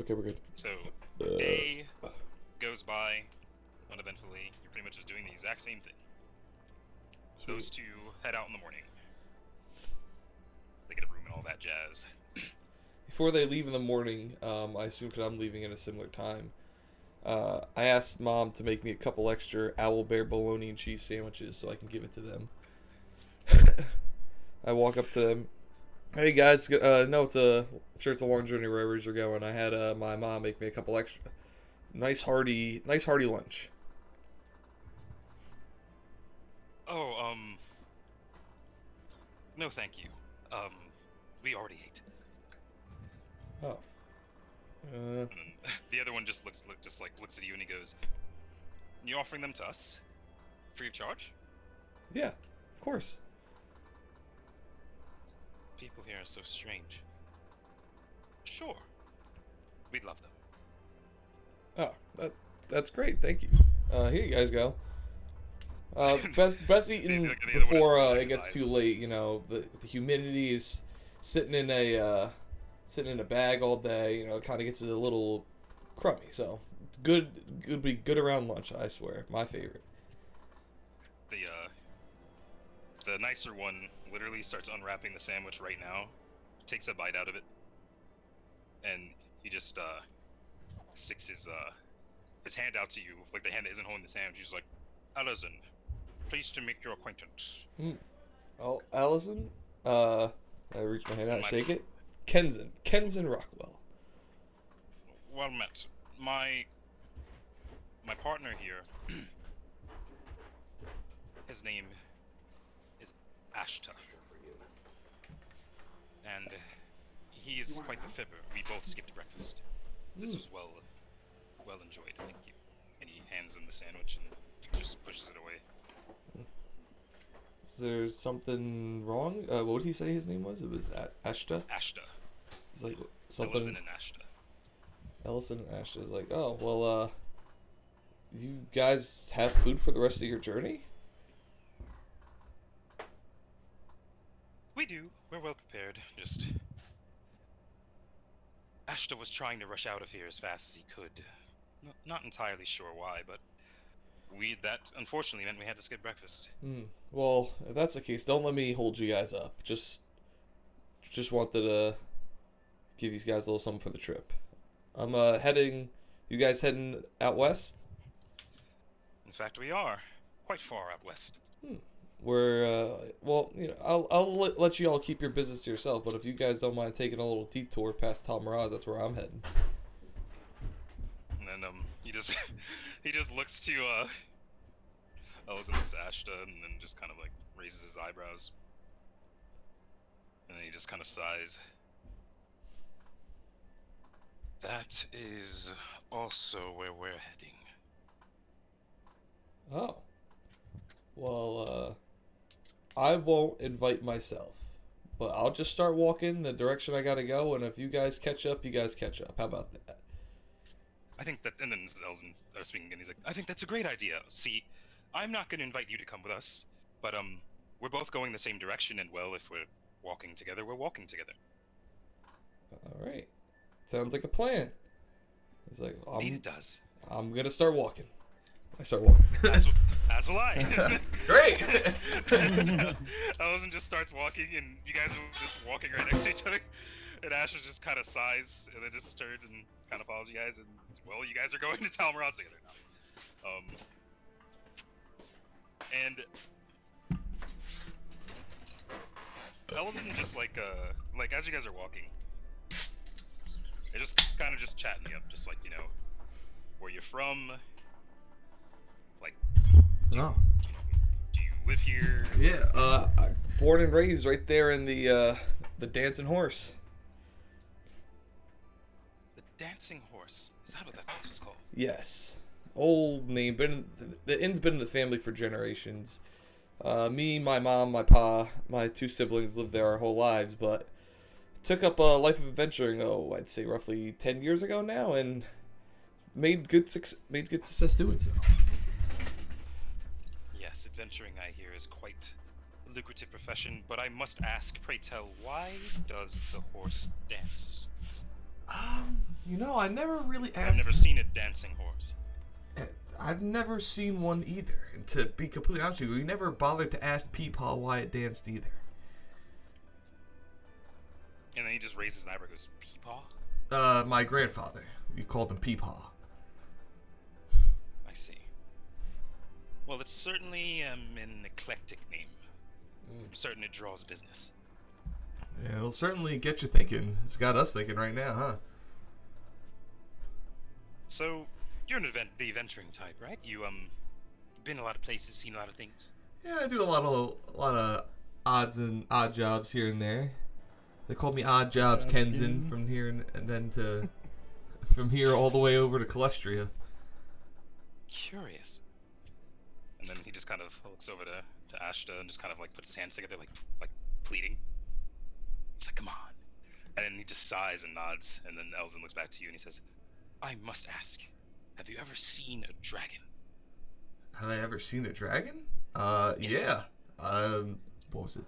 Okay, we're good. So, day goes by uneventfully. You're pretty much just doing the exact same thing. Sweet. Those two head out in the morning. They get a room and all that jazz. Before they leave in the morning, I assume because I'm leaving at a similar time, I asked Mom to make me a couple extra owl bear bologna and cheese sandwiches so I can give it to them. I walk up to them. Hey guys, no, I'm sure it's a long journey wherever you're going. I had my mom make me a couple extra, nice hearty lunch. Oh, no thank you. We already ate. Oh. And then the other one just looks at you and he goes, "You offering them to us? Free of charge?" Yeah, of course. People here are so strange. Sure. We'd love them. Oh, that's great. Thank you. Here you guys go. Best eaten The other one is before rolling it his gets eyes. too late. You know, the humidity is sitting in a bag all day. You know, it kind of gets a little crummy. So it's good. It would be good around lunch. I swear, my favorite. The nicer one literally starts unwrapping the sandwich right now, takes a bite out of it, and he just sticks his hand out to you, like the hand that isn't holding the sandwich. He's like, "Allison, pleased to make your acquaintance." Oh, Allison. I reach my hand out, My- shake it. Kenzen Rockwell. Well met. My partner here, his name is Ashterra, and he is quite the fibber. We both skipped breakfast. This was well enjoyed, thank you. And he hands him the sandwich and just pushes it away. Is there something wrong? What would he say his name was? It was Ashta. Ashta. It's like something. Ellison and Ashta. Ellison and Ashta is like, oh well. You guys have food for the rest of your journey? We do. We're well prepared. Just Ashta was trying to rush out of here as fast as he could. Not entirely sure why, but that unfortunately meant we had to skip breakfast. Well, if that's the case, don't let me hold you guys up. Just wanted to give you guys a little something for the trip. I'm heading. You guys heading out west? In fact, we are quite far out west. We're well, you know, I'll let you all keep your business to yourself. But if you guys don't mind taking a little detour past Talmaraz, that's where I'm heading. And then he just looks to Ellison looks to Ashta and then just kind of like raises his eyebrows. And then he just kind of sighs. That is also where we're heading. Oh. Well, I won't invite myself, but I'll just start walking the direction I gotta go, and if you guys catch up, you guys catch up. How about that? I think that, and then Ellison speaking again, he's like, "I think that's a great idea. See, I'm not going to invite you to come with us, but we're both going the same direction, and well, if we're walking together, we're walking together." All right. Sounds like a plan. It's like, Indeed it does. I'm gonna start walking. I start walking. As will I. Great. Ellison just starts walking, and you guys are just walking right next to each other. And Asher just kind of sighs, and then just turns and kind of follows you guys. And well, you guys are going to Talmaraz together now. And Ellison just like as you guys are walking, they're just kind of just chatting you up, just like, you know, where you're from, like, Oh. do you live here? Yeah. Born and raised right there in the Dancing Horse. The Dancing Horse. Is that what that place was called? Yes. Old name. The inn's been in the family for generations. Me, my mom, my pa, my two siblings lived there our whole lives, but took up a life of adventuring. I'd say roughly 10 years ago now, and made good success doing so. Yes, adventuring, I hear, is quite a lucrative profession, but I must ask, pray tell, why does the horse dance? You know, I never really I've asked. never seen a dancing horse. I've never seen one either. And to be completely honest with you, we never bothered to ask Peepaw why it danced either. And then he just raises an eyebrow and goes, Peepaw? My grandfather. We called him Peepaw. I see. Well, it's certainly an eclectic name. I'm certain it draws business. Yeah, it'll certainly get you thinking. It's got us thinking right now, huh? So, you're the adventuring type, right? You, been a lot of places, seen a lot of things. Yeah, I do a lot of odd jobs here and there. They called me Odd Jobs Kenzen from here and then to from here all the way over to Calestria. Curious. And then he just kind of looks over to Ashta and just kind of like puts his hands together, like pleading. He's like, come on. And then he just sighs and nods, and then Elzen looks back to you and he says, I must ask, have you ever seen a dragon? Have I ever seen a dragon? Yes. Yeah. What was it?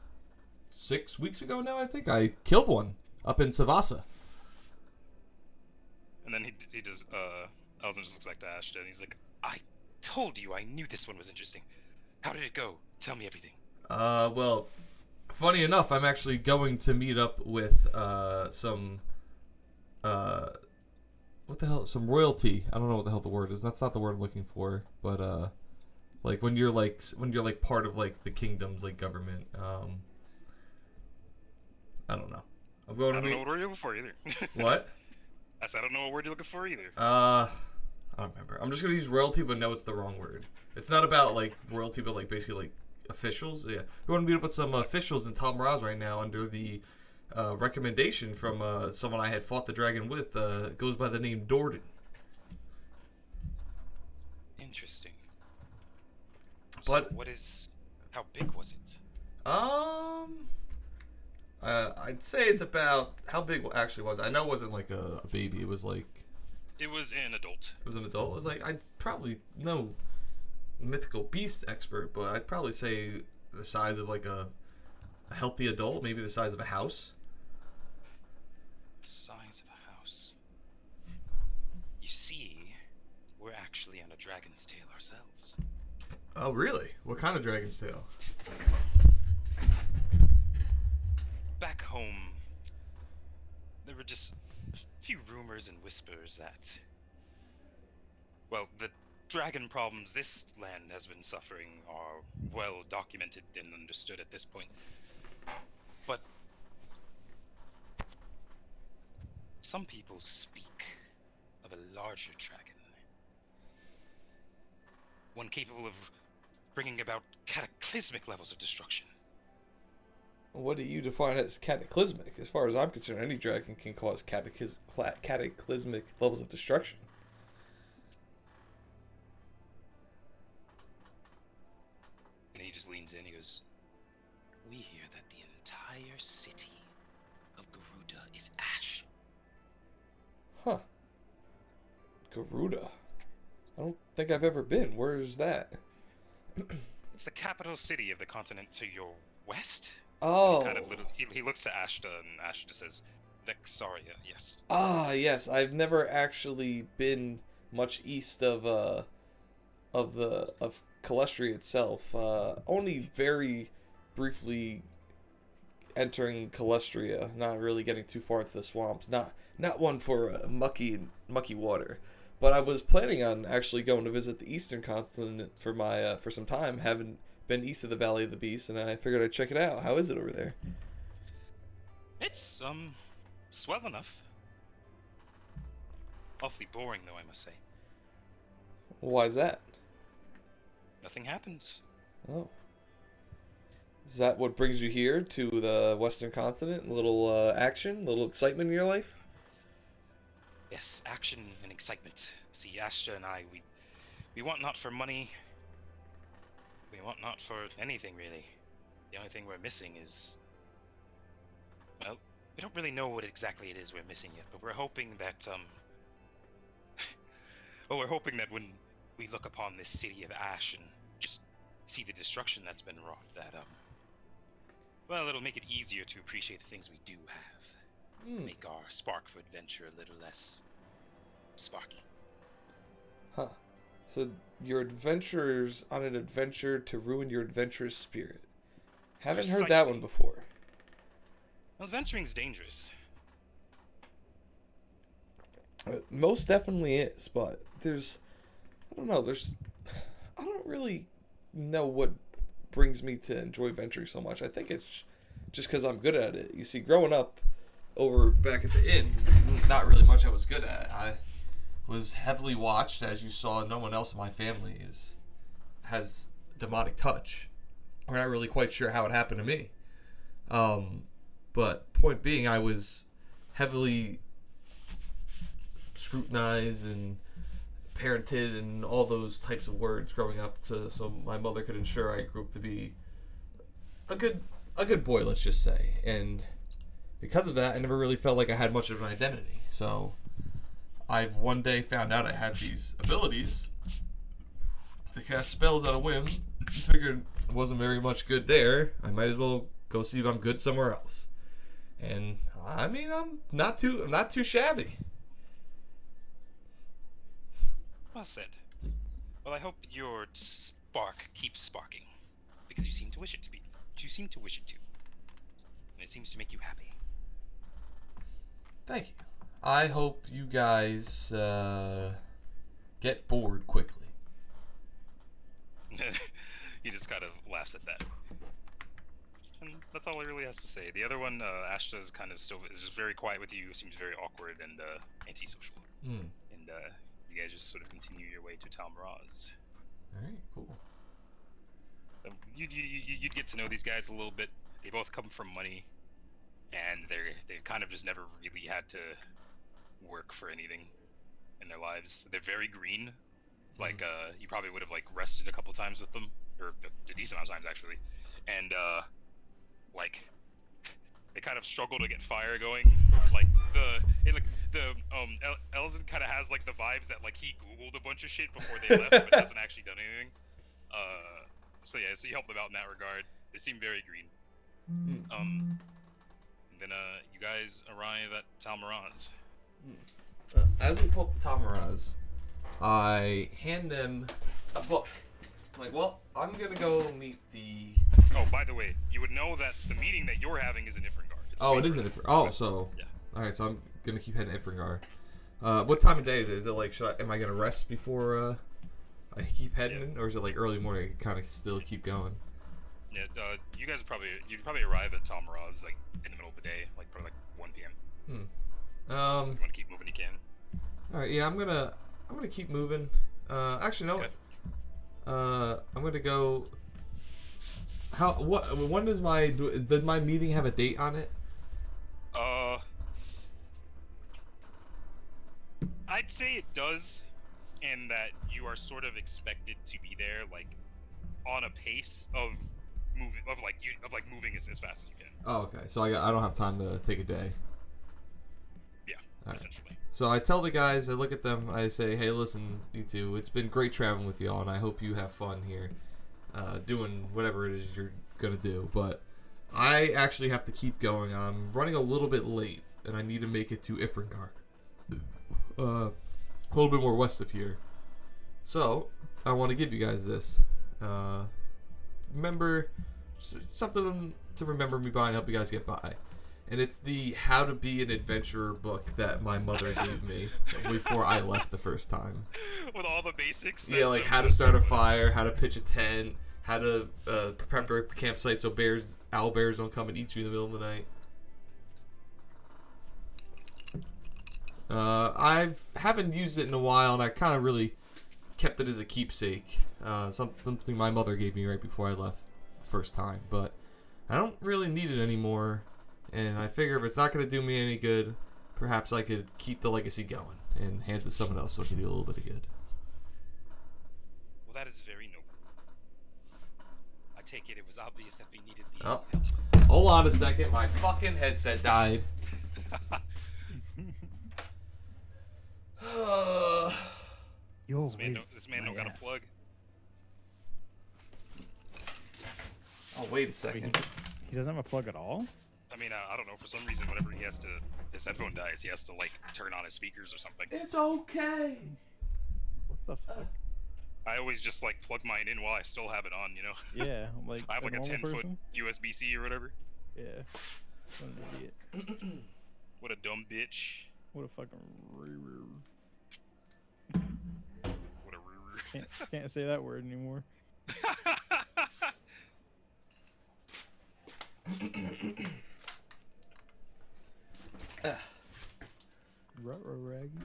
6 weeks ago now, I think I killed one up in Savasa. And then he does. Elzen just looks back to Ashta and he's like, I told you I knew this one was interesting. How did it go? Tell me everything. Well, funny enough, I'm actually going to meet up with some what the hell? Some royalty. I don't know what the hell the word is. That's not the word I'm looking for. But like when you're like part of like the kingdom's like government. I don't know. I'm going to I don't meet. know what word you're looking for either. What? I said I don't know what word you're looking for either. I don't remember. I'm just gonna use royalty, but no, it's the wrong word. It's not about like royalty, but like basically like officials. Yeah, we want to meet up with some officials in Tom Raz right now under the recommendation from someone I had fought the dragon with. Goes by the name Dorden. Interesting. But So how big was it? I'd say it's about how big actually was it? I know it wasn't like a baby. It was like It was an adult. it was an adult. It was like I'd probably no mythical beast expert, but I'd probably say the size of like a healthy adult, maybe the size of a house. The size of a house. You see, we're actually on a dragon's tail ourselves. Oh, really? What kind of dragon's tail? Back home, there were just a few rumors and whispers that, well, the dragon problems this land has been suffering are well documented and understood at this point. But some people speak of a larger dragon. One capable of bringing about cataclysmic levels of destruction. What do you define as cataclysmic? As far as I'm concerned, any dragon can cause cataclysmic levels of destruction. And he just leans in, he goes, we hear that the entire city of Garuda is ash. Huh. Garuda. I don't think I've ever been. Where is that? It's the capital city of the continent to your west. Oh. He looks to Ashta, and Ashta says, Vexaria, yes. Ah, yes. I've never actually been much east of Calestria itself. Only very briefly entering Calestria, not really getting too far into the swamps. Not one for mucky water. But I was planning on actually going to visit the eastern continent for some time. Haven't been east of the Valley of the Beast, and I figured I'd check it out. How is it over there? It's, swell enough. Awfully boring, though, I must say. Why's that? Nothing happens. Oh. Is that what brings you here to the western continent? A little action, a little excitement in your life? Yes, action and excitement. See, Ashta and I, we want not for money. We want not for anything, really. The only thing we're missing is... well, we don't really know what exactly it is we're missing yet, but we're hoping that, well, we're hoping that when we look upon this city of ash and just see the destruction that's been wrought, that, well, it'll make it easier to appreciate the things we do have. Make our spark for adventure a little less sparky. Huh. So your adventurers on an adventure to ruin your adventurous spirit. Haven't heard that one before. Well, adventuring's dangerous. Most definitely is, but I don't know, I don't really know what brings me to enjoy venturing so much. I think it's just because I'm good at it. You see, growing up over back at the inn, not really much I was good at. I was heavily watched, as you saw. No one else in my family has demonic touch. We're not really quite sure how it happened to me. But point being, I was heavily scrutinized and parented and all those types of words growing up, so my mother could ensure I grew up to be a good boy, let's just say. And because of that, I never really felt like I had much of an identity. So I one day found out I had these abilities to cast spells out of whim. Figured it wasn't very much good there. I might as well go see if I'm good somewhere else. And I mean, I'm not too shabby. Well said. Well, I hope your spark keeps sparking, because you seem to wish it to be. You seem to wish it to, and it seems to make you happy. Thank you. I hope you guys get bored quickly. He just kind of laughs at that. And that's all he really has to say. The other one, Ashta, is kind of still is just very quiet with you, seems very awkward and antisocial. And you guys just sort of continue your way to Talmaraz. Alright, cool. You'd get to know these guys a little bit. They both come from money, and they've kind of just never really had to work for anything in their lives. They're very green. Like, you probably would have, like, rested a couple times with them, or a decent amount of times, actually. And, like, they kind of struggle to get fire going. Like, Elzen kind of has, like, the vibes that, like, he Googled a bunch of shit before they left, but hasn't actually done anything. So yeah, so you help them out in that regard. They seem very green. And then, you guys arrive at Talmaraz. As we pull up the Talmaraz, I hand them a book. I'm like, well, I'm gonna go meet the... Oh, by the way, you would know that the meeting that you're having is in Ifringar. It is in Ifringar. Oh, so... Yeah. Alright, so I'm gonna keep heading to Ifringar. What time of day is it? Is it like, am I gonna rest before I keep heading? Yeah. Or is it like early morning, I can kind of still keep going? Yeah, you'd probably arrive at Talmaraz, like, in the middle of the day, like, probably like 1 p.m. So if you want to keep moving, you can. Alright, yeah, I'm gonna keep moving. Actually, no. Okay. I'm gonna go... When does my meeting have a date on it? I'd say it does, and that you are sort of expected to be there, like, on a pace of moving as fast as you can. Oh, okay. So I don't have time to take a day. Yeah, right. Essentially. So I tell the guys, I look at them, I say, hey, listen, you two, it's been great traveling with y'all, and I hope you have fun here, doing whatever it is you're gonna do. But I actually have to keep going. I'm running a little bit late, and I need to make it to Ifringar. A little bit more west of here. So I want to give you guys this. Remember, something to remember me by and help you guys get by. And it's the How to Be an Adventurer book that my mother gave me before I left the first time. With all the basics? Yeah, like how to start a fire, how to pitch a tent, how to prepare a campsite so owl bears don't come and eat you in the middle of the night. I haven't used it in a while, and I kind of really kept it as a keepsake. Something my mother gave me right before I left the first time, but I don't really need it anymore. And I figure if it's not going to do me any good, perhaps I could keep the legacy going and hand it to someone else so it can do a little bit of good. Well, that is very noble. I take it was obvious that we needed the help. Oh, hold on a second. My fucking headset died. This man don't got a plug. Oh, wait a second. He doesn't have a plug at all? I mean, I don't know. For some reason, whenever his headphone dies, he has to like turn on his speakers or something. It's okay. What the fuck? I always just like plug mine in while I still have it on, you know. Yeah, like I have like a normal 10-foot person. USB-C or whatever. Yeah. What an idiot. What a dumb bitch. What a fucking. What a Can't say that word anymore. Ruh-roh raggy.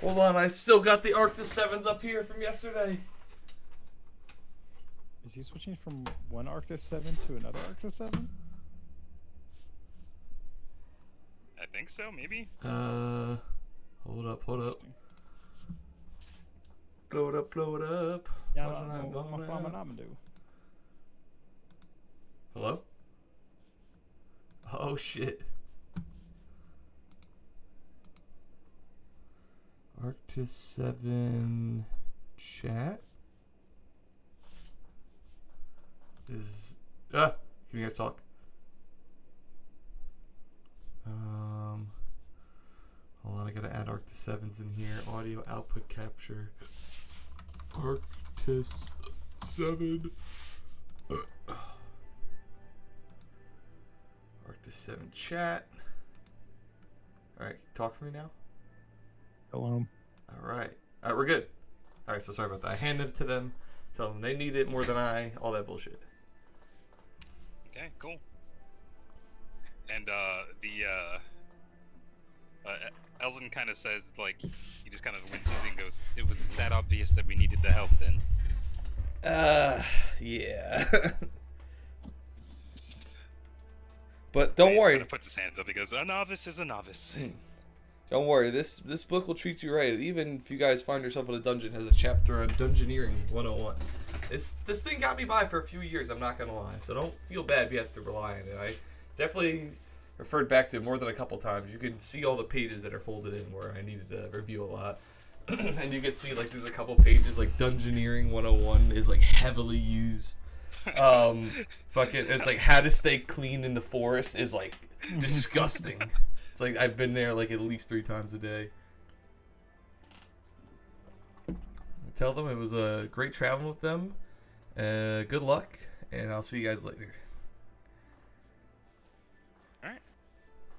Hold on, I still got the Arctis 7s up here from yesterday. Is he switching from one Arctis 7 to another Arctis 7? I think so, maybe. Hold up. Blow it up. Yeah, What's that going on? Hello? Oh shit. Arctis 7 chat is can you guys talk? Hold on, I gotta add Arctis 7s in here. Audio output capture. Arctis 7. Arctis 7 chat. Alright, talk for me now. Hello. Alright, we're good. Alright, so sorry about that. I handed it to them, tell them they need it more than I, all that bullshit. Okay, cool. And Elzen kind of says, like, he just kind of winces and goes, "It was that obvious that we needed the help then." Yeah. But don't He worry. kind of puts his hands up. He goes, "A novice is a novice." Don't worry. This book will treat you right. Even if you guys find yourself in a dungeon, it has a chapter on Dungeoneering 101. This thing got me by for a few years. I'm not gonna lie. So don't feel bad if you have to rely on it. I definitely referred back to it more than a couple times. You can see all the pages that are folded in where I needed to review a lot. And you can see like there's a couple pages like Dungeoneering 101 is like heavily used. Fucking it's like how to stay clean in the forest is like disgusting. It's like I've been there like at least 3 times a day. Tell them it was a great traveling with them. Good luck, and I'll see you guys later. Alright.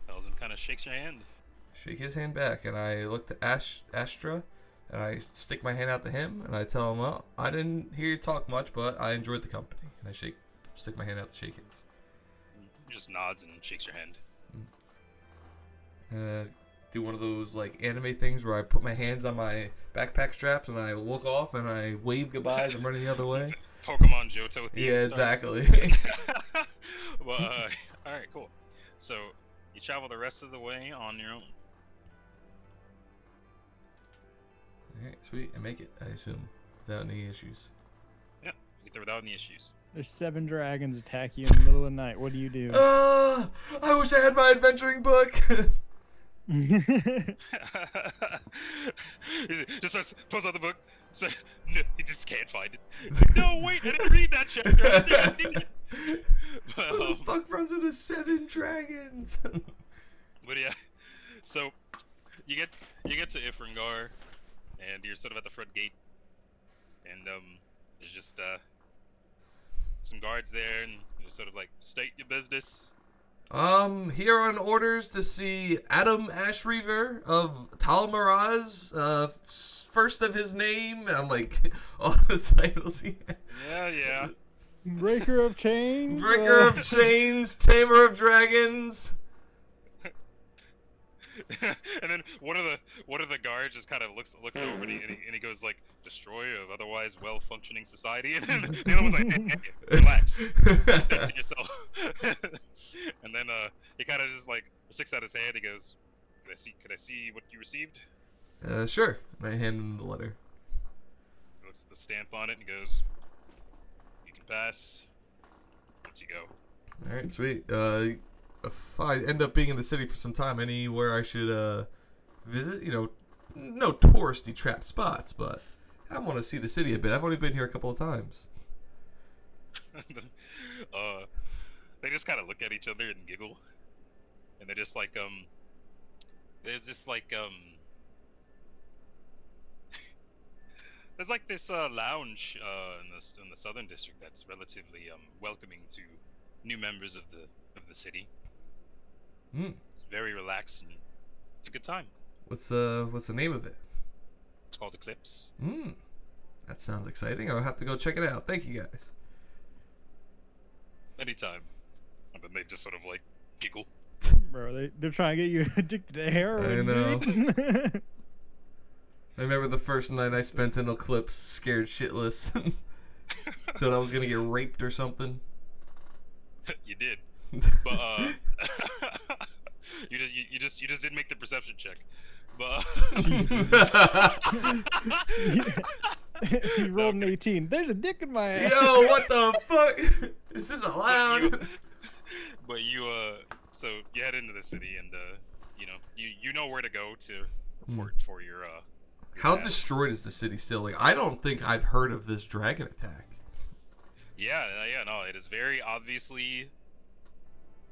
Elzen kind of shakes your hand. Shake his hand back, and I look to Ashterra, and I stick my hand out to him, and I tell him, well, I didn't hear you talk much, but I enjoyed the company. And I stick my hand out to shake hands. He just nods and shakes your hand. Do one of those like anime things where I put my hands on my backpack straps and I look off and I wave goodbye as I'm running the other way. Pokemon Johto theme Yeah, starts. exactly. Well, alright, cool. So, you travel the rest of the way on your own. Alright, sweet. I make it, I assume, without any issues. Yeah, you get there without any issues. There's 7 dragons attack you in the middle of the night. What do you do? I wish I had my adventuring book. He just starts, pulls out the book. So, no, he just can't find it. He's like, no, wait, I didn't read that chapter. I didn't read it. But, Who the fuck runs into 7 dragons? but yeah, so you get to Ifringar, and you're sort of at the front gate, and there's just some guards there, and you sort of like state your business. Here on orders to see Adam Ashreaver of Talmaraz, first of his name, and I'm like, all the titles he has. Yeah. Breaker of chains. Breaker of chains, tamer of dragons. And then one of the guards just kind of looks over and he goes like, destroyer of otherwise well-functioning society, and then the other one's like, hey, relax, think to yourself. And then he kind of just like sticks out his hand. He goes, can I see what you received? Sure. And I hand him the letter. He looks at the stamp on it and goes, you can pass. Once you go. All right, sweet. If I end up being in the city for some time, anywhere I should visit, you know, no touristy trap spots, but I want to see the city a bit. I've only been here a couple of times. They just kind of look at each other and giggle, and they're just like, there's this like, there's like this lounge in the southern district that's relatively welcoming to new members of the city. It's very relaxed and it's a good time. What's the name of it? It's called Eclipse. That sounds exciting. I'll have to go check it out. Thank you guys. Anytime. And then they just sort of like giggle. Bro, they're trying to get you addicted to heroin. I know. Dude. I remember the first night I spent in Eclipse, scared shitless. Thought I was gonna get raped or something. You did, but you just didn't make the perception check. But You rolled an 18. There's a dick in my ass. Yo, what the fuck? Is this allowed? But you so you head into the city and you know you know where to go to report for your How task. destroyed is the city still? Like, I don't think I've heard of this dragon attack. Yeah, no, it is very obviously.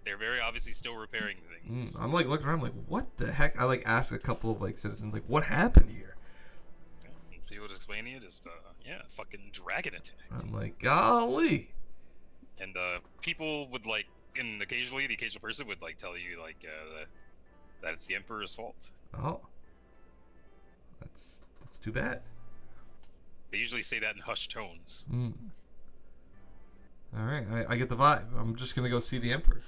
They're very obviously still repairing things. I'm like looking around, like, what the heck? I like ask a couple of like citizens, like, what happened here? Yeah, people just explain to you, just fucking dragon attack. I'm like, golly. And people would like, and occasionally the occasional person would like tell you like that it's the Emperor's fault. Oh, that's too bad. They usually say that in hushed tones. All right, I get the vibe. I'm just gonna go see the Emperor.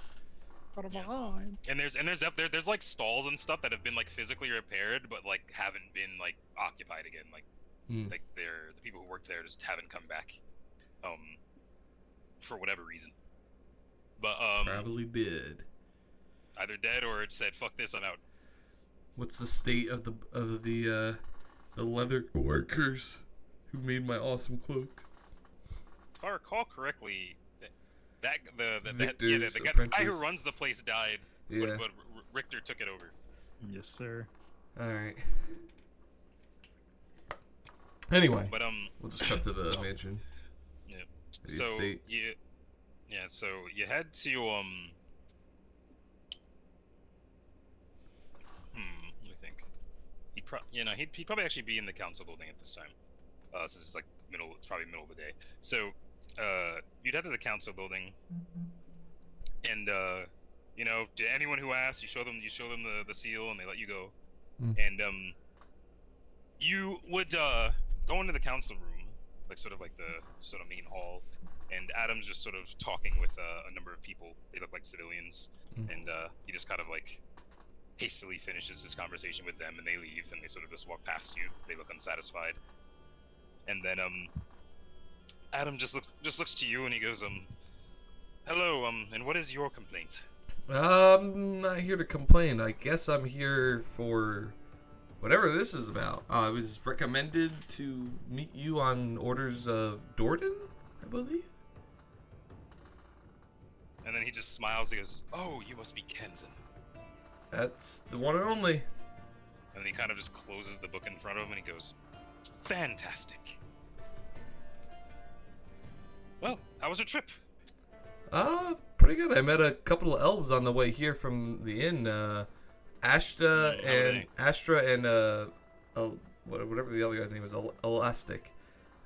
And there's like stalls and stuff that have been like physically repaired, but like haven't been like occupied again. Like like the people who worked there just haven't come back, for whatever reason. But Probably did. either dead or it said fuck this, I'm out. What's the state of the leather workers who made my awesome cloak? If I recall correctly, the Victor's guy who apprentice. runs the place died. Yeah. But Richter took it over. Yes, sir. All right. Anyway, But we'll just cut to the mansion. yeah. The So estate. so you head to let me think. He'd probably actually be in the council building at this time. Since it's like it's probably middle of the day. So you'd head to the council building, and to anyone who asks, you show them the seal, and they let you go. And you would go into the council room, like sort of like the sort of main hall, and Adam's just sort of talking with a number of people. They look like civilians, and he just kind of like hastily finishes his conversation with them, and they leave, and they sort of just walk past you. They look unsatisfied, and then Adam just looks to you, and he goes, hello, and what is your complaint? I'm not here to complain. I guess I'm here for whatever this is about. I was recommended to meet you on orders of Dordan, I believe. And then he just smiles. He goes, oh, you must be Kenzen. That's the one and only. And then he kind of just closes the book in front of him, and he goes, fantastic. Well, how was your trip? Pretty good. I met a couple of elves on the way here from the inn. Ashterra and whatever the other guy's name is, Elastic.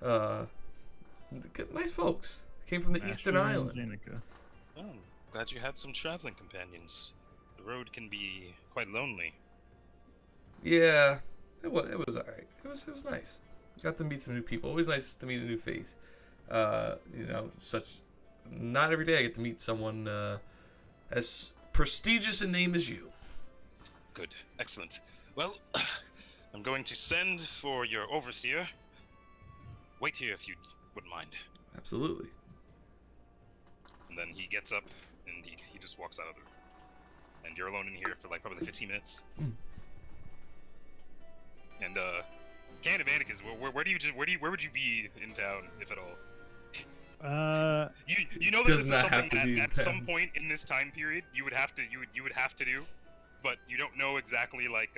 Nice folks. Came from the Eastern Island. Zanica. Oh, glad you had some traveling companions. The road can be quite lonely. Yeah, it was alright. It was nice. Got to meet some new people. Always nice to meet a new face. Not every day I get to meet someone as prestigious a name as you. Good, excellent. Well, I'm going to send for your overseer. Wait here if you wouldn't mind. Absolutely. And then he gets up and he just walks out of the room. And you're alone in here for like probably 15 minutes. And Can of Anarchist, where would you be in town, if at all? You know that Does this is not have something to be in at town. some point in this time period you would have to do, but you don't know exactly like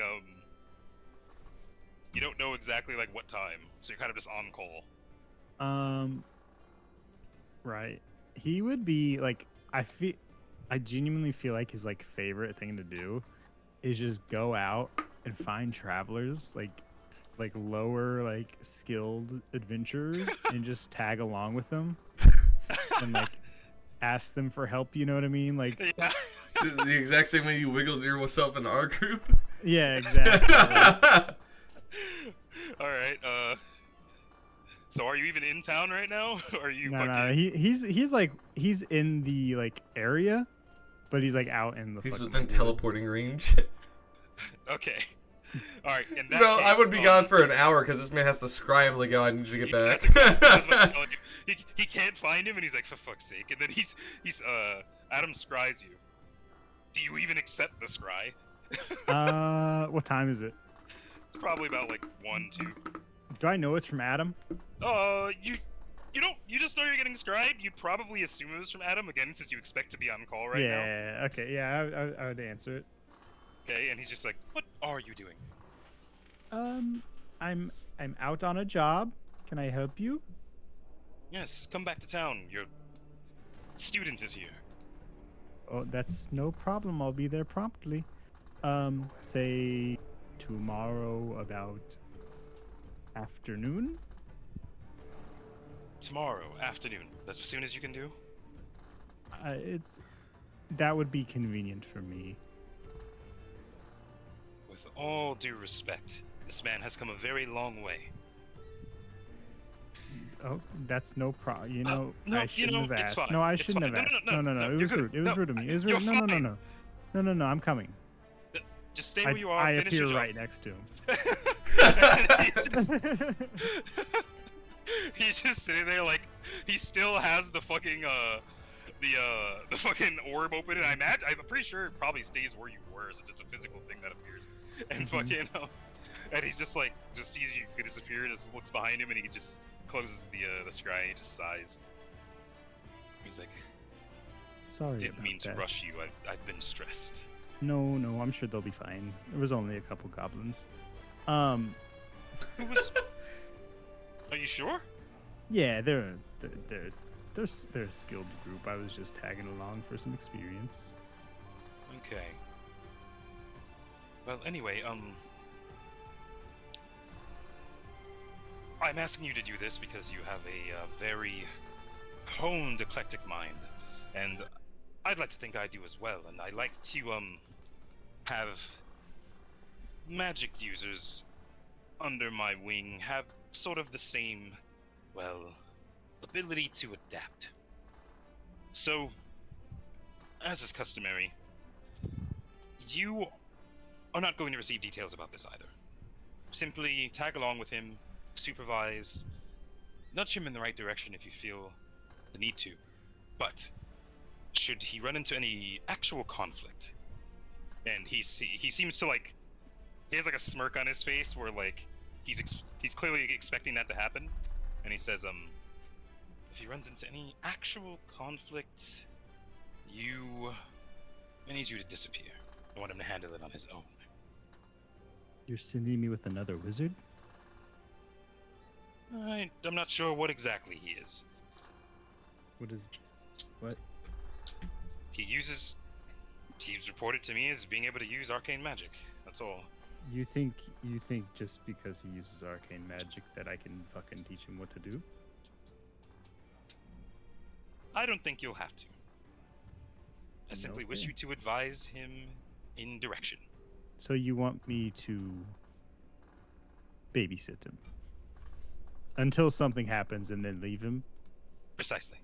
you don't know exactly like what time, so you're kind of just on call. Right. He would be like, I genuinely feel like his like favorite thing to do is just go out and find travelers, like lower like skilled adventurers, and just tag along with them and like ask them for help. You know what I mean? Like, Yeah. The exact same way you wiggled yourself in our group. yeah, exactly. Like, All right. So are you even in town right now? Or are you no, fucking? he's in the like area, but he's like out in the He's fucking within like, woods. teleporting range. Okay. All right. In that Bro, case, I would be gone for an hour because this man has to scry. I'm like, oh, I need you to get back. That's what I'm telling you. He can't find him, and he's like, for fuck's sake. And then he's Adam scries you. Do you even accept the scry? What time is it? It's probably about like 1, 2. Do I know it's from Adam? You don't. You just know you're getting scribed. You'd probably assume it was from Adam again, since you expect to be on call right now. Yeah. Okay. Yeah, I would answer it. Okay, and he's just like, "What are you doing?" I'm out on a job. Can I help you? Yes, come back to town. Your student is here. Oh, that's no problem. I'll be there promptly. Say tomorrow about afternoon. Tomorrow afternoon. That's as soon as you can do. That would be convenient for me. With all due respect, this man has come a very long way. Oh, that's no problem. You know, no, I shouldn't have it's asked. fine. No, I It's shouldn't fine. have asked. No. No, It was you're rude. good. It was No, rude of me. It was you're rude. No. fine. No. I'm coming. Just stay where you are. I Finish appear your right job. next to him. He's just sitting there like he still has the fucking the fucking orb open, and I'm pretty sure it probably stays where you were, since it's a physical thing that appears. And fucking and he's just like sees you disappear, just looks behind him, and he just closes the scry. And he just sighs. He's like, Sorry "Didn't about mean to that. rush you. I've been stressed." No, I'm sure they'll be fine. There was only a couple goblins. Who was? Are you sure? Yeah, they're a skilled group. I was just tagging along for some experience. Okay. Well, anyway, I'm asking you to do this because you have a very honed, eclectic mind, and I'd like to think I do as well. And I like to have magic users under my wing have sort of the same, well, ability to adapt. So, as is customary, you are not going to receive details about this either. Simply tag along with him, supervise, nudge him in the right direction if you feel the need to. But should he run into any actual conflict, and he seems to like, he has like a smirk on his face where like he's clearly expecting that to happen, and he says, if he runs into any actual conflict, I need you to disappear. I want him to handle it on his own. You're sending me with another wizard? I'm not sure what exactly he is. What? He's reported to me as being able to use arcane magic. That's all. You think just because he uses arcane magic that I can fucking teach him what to do? I don't think you'll have to. I simply wish Okay. you to advise him in direction. So you want me to babysit him until something happens and then leave him? Precisely.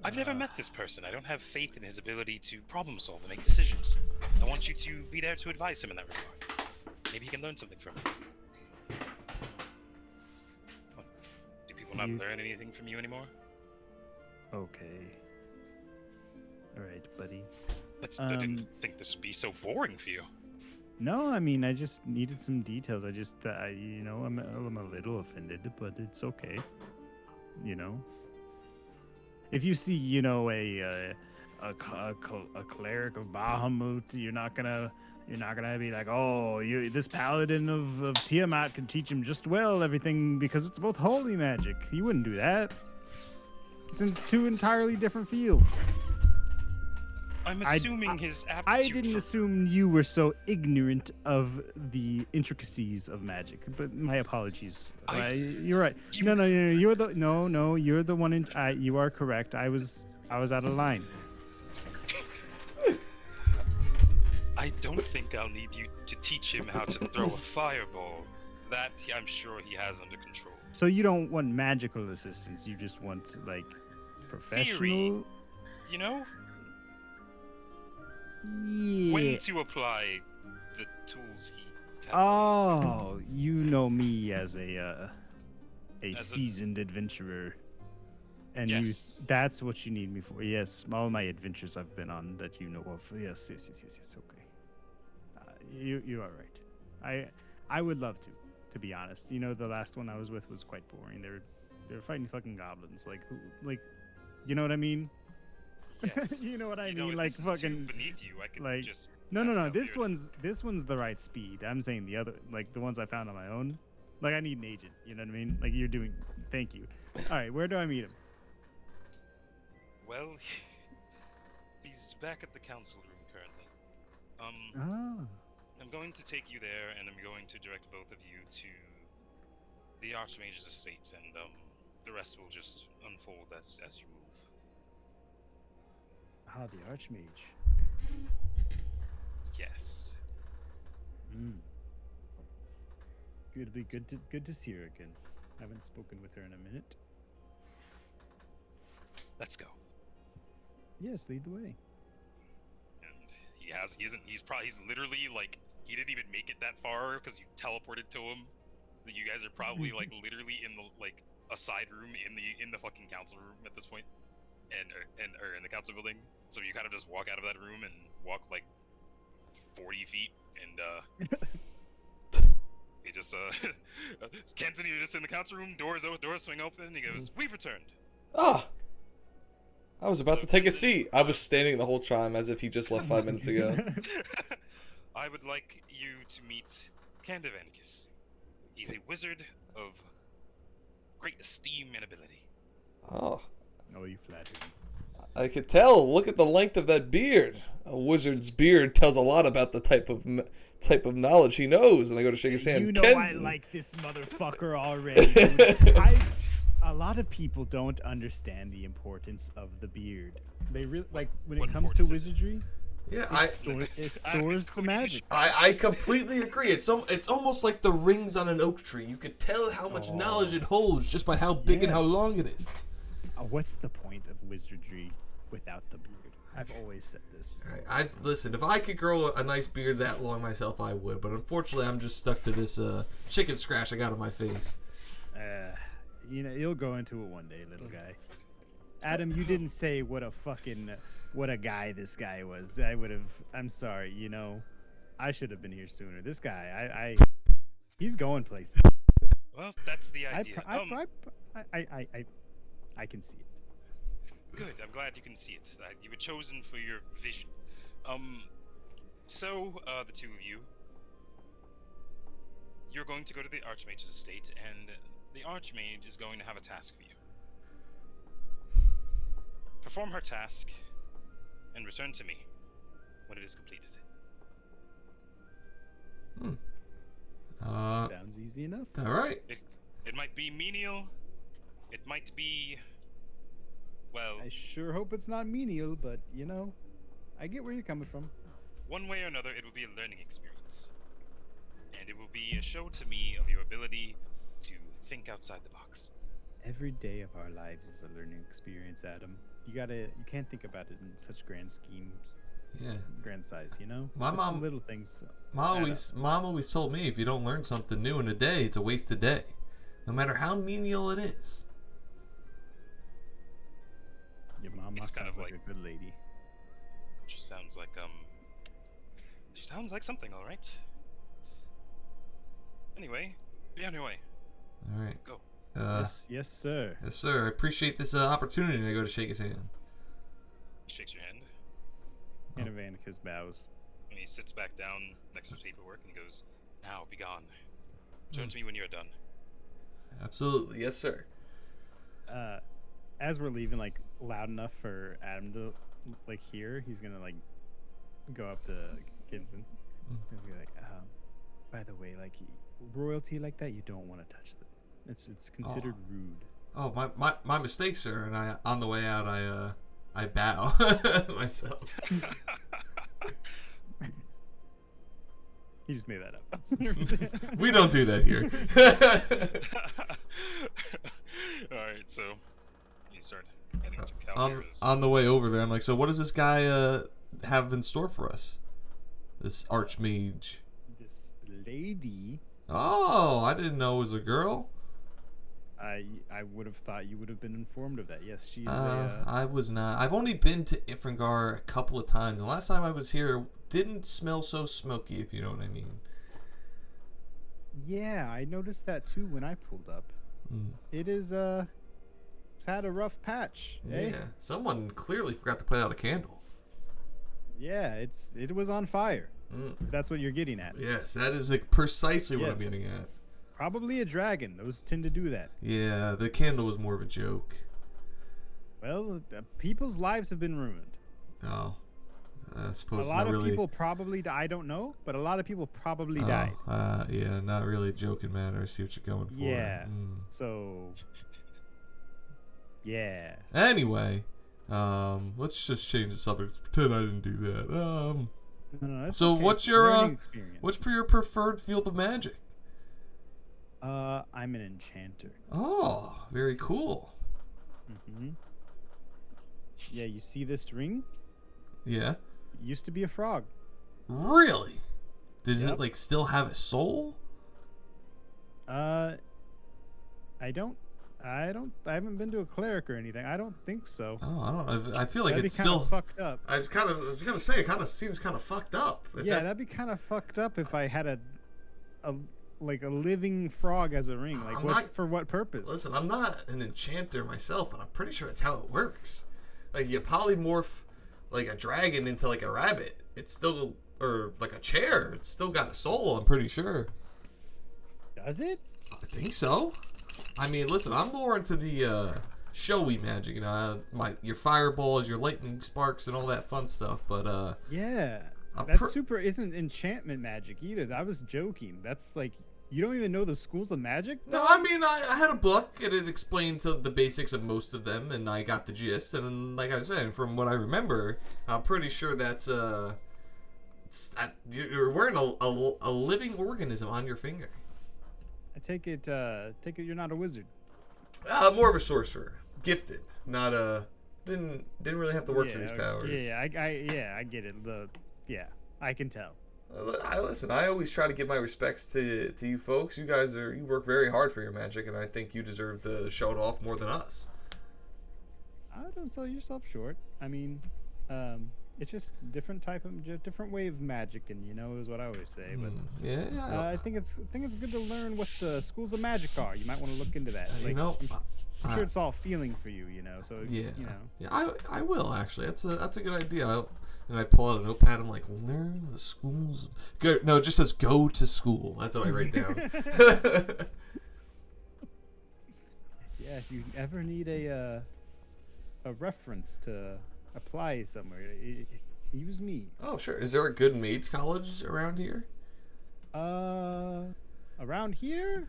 I've never met this person. I don't have faith in his ability to problem solve and make decisions. I want you to be there to advise him in that regard. Maybe he can learn something from you. What? Do people not learn anything from you anymore? Okay. Alright, buddy. I didn't think this would be so boring for you. No, I mean, I just needed some details. I just, I'm a little offended, but it's okay. You know? If you see, a a cleric of Bahamut. You're not gonna be like, oh, this paladin of Tiamat can teach him just well everything because it's both holy magic. You wouldn't do that. It's in two entirely different fields. I'm assuming his I aptitude. didn't assume you were so ignorant of the intricacies of magic, but my apologies. You're right. No, you're the one. You are correct. I was out of line. I don't think I'll need you to teach him how to throw a fireball. That I'm sure he has under control. So you don't want magical assistance. You just want like professional. Theory, you know, yeah. when to apply the tools he has. Oh, you know me as a seasoned adventurer, and Yes. that's what you need me for. Yes, all my adventures I've been on that you know of. Yes. Okay. You are right. I would love to be honest. You know, the last one I was with was quite boring. They were fighting fucking goblins. Like you know what I mean? Yes. You know what I You know, mean? if like this is too fucking beneath you. I could like just. no. ask how This weird- one's the right speed. I'm saying the other, like the ones I found on my own. Like I need an agent. You know what I mean? Like you're doing. Thank you. All right, where do I meet him? Well, he's back at the council room currently. Ah. I'm going to take you there, and I'm going to direct both of you to the Archmage's estate, and the rest will just unfold as you move. Ah, the Archmage. Yes. It'll be good to see her again. I haven't spoken with her in a minute. Let's go. Yes, lead the way. And he's literally like, he didn't even make it that far because you teleported to him. You guys are probably like literally in the like a side room in the fucking council room at this point, or in the council building. So you kind of just walk out of that room and walk like 40 feet, and he just Kenton, you're just in the council room. Doors swing open. He goes, "We've returned." Ah! I was about to take a seat. I was standing the whole time as if he just left 5 minutes ago. I would like you to meet Candivanicus. He's a wizard of great esteem and ability. Oh, Oh, you flatter me. I could tell. Look at the length of that beard. A wizard's beard tells a lot about the type of knowledge he knows. And I go to shake his hand. You know Kenton. I like this motherfucker already. A lot of people don't understand the importance of the beard. They really like when What it comes to importance is it? wizardry. Yeah, It stores the magic. I completely agree. It's almost like the rings on an oak tree. You could tell how much knowledge it holds just by how big and how Yes. long it is. What's the point of wizardry without the beard? I've always said this. All right, listen. If I could grow a nice beard that long myself, I would. But unfortunately, I'm just stuck to this chicken scratch I got on my face. You know, you'll go into it one day, little guy. Adam, you didn't say what a guy this guy was. I'm sorry, you know. I should have been here sooner. This guy, he's going places. Well, that's the idea. I can see it. Good. I'm glad you can see it. You were chosen for your vision. So the two of you, you're going to go to the Archmage's estate, and the Archmage is going to have a task for you. Perform her task, and return to me when it is completed. Sounds easy enough. All right. It might be menial. It might be, well, I sure hope it's not menial, but you know, I get where you're coming from. one way or another, it will be a learning experience. And it will be a show to me of your ability to think outside the box. Every day of our lives is a learning experience, Adam. You can't think about it in such grand schemes, Yeah. grand size, you know? My Just mom- the little things. Mom always told me if you don't learn something new in a day, it's a wasted day, no matter how menial it is. Your mama It's kind sounds of like like- a good lady. She sounds like something, all right. Anyway, be on your way. All right. Go. Yes, sir. Yes, sir. I appreciate this opportunity to go to shake his hand. Shakes your hand. And Ivanicus bows. And he sits back down next to his paperwork and goes, "Now, be gone. Return to me when you're done." Absolutely, yes, sir. As we're leaving, like loud enough for Adam to like hear, he's gonna like go up to Kinson and be like, by the way, like royalty like that, you don't want to touch them. It's considered rude. Oh, my mistake, sir. And I, on the way out, I bow myself. He just made that up. We don't do that here. All right, so you start heading to on Calvira's. the way over there, I'm like, so what does this guy have in store for us? This archmage. This lady. Oh, I didn't know it was a girl. I would have thought you would have been informed of that. Yes, she is I was not. I've only been to Ifringar a couple of times. The last time I was here didn't smell so smoky, if you know what I mean. Yeah, I noticed that too when I pulled up. It is it's had a rough patch. Eh? Yeah, someone clearly forgot to put out a candle. Yeah, it was on fire. If that's what you're getting at. Yes, that is like precisely what I'm Yes. getting at. Probably a dragon. Those tend to do that. Yeah, the candle was more of a joke. Well, people's lives have been ruined. Oh, I suppose A it's lot not of really. people probably I don't know, but a lot of people probably died. Yeah, not really a joking matter. I see what you're going for. Yeah. So. Yeah. Anyway, let's just change the subject. Pretend I didn't do that. No, that's So okay. what's It's a your learning experience. what's your preferred field of magic? I'm an enchanter. Oh, very cool. Yeah, you see this ring? Yeah. It used to be a frog. Really? Does Yep. it like still have a soul? I haven't been to a cleric or anything. I don't think so. Oh, I don't know. I feel like That'd it's be kinda still. fucked up. I was gonna say it kind of seems kind of fucked up. Yeah, that'd be kind of fucked up if I had a living frog as a ring. Like, I'm what not- for? What purpose? Listen, I'm not an enchanter myself, but I'm pretty sure that's how it works. Like you polymorph like a dragon into like a rabbit. It's still or like a chair. It's still got a soul. I'm pretty sure. Does it? I think so. I mean, listen, I'm more into the showy magic. You know, your fireballs, your lightning sparks, and all that fun stuff. But Yeah. I'm That's super isn't enchantment magic either. I was joking. That's like you don't even know the schools of magic? No, I mean, I had a book, and it explained the basics of most of them, and I got the gist. And like I was saying, from what I remember, I'm pretty sure that's you're wearing a living organism on your finger. I take it you're not a wizard. More of a sorcerer, gifted, not didn't really have to work for these powers. Yeah, I get it. I can tell. Listen, I always try to give my respects to you folks. You guys you work very hard for your magic, and I think you deserve to show it off more than us. Don't sell yourself short. I mean, it's just different way of magic, and is what I always say. But yeah, I think it's good to learn what the schools of magic are. You might want to look into that. Like, I'm sure it's all feeling for you, So yeah, I will actually. That's a good idea. And I pull out a notepad. I'm like, learn the schools. Good. No, it just says go to school. That's what I write down. Yeah, if you ever need a reference to apply somewhere, use me. Oh, sure. Is there a good mage college around here? Around here?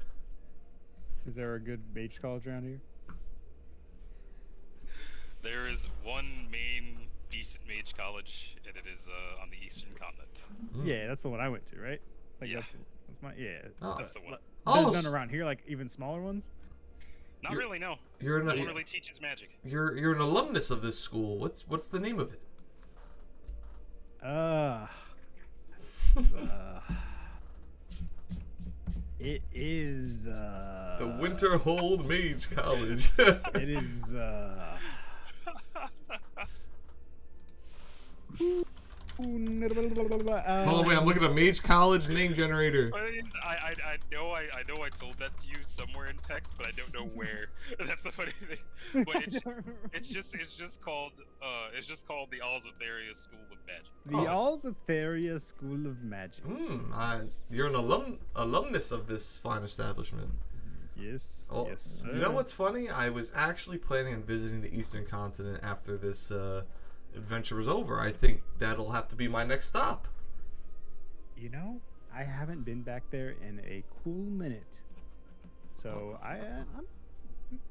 Is there a good mage college around here? There is one main decent mage college, and it is on the eastern continent. Yeah, that's the one I went to, right? Like Yeah. that's my Oh. That's the one. There's none around here, like even smaller ones. Not really, no. You're No one really teaches magic. You're an alumnus of this school. What's the name of it? It is The Winterhold Mage College. it is Oh wait, I'm looking at Mage College name generator. I know I told that to you somewhere in text, but I don't know where. That's the funny thing. But it's just called the Alzatheria School of Magic. The Alzatheria School of Magic. You're an alumnus of this fine establishment. Yes, Oh, yes, sir. you know what's funny? I was actually planning on visiting the Eastern Continent after this adventure was over. I think that'll have to be my next stop. You know, I haven't been back there in a cool minute. So I'm,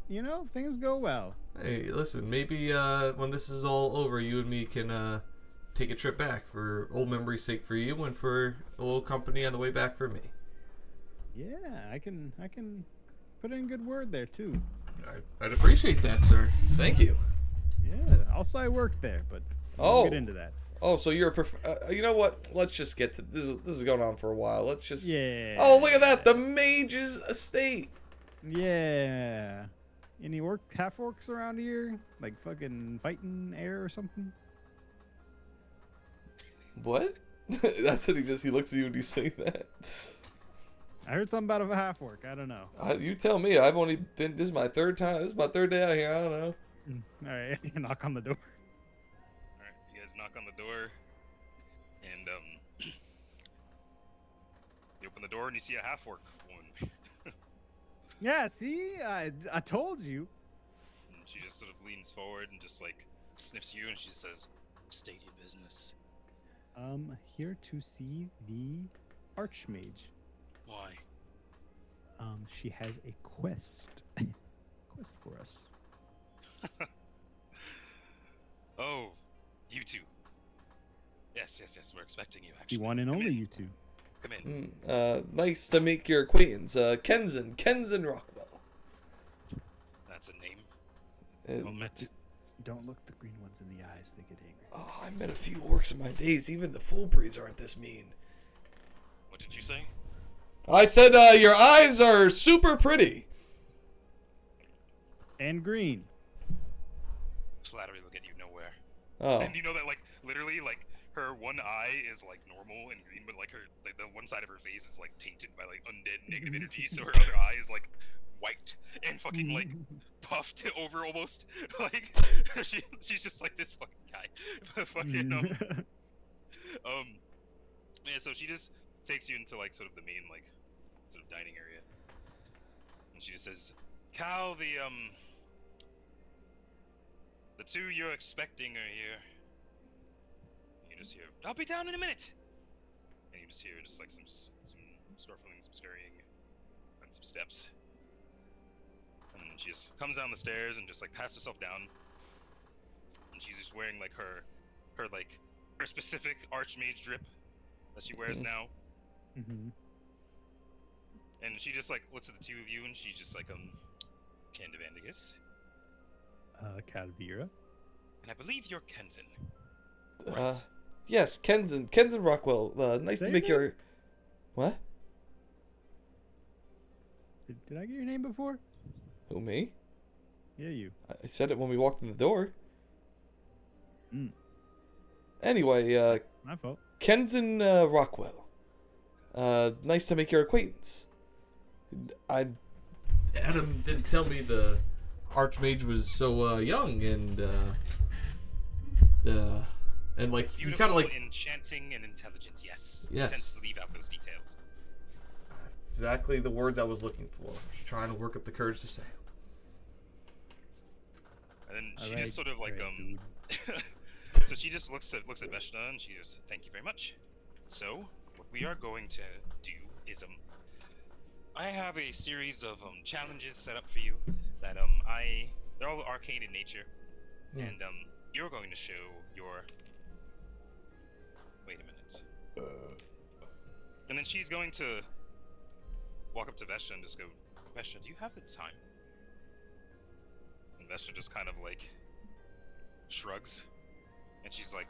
you know, things go well. Hey, listen, maybe when this is all over, you and me can take a trip back for old memory's sake for you and for a little company on the way back for me. Yeah, I can put in a good word there too. I'd appreciate that, sir. Thank you. Yeah, also I work there, but we'll get into that. Oh, so you're a you know what? Let's just get to this. This is going on for a while. Let's just. Yeah. Oh, look at that! The mage's estate. Yeah. Any half orcs around here? Like fucking fighting air or something? What? That's what he looks at you and he's saying that. I heard something about a half orc. I don't know. You tell me. I've only been. This is my third time. This is my third day out here. I don't know. All right, knock on the door. All right, you guys knock on the door, and you open the door and you see a half orc woman. Yeah, see, I told you. And she just sort of leans forward and just like sniffs you, and she says, "State your business." Here to see the Archmage. Why? She has a quest. Quest for us. Oh, you two. Yes, we're expecting you, actually. The one and Come only in. you two. Come in. Nice to make your acquaintance. Kenzen Rockwell. That's a name. Well met. Don't look the green ones in the eyes, they get angry. Oh, I met a few orcs in my days. Even the full breeds aren't this mean. What did you say? I said, your eyes are super pretty. And green. Flattery will get you nowhere. Oh. And you know that, like, literally, like, her one eye is, like, normal and green, but, like, the one side of her face is, like, tainted by, like, undead negative energy, so her other eye is, like, white and fucking, like, puffed over almost. Like, she's just like this fucking guy. Fucking, yeah, so she just takes you into, like, sort of the main, like, sort of dining area. And she just says, Cal, the two you're expecting are here. And you just hear, I'll be down in a minute! And you just hear just, like, some snorkeling, some scurrying, and some steps. And she just comes down the stairs and just, like, pats herself down. And she's just wearing, like, her specific Archmage drip that she wears now. Mm-hmm. And she just, like, looks at the two of you and she's just like, Candivandigus. Calvira. And I believe you're Kenzen. Right. Yes, Kenzen Rockwell. Nice to make your... What? Did I get your name before? Who, me? Yeah, you. I said it when we walked in the door. Mm. Anyway, My fault. Kenzen Rockwell. Nice to make your acquaintance. Adam didn't tell me the Archmage was so young and like he kind of like enchanting and intelligent. Yes. Yes. Tends to leave out those details. Exactly the words I was looking for. Just trying to work up the courage to say. And then she Alright, just sort of like dude. So she just looks at Veshna and she goes, "Thank you very much. So what we are going to do is I have a series of challenges set up for you that they're all arcane in nature, and you're going to show your. Wait a minute. And then she's going to walk up to Veshna and just go, Veshna, do you have the time? And Veshna just kind of like shrugs, and she's like,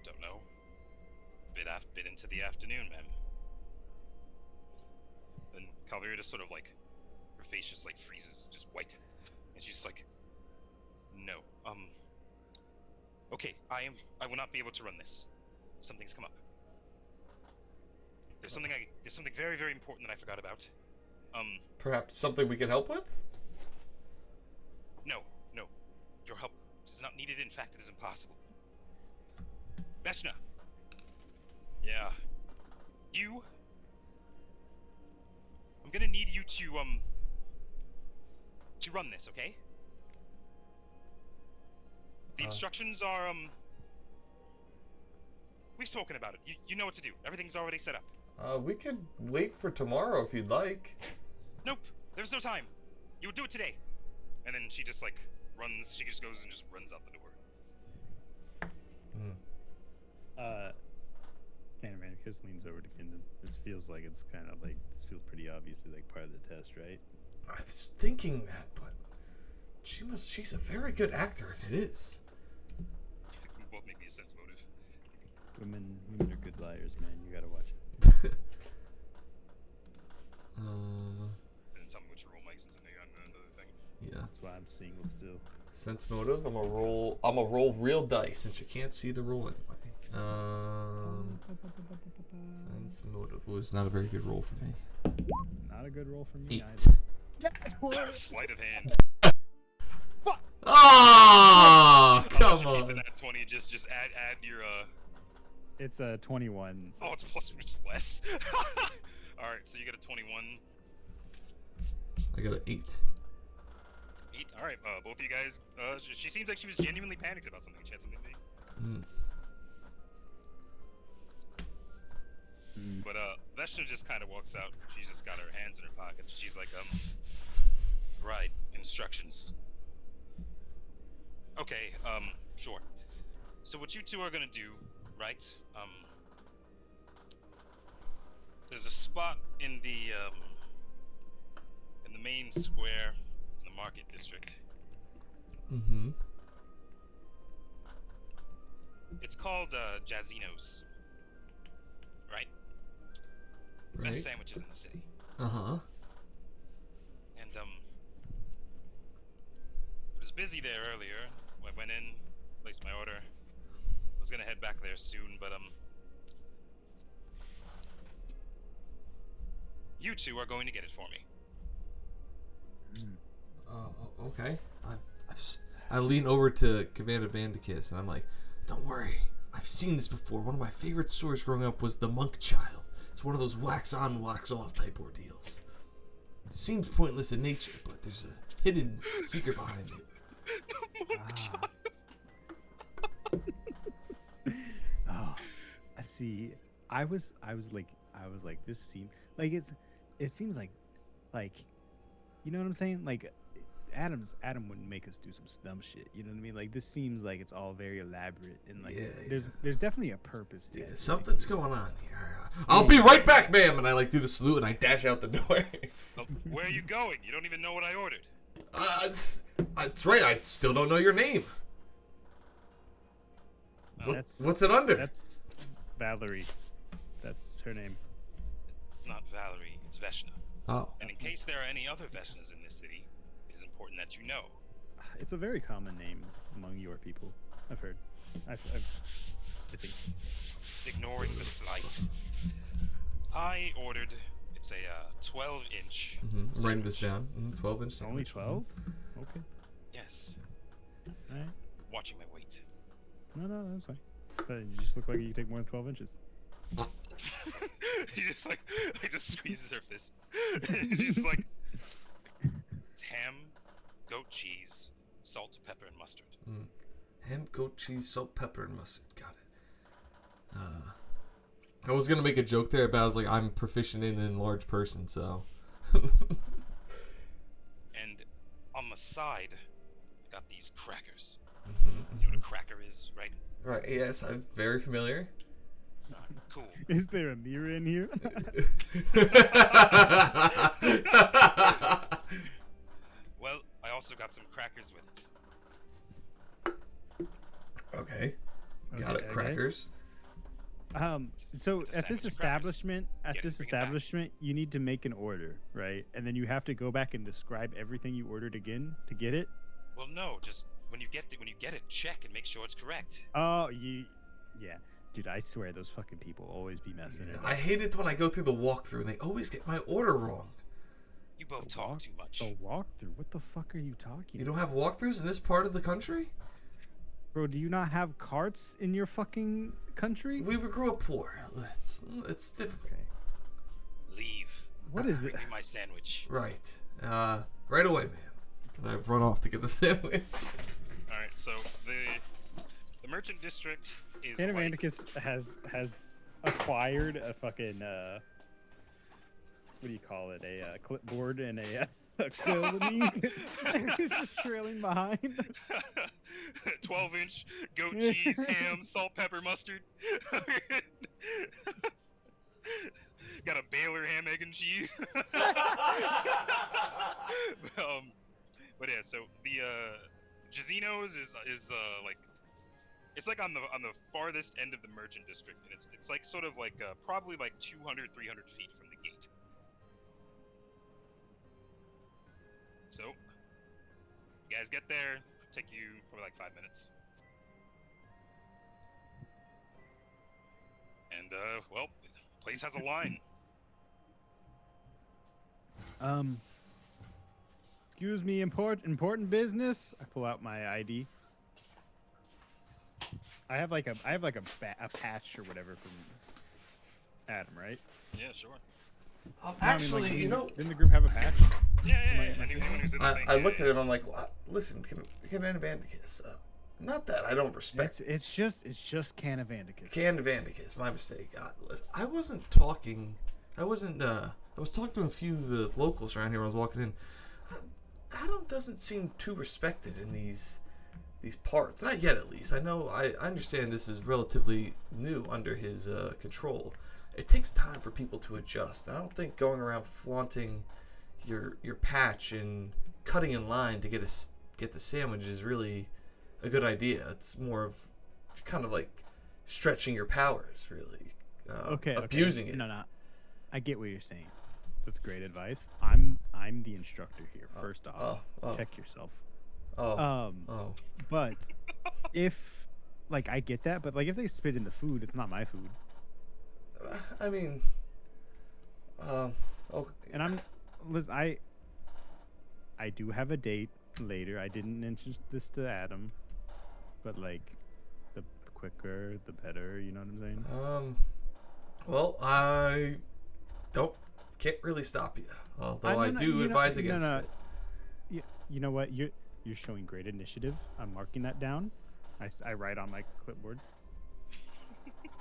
don't know. Bit into the afternoon, ma'am. Then Calvira just sort of like, her face just like freezes, just white, and she's just like, no, okay, I will not be able to run this. something's come up. There's something very, very important that I forgot about. Perhaps something we can help with? No. Your help is not needed. In fact, it is impossible. Veshna. Yeah. I'm gonna need you to run this, okay? The instructions are, we've spoken about it. You know what to do. Everything's already set up. We could wait for tomorrow if you'd like. Nope. There's no time. You would do it today. And then she just, like, runs. She just goes and just runs out the door. Candyman Kiss leans over to Kindon. This feels like it's kind of like, this feels pretty obviously like part of the test, right? I was thinking that, but she's a very good actor if it is. Both make me a sense motive. Women are good liars, man. You gotta watch it. And tell me what your roll makes since I know you got another thing. Yeah. That's why I'm single still. Sense motive. I'm gonna roll real dice since you can't see the roll anyway. Sense motive was not a very good roll for me. Not a good roll for me 8. either. Sleight of hand. Oh, come Keep on. the nat 20. Just add your It's a 21. Oh, it's plus just less. All right, so you got a 21. I got an 8. 8. All right, both of you guys. She seems like she was genuinely panicked about something. She had something to do. But Veshna just kind of walks out. She's just got her hands in her pockets. She's like, right, instructions. Okay, sure. So what you two are gonna do, right? There's a spot in the main square in the market district. Mm-hmm. It's called Jazzino's. Right? Right. Best sandwiches in the city. Uh-huh. And it was busy there earlier. I went in, placed my order. Was gonna head back there soon, but you two are going to get it for me. Okay. I lean over to Commander Bandicus and I'm like, don't worry. I've seen this before. One of my favorite stories growing up was The Monk Child. It's one of those wax on, wax off type ordeals. It seems pointless in nature, but there's a hidden secret behind it. Oh, I see. I was like, this seems like it seems like, you know what I'm saying? Like, Adam wouldn't make us do some dumb shit. You know what I mean? Like, this seems like it's all very elaborate and like, there's definitely a purpose to it. Something's going on here. I'll be right back, ma'am. And I like do the salute and I dash out the door. Where are you going? You don't even know what I ordered. That's right. I still don't know your name. What's it under? That's Valerie. That's her name. It's not Valerie. It's Veshna. Oh. And in case there are any other Veshnas in this city, it is important that you know. It's a very common name among your people. I've heard. I think. Ignoring the slight. I ordered. It's a 12-inch. I'm writing this down. 12-inch. Only 12? Okay. Yes. All right. Watching my weight. No, that's fine. But you just look like you take more than 12 inches. He just like just squeezes her fist. She's like, it's ham, goat cheese, salt, pepper, and mustard. Ham, goat cheese, salt, pepper, and mustard. Got it. I was gonna make a joke there about I was like I'm proficient in an enlarged person, so. And on the side, I got these crackers. You know what a cracker is, right? Right. Yes, I'm very familiar. Cool. Is there a mirror in here? Well, I also got some crackers with it. Okay. Got it. Crackers. So at this establishment, Yeah, bring it back. you need to make an order, right? And then you have to go back and describe everything you ordered again to get it. Well, no, just when you get it, check and make sure it's correct. Oh, yeah. Dude, I swear those fucking people always be messing it up. I hate it when I go through the walkthrough and they always get my order wrong. You both talk too much. A walkthrough? What the fuck are you talking You don't have walkthroughs in this part of the country? Bro, do you not have carts in your fucking country? We grew up poor. It's difficult. Okay. Leave. What is it? Bring me my sandwich. Right. Right away, man. And I run off to get the sandwich. All right. So the merchant district is. Santa like, Vandicus has acquired a fucking what do you call it? A clipboard and a quilling. He's just trailing behind. 12-inch goat cheese, ham, salt, pepper, mustard. Got a Baylor ham, egg, and cheese. But yeah, so the Jazino's is like it's like on the farthest end of the merchant district, and it's like sort of like probably like 200, 300 feet from the gate. So you guys get there, take you probably like 5 minutes. And well, the place has a line. Excuse me, important business. I pull out my ID. I have like a patch or whatever from Adam, right? Yeah, sure. Actually, you know, didn't the group have a patch? Yeah. Anyone who's in the thing, I looked at him. I'm like, what? Listen, Can Vandicus. Not that I don't respect. It's just Can Vandicus. Can Vandicus. My mistake. I wasn't talking. I wasn't. I was talking to a few of the locals around here when I was walking in. Adam doesn't seem too respected in these parts. Not yet, at least. I know. I understand this is relatively new under his control. It takes time for people to adjust. I don't think going around flaunting your patch and cutting in line to get the sandwich is really a good idea. It's more of kind of like stretching your powers, really. Abusing it. No. I get what you're saying. That's great advice. I'm the instructor here. First off, check yourself. But if like I get that, but like if they spit in the food, it's not my food. I mean, okay. And listen, I do have a date later. I didn't mention this to Adam, but like, the quicker, the better. You know what I'm saying? Well, I can't really stop you. Although I do advise against it. You know what? You're showing great initiative. I'm marking that down. I write on my clipboard.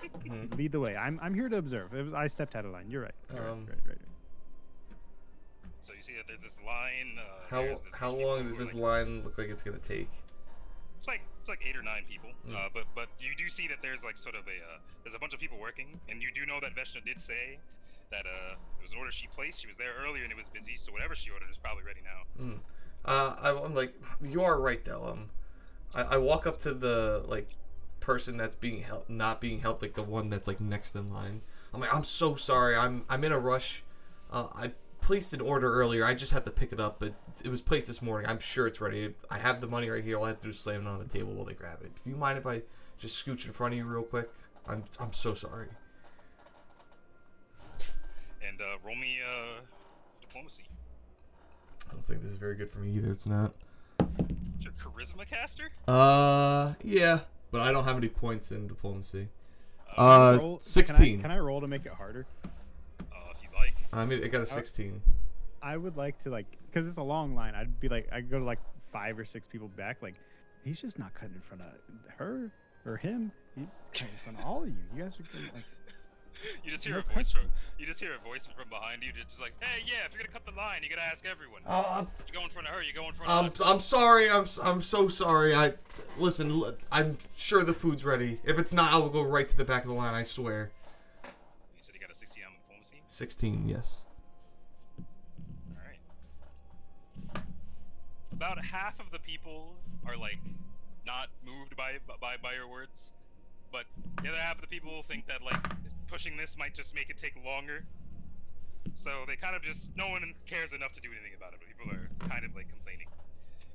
Mm-hmm. Lead the way. I'm here to observe. I stepped out of line. You're right. Right. So you see that there's this line. How long does this line look like it's gonna take? It's like 8 or 9 people. But you do see that there's like sort of there's a bunch of people working, and you do know that Veshna did say that it was an order she placed. She was there earlier and it was busy, so whatever she ordered is probably ready now. I'm like, you are right though. I walk up to the like person that's not being helped, like the one that's like next in line. I'm like, I'm so sorry. I'm in a rush. I placed an order earlier. I just had to pick it up, but it was placed this morning. I'm sure it's ready. I have the money right here. All I have to do is slam it on the table while they grab it. Do you mind if I just scooch in front of you real quick? I'm so sorry. And roll me diplomacy. I don't think this is very good for me either. It's not. Your charisma caster? Yeah, but I don't have any points in diplomacy. 16. Can I roll to make it harder? If you'd like. I mean, I got a 16. I would like to because it's a long line. I'd go to like 5 or 6 people back. Like, he's just not cutting in front of her or him. He's cutting in front of all of you. You guys are going like. You just hear a voice from behind you, just like, hey, yeah, if you're gonna cut the line, you gotta ask everyone. You go in front of her, you go in front of us. I'm sorry. I'm so sorry. Listen. I'm sure the food's ready. If it's not, I will go right to the back of the line. I swear. You said you got a 16 on diplomacy. 16, yes. All right. About half of the people are like not moved by your words, but the other half of the people think that like pushing this might just make it take longer. So they kind of no one cares enough to do anything about it, but people are kind of like complaining.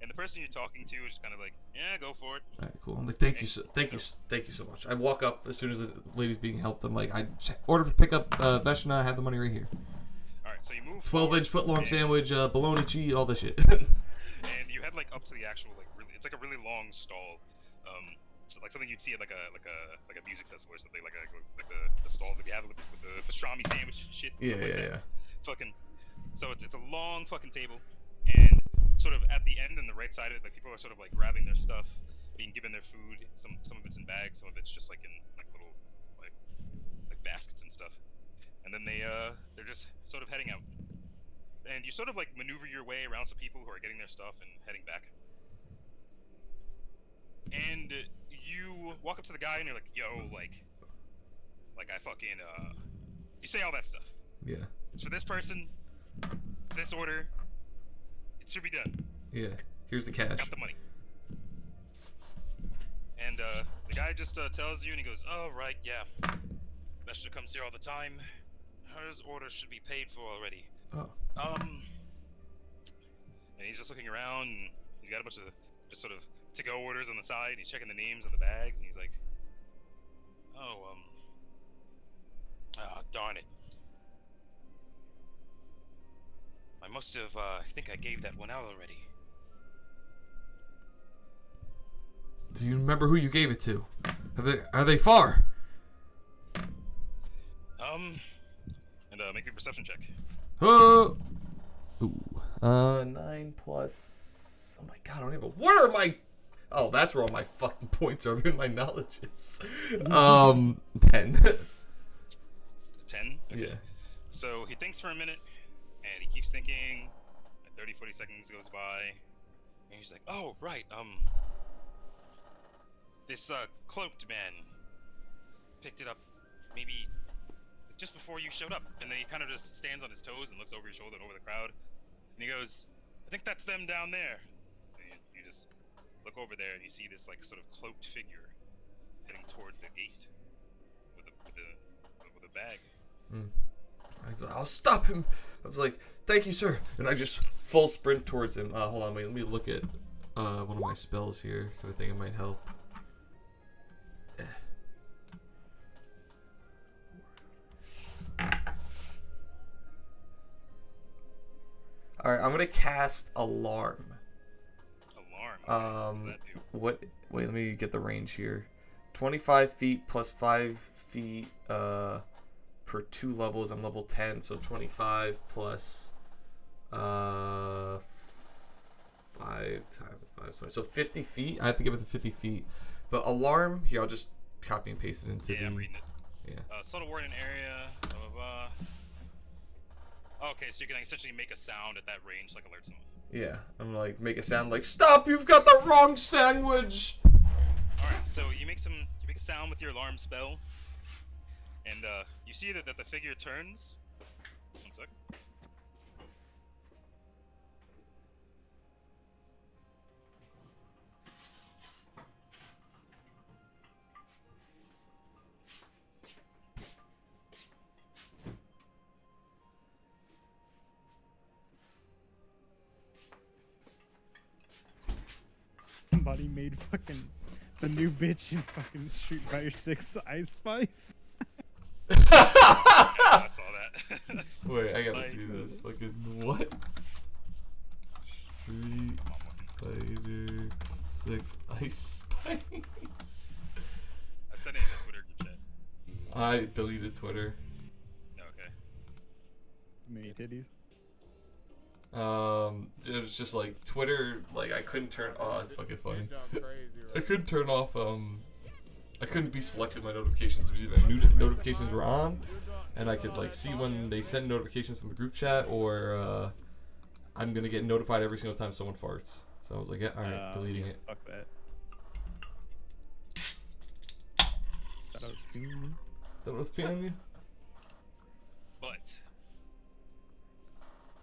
And the person you're talking to is just kind of like, yeah, go for it. All right, cool. I'm like, thank you so much. I walk up as soon as the lady's being helped. I'm like, I order for pickup, Veshna. I have the money right here. All right, so you move. 12-inch foot-long sandwich, bologna cheese, all this shit. And you head like up to the actual like really, it's like a really long stall, so like something you'd see at like a music festival or something, like the stalls that you have with the pastrami sandwich and shit. Yeah. Fucking, so it's a long fucking table, and sort of at the end and the right side of it, like people are sort of like grabbing their stuff, being given their food. Some of it's in bags, some of it's just like in like little like baskets and stuff. And then they're just sort of heading out. And you sort of like maneuver your way around some people who are getting their stuff and heading back. And you walk up to the guy and you're like, yo, like I fucking, you say all that stuff. Yeah. It's for this person, this order, it should be done. Yeah. Here's the cash. Got the money. And the guy just tells you and he goes, oh, right, yeah. Veshna comes here all the time. Hers order should be paid for already. Oh. And he's just looking around, and he's got a bunch of just sort of to-go orders on the side, and he's checking the names on the bags, and he's like, oh, darn it. I must have, I think I gave that one out already. Do you remember who you gave it to? Are they far? And make a perception check. Ooh. 9 plus. Oh my god, I don't even. What are my. Oh, that's where all my fucking points are in my knowledges. 10. 10? Okay. Yeah. So he thinks for a minute, and he keeps thinking. 30, 40 seconds goes by, and he's like, oh, right, this, cloaked man picked it up maybe just before you showed up, and then he kind of just stands on his toes and looks over your shoulder and over the crowd, and he goes, I think that's them down there. And you just look over there and you see this like sort of cloaked figure heading toward the gate with a bag. I'll stop him. I was like, thank you, sir. And I just full sprint towards him. Hold on, wait, let me look at one of my spells here. I think it might help. Alright, I'm gonna cast Alarm. Alarm? Okay. What? Wait, let me get the range here. 25 feet plus 5 feet per 2 levels. I'm level 10, so 25 plus 5 times 5. Sorry. So 50 feet. I have to give it the 50 feet. But Alarm, here, I'll just copy and paste it into the... I'm reading it. Yeah. Subtle word in area, blah, blah, blah. Okay, so you can essentially make a sound at that range, like alert someone. Yeah, I'm like, make a sound like, stop, you've got the wrong sandwich! Alright, so you make a sound with your alarm spell, and you see that the figure turns. 1 sec. Somebody made fucking the new bitch in fucking Street Fighter 6 Ice Spice. I saw that. Wait, I gotta see this. Fucking what? Street Fighter 6 Ice Spice. I sent it in the Twitter group chat. I deleted Twitter. Okay. Mini titties. It was just like Twitter, like I couldn't turn. Oh, it's fucking funny. I couldn't turn off. I couldn't be selected my notifications. It was either new notifications were on, and I could like see when they send notifications from the group chat, or I'm gonna get notified every single time someone farts. So I was like, yeah, all right, deleting it. Fuck that. Thought I was feeling you. That was feeling you. But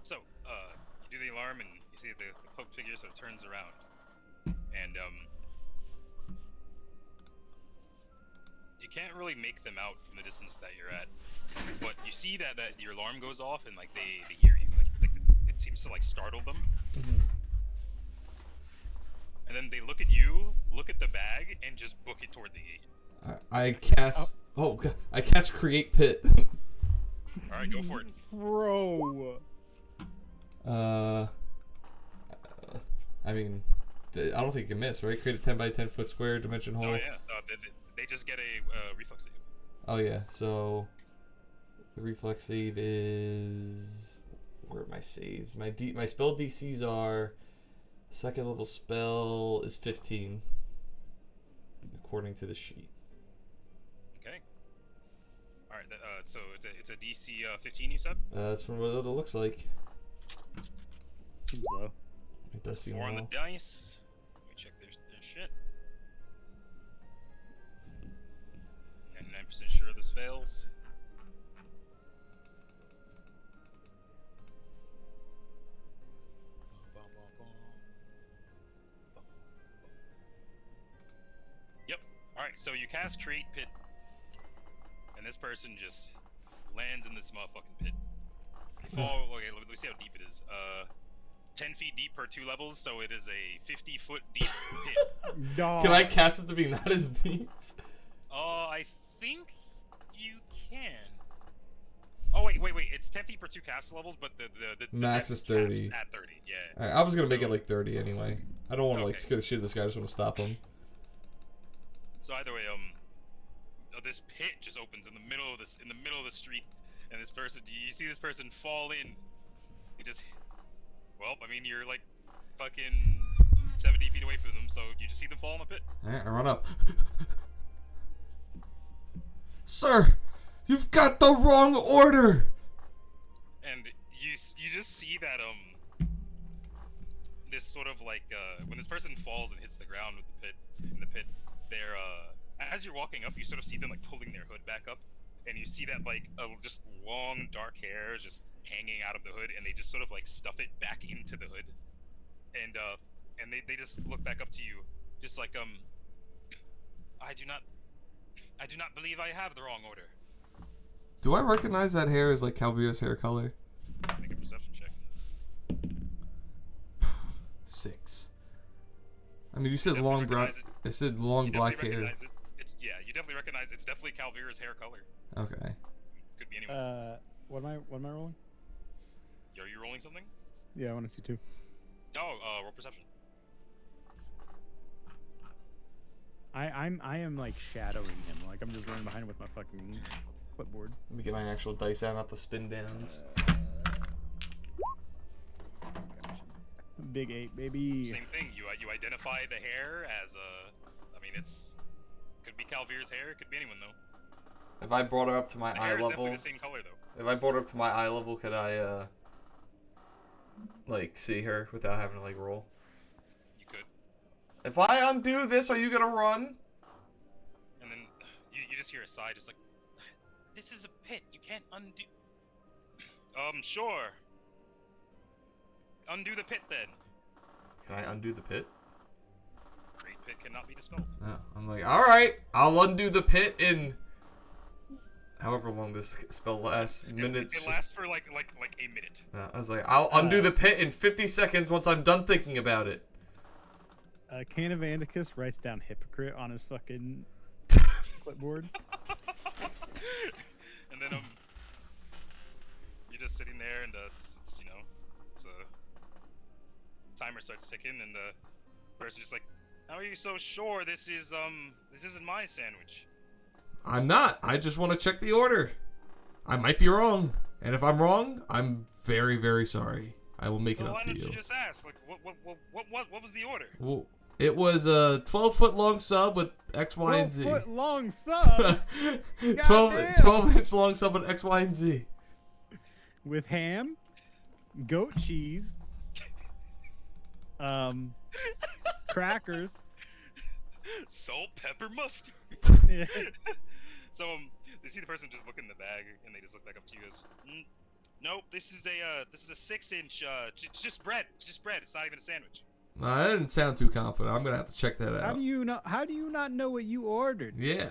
so you do the alarm and you see the cloaked figure sort of turns around, and you can't really make them out from the distance that you're at, but you see that your alarm goes off and like they hear you, like it seems to like startle them. then they look at you, look at the bag, and just book it toward the gate. I cast. Oh God, I cast Create Pit. All right, go for it. Bro. I mean, I don't think you can miss, right? Create a 10 by 10 foot square dimension hole. Oh yeah, they just get a reflex save. Oh yeah, so the reflex save is, where are my saves? My spell DCs are, second level spell is 15 according to the sheet. Okay. All right. So it's a DC 15, you said? That's from what it looks like. Seems low. It does seem 4 on the low. dice. Let me check their shit. 99% sure this fails. Yep. Alright, so you cast Create Pit, and this person just lands in this motherfucking pit. They fall, okay, let me see how deep it is. 10 feet deep per 2 levels, so it is a 50-foot deep pit. Dog. Can I cast it to be not as deep? I think you can. Oh wait. It's 10 feet per 2 cast levels, but the Max is 30. At 30, yeah. Alright, I was gonna make it like 30 anyway. I don't want to like Okay. scare the shit out of this guy. I just want to stop him. So either way, this pit just opens in the middle of the street, and this person, you see this person fall in. You just, well, I mean, you're like fucking 70 feet away from them, so you just see them fall in the pit. Alright, I run up. Sir, you've got the wrong order. And you just see that this sort of like when this person falls and hits the ground with the pit, they're as you're walking up, you sort of see them like pulling their hood back up, and you see that like just long dark hair is just hanging out of the hood, and they just sort of like stuff it back into the hood, and they just look back up to you, just like I do not believe I have the wrong order. Do I recognize that hair as like Calvira's hair color? Make a perception check. 6. I mean, you said definitely long brown. recognize it. I said long You black definitely hair. recognize it. You definitely recognize it's definitely Calvira's hair color. Okay. Could be anyone. What am I rolling? Are you rolling something? Yeah, I want to see too. Oh, roll perception. I am like shadowing him. Like I'm just running behind him with my fucking clipboard. Let me get my actual dice out, not the spin downs. Big 8, baby. Same thing. You identify the hair as I mean, could be Calvira's hair. It could be anyone though. If I brought her up to my The eye hair is level, definitely the same color though. if I brought her up to my eye level, could I like see her without having to like roll? You could. If I undo this, are you gonna run? And then you just hear a sigh, just like, this is a pit. You can't undo. Sure. Undo the pit then. Can I undo the pit? Great pit cannot be dispelled. No. I'm like, all right, I'll undo the pit in however long this spell lasts. Minutes. It lasts for like a minute. I was like, I'll undo the pit in 50 seconds once I'm done thinking about it. Can of Andicus writes down hypocrite on his fucking clipboard. And then you're just sitting there, and it's, you know, it's a timer starts ticking, and the person's just like, how are you so sure this isn't my sandwich? I'm not. I just want to check the order. I might be wrong. And if I'm wrong, I'm very, very sorry. I will make it Well, up why to don't you. you just ask, like, what was the order? Well, it was a 12-foot long sub with X, Y, and Z. 12-foot long sub 12-inch long sub with X, Y, and Z. with ham, goat cheese, crackers. Salt, pepper, mustard. Yeah. So they see the person just look in the bag, and they just look back up to you. Goes, nope, this is a 6-inch, just bread. It's not even a sandwich. That didn't sound too confident. I'm gonna have to check that out. How do you not know what you ordered? Yeah.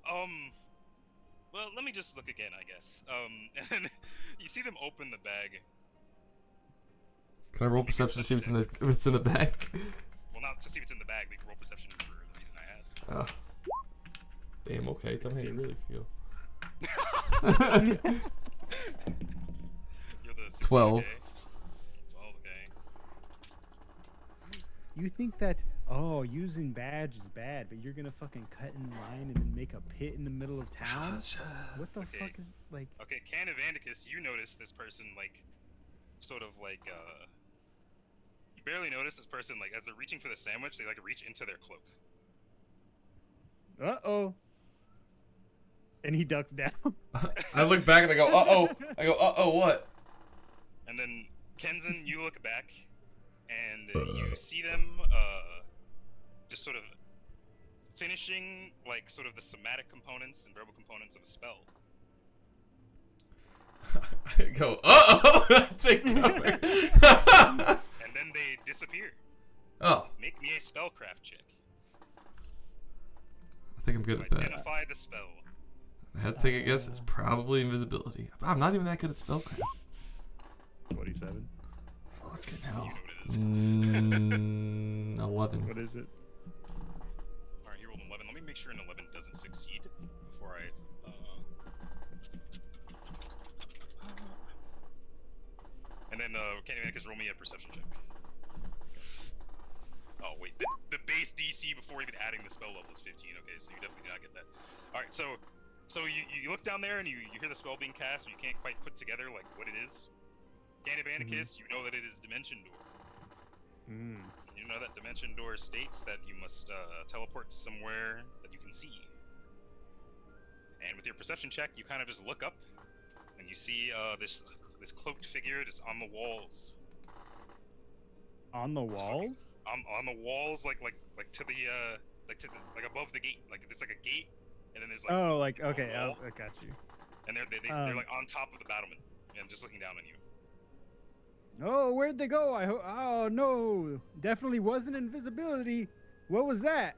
Well, let me just look again, I guess. And you see them open the bag, Can I roll perception to see what's in the bag? Well, not to see what's in the bag, but you can roll perception for the reason I asked. Oh. Damn, okay. Tell me how you really feel. You're the 16, 12. okay? 12, okay. You think that using badge is bad, but you're gonna fucking cut in line and then make a pit in the middle of town? What the Okay. fuck is like? Okay, Can of Andicus, you notice this person like, sort of like you barely notice this person like as they're reaching for the sandwich, they like reach into their cloak. Uh-oh. And he ducks down. I look back and I go, uh-oh. I go, uh-oh, what? And then Kenzen, you look back, and you see them just sort of finishing like sort of the somatic components and verbal components of a spell. I go, uh-oh. Take cover. And then they disappear. Oh, Make me a spellcraft check. I think I'm good at that. Identify the spell. I had to take a guess. It's probably invisibility. I'm not even that good at spellcraft. 47. Fucking You hell. know what it is. 11. What is it? Alright, he rolled an 11. Let me make sure an 11 doesn't succeed before I... And then, Kenny Manicus, roll me a perception check. Oh, wait. The base DC before even adding the spell level is 15. Okay, so you definitely did not get that. Alright, so you look down there and you hear the spell being cast, and you can't quite put together, like, what it is. Can of Andicus, you know that it is Dimension Door. Mm. You know that Dimension Door states that you must teleport somewhere that you can see. And with your perception check, you kind of just look up, and you see this cloaked figure just on the walls. On the walls? On the walls, like to the like above the gate. Like there's like a gate, and then there's like Oh, like a okay, wall, I got you. and they're like on top of the battlement, and just looking down on you. Oh, where'd they go? Oh no, definitely wasn't invisibility. What was that?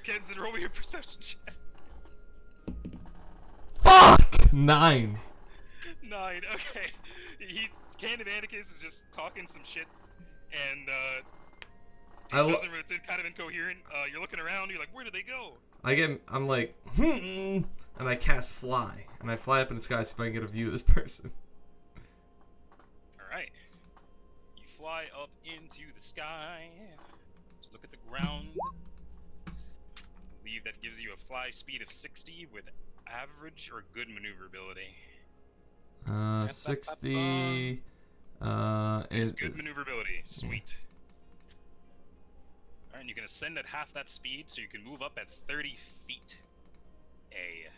Kenzen, roll me your perception check. Fuck! 9. 9. Okay. Can of Andicus is just talking some shit, and it's kind of incoherent. You're looking around. You're like, where did they go? I'm like, and I cast fly, and I fly up in the sky so if I can get a view of this person. All right. You fly up into the sky. Just look at the ground. I believe that gives you a fly speed of 60 with average or good maneuverability. 60. It's good maneuverability. Sweet. Alright, and you can ascend at half that speed, so you can move up at 30 feet a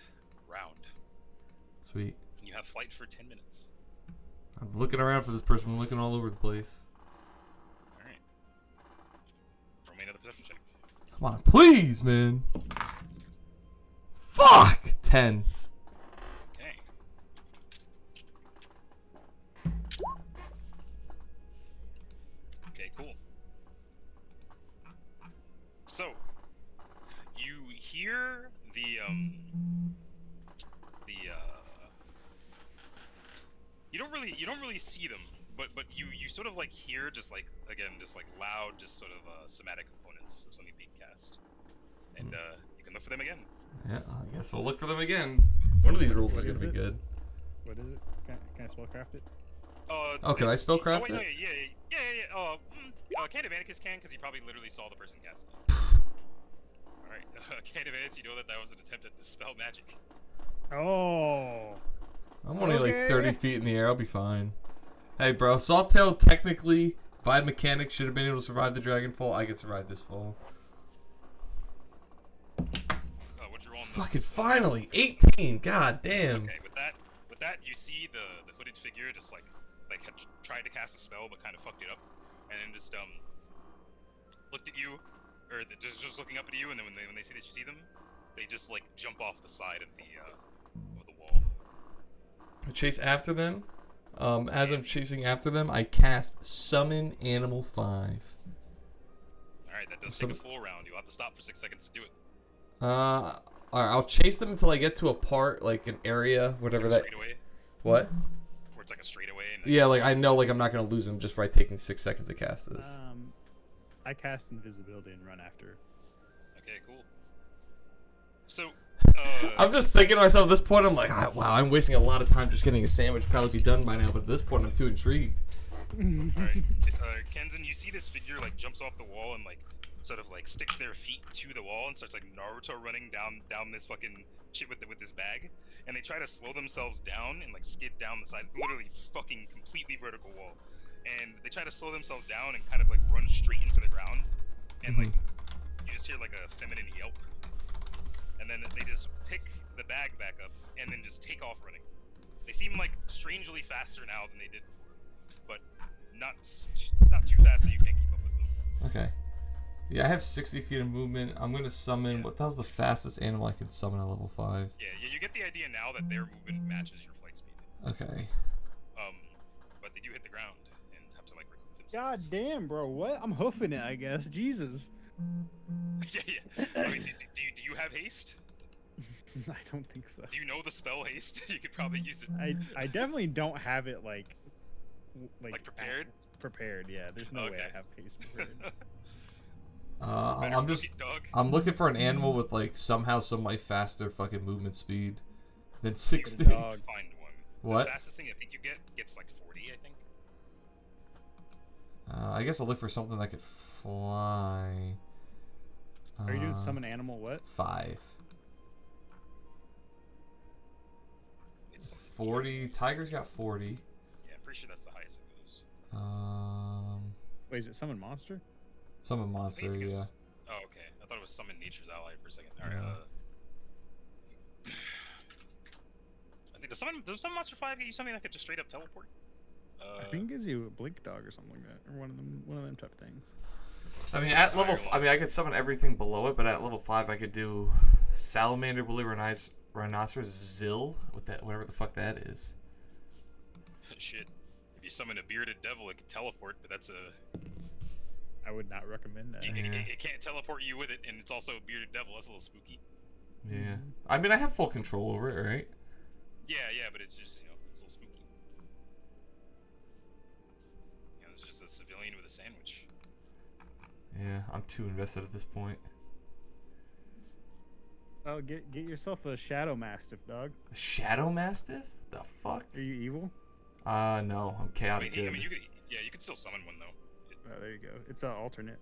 round. Sweet. You have flight for 10 minutes. I'm looking around for this person. I'm looking all over the place. Alright. Roll me another perception check. Come on, please, man. Fuck! 10. Okay. Okay, cool. So, you hear you don't really see them, but you sort of like hear just like loud, just sort of somatic components of something being cast, and you can look for them again. Yeah, I guess we'll look for them again. One of these rules is What gonna is be it? good. What is it? Can I spellcraft it? Oh, can I spellcraft wait, it? no, yeah. Can of Andicus can, because he probably literally saw the person cast it. Alright, Can of Andicus, you know that was an attempt at dispel magic. Oh. I'm only like Okay. 30 feet in the air. I'll be fine. Hey, bro. Softail technically, by mechanics, should have been able to survive the dragon fall. I could survive this fall. What'd you roll on Fucking finally! 18! God damn. Okay, with that, you see the hooded figure just like had tried to cast a spell but kind of fucked it up, and then just looked at you, or just looking up at you, and then when they see that you see them, they just like jump off the side of the wall. I chase after them. As I'm chasing after them, I cast Summon Animal 5. Alright, that does take a full round. You'll have to stop for 6 seconds to do it. Alright, I'll chase them until I get to a part, like an area, whatever 6 that. feet away. What? it's like a straightaway. And Yeah, like I know like I'm not gonna lose him just by taking 6 seconds to cast this. I cast invisibility and run after. Okay, cool. So, I'm just thinking to myself at this point, I'm like, wow, I'm wasting a lot of time just getting a sandwich. Probably be done by now, but at this point, I'm too intrigued. Alright, Kenzen, you see this figure like jumps off the wall and like sort of like sticks their feet to the wall and starts like Naruto running down this fucking shit with this bag, and they try to slow themselves down and like skid down the side. It's literally fucking completely vertical wall, and they try to slow themselves down and kind of like run straight into the ground, and like you just hear like a feminine yelp, and then they just pick the bag back up and then just take off running. They seem like strangely faster now than they did before, but not too fast that you can't keep up with them. Okay. Yeah, I have 60 feet of movement. I'm gonna summon. What the hell's the fastest animal I can summon at level 5? Yeah, you get the idea now that their movement matches your flight speed. Okay. But they do hit the ground and have to like recoup God themselves. damn, bro. What? I'm hoofing it, I guess. Jesus. Yeah. I mean, do you have haste? I don't think so. Do you know the spell haste? You could probably use it. I definitely don't have it like Prepared? Prepared, yeah. There's no way I have haste prepared. I'm looking for an animal with like somehow some like faster fucking movement speed than 60. Dog. Find one. What? The fastest thing I think you gets like 40, I think. I guess I'll look for something that could fly. Are you doing summon animal what? 5. 40. Tiger's got 40. Yeah, I'm pretty sure that's the highest it goes. Wait, is it summon monster? Summon monster, yeah. Oh, okay. I thought it was summon nature's ally for a second. Alright, I think does summon monster 5 get you something that could just straight up teleport? I think it gives you a blink dog or something like that, or one of them type things. I mean, at level, I could summon everything below it, but at level 5, I could do salamander, woolly rhinoceros, zill, whatever the fuck that is. Shit. If you summon a bearded devil, it can teleport, but that's a... I would not recommend that. It can't teleport you with it, and it's also a bearded devil. That's a little spooky. Yeah. I mean, I have full control over it, right? Yeah, but it's just, it's a little spooky. It's just a civilian with a sandwich. Yeah, I'm too invested at this point. Oh, get yourself a shadow mastiff, dog. A shadow mastiff? The fuck? Are you evil? No, I'm chaotic good. You could still summon one though. Oh, there you go. It's an alternate.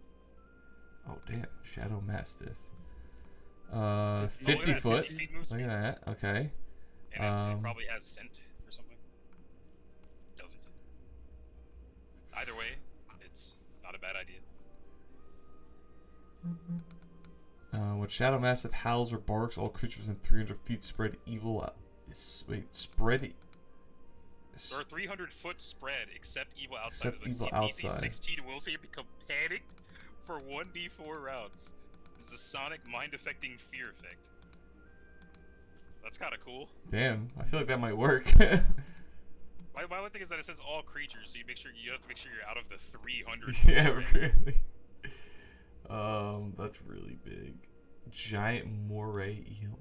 Oh damn, shadow mastiff. 50 foot. 50 feet move Look speed. at that. Okay. And it probably has scent or something. Doesn't. Either way, it's not a bad idea. When shadow mastiff howls or barks, all creatures within 300 feet spread evil. Spread. There are 300-foot spread except evil outside. Except evil outside. 16 will say become panicked for 1d4 rounds. This is a sonic mind-affecting fear effect. That's kind of cool. Damn, I feel like that might work. My only thing is that it says all creatures, so you have to make sure you're out of the 300. Yeah, really. That's really big. Giant moray eel.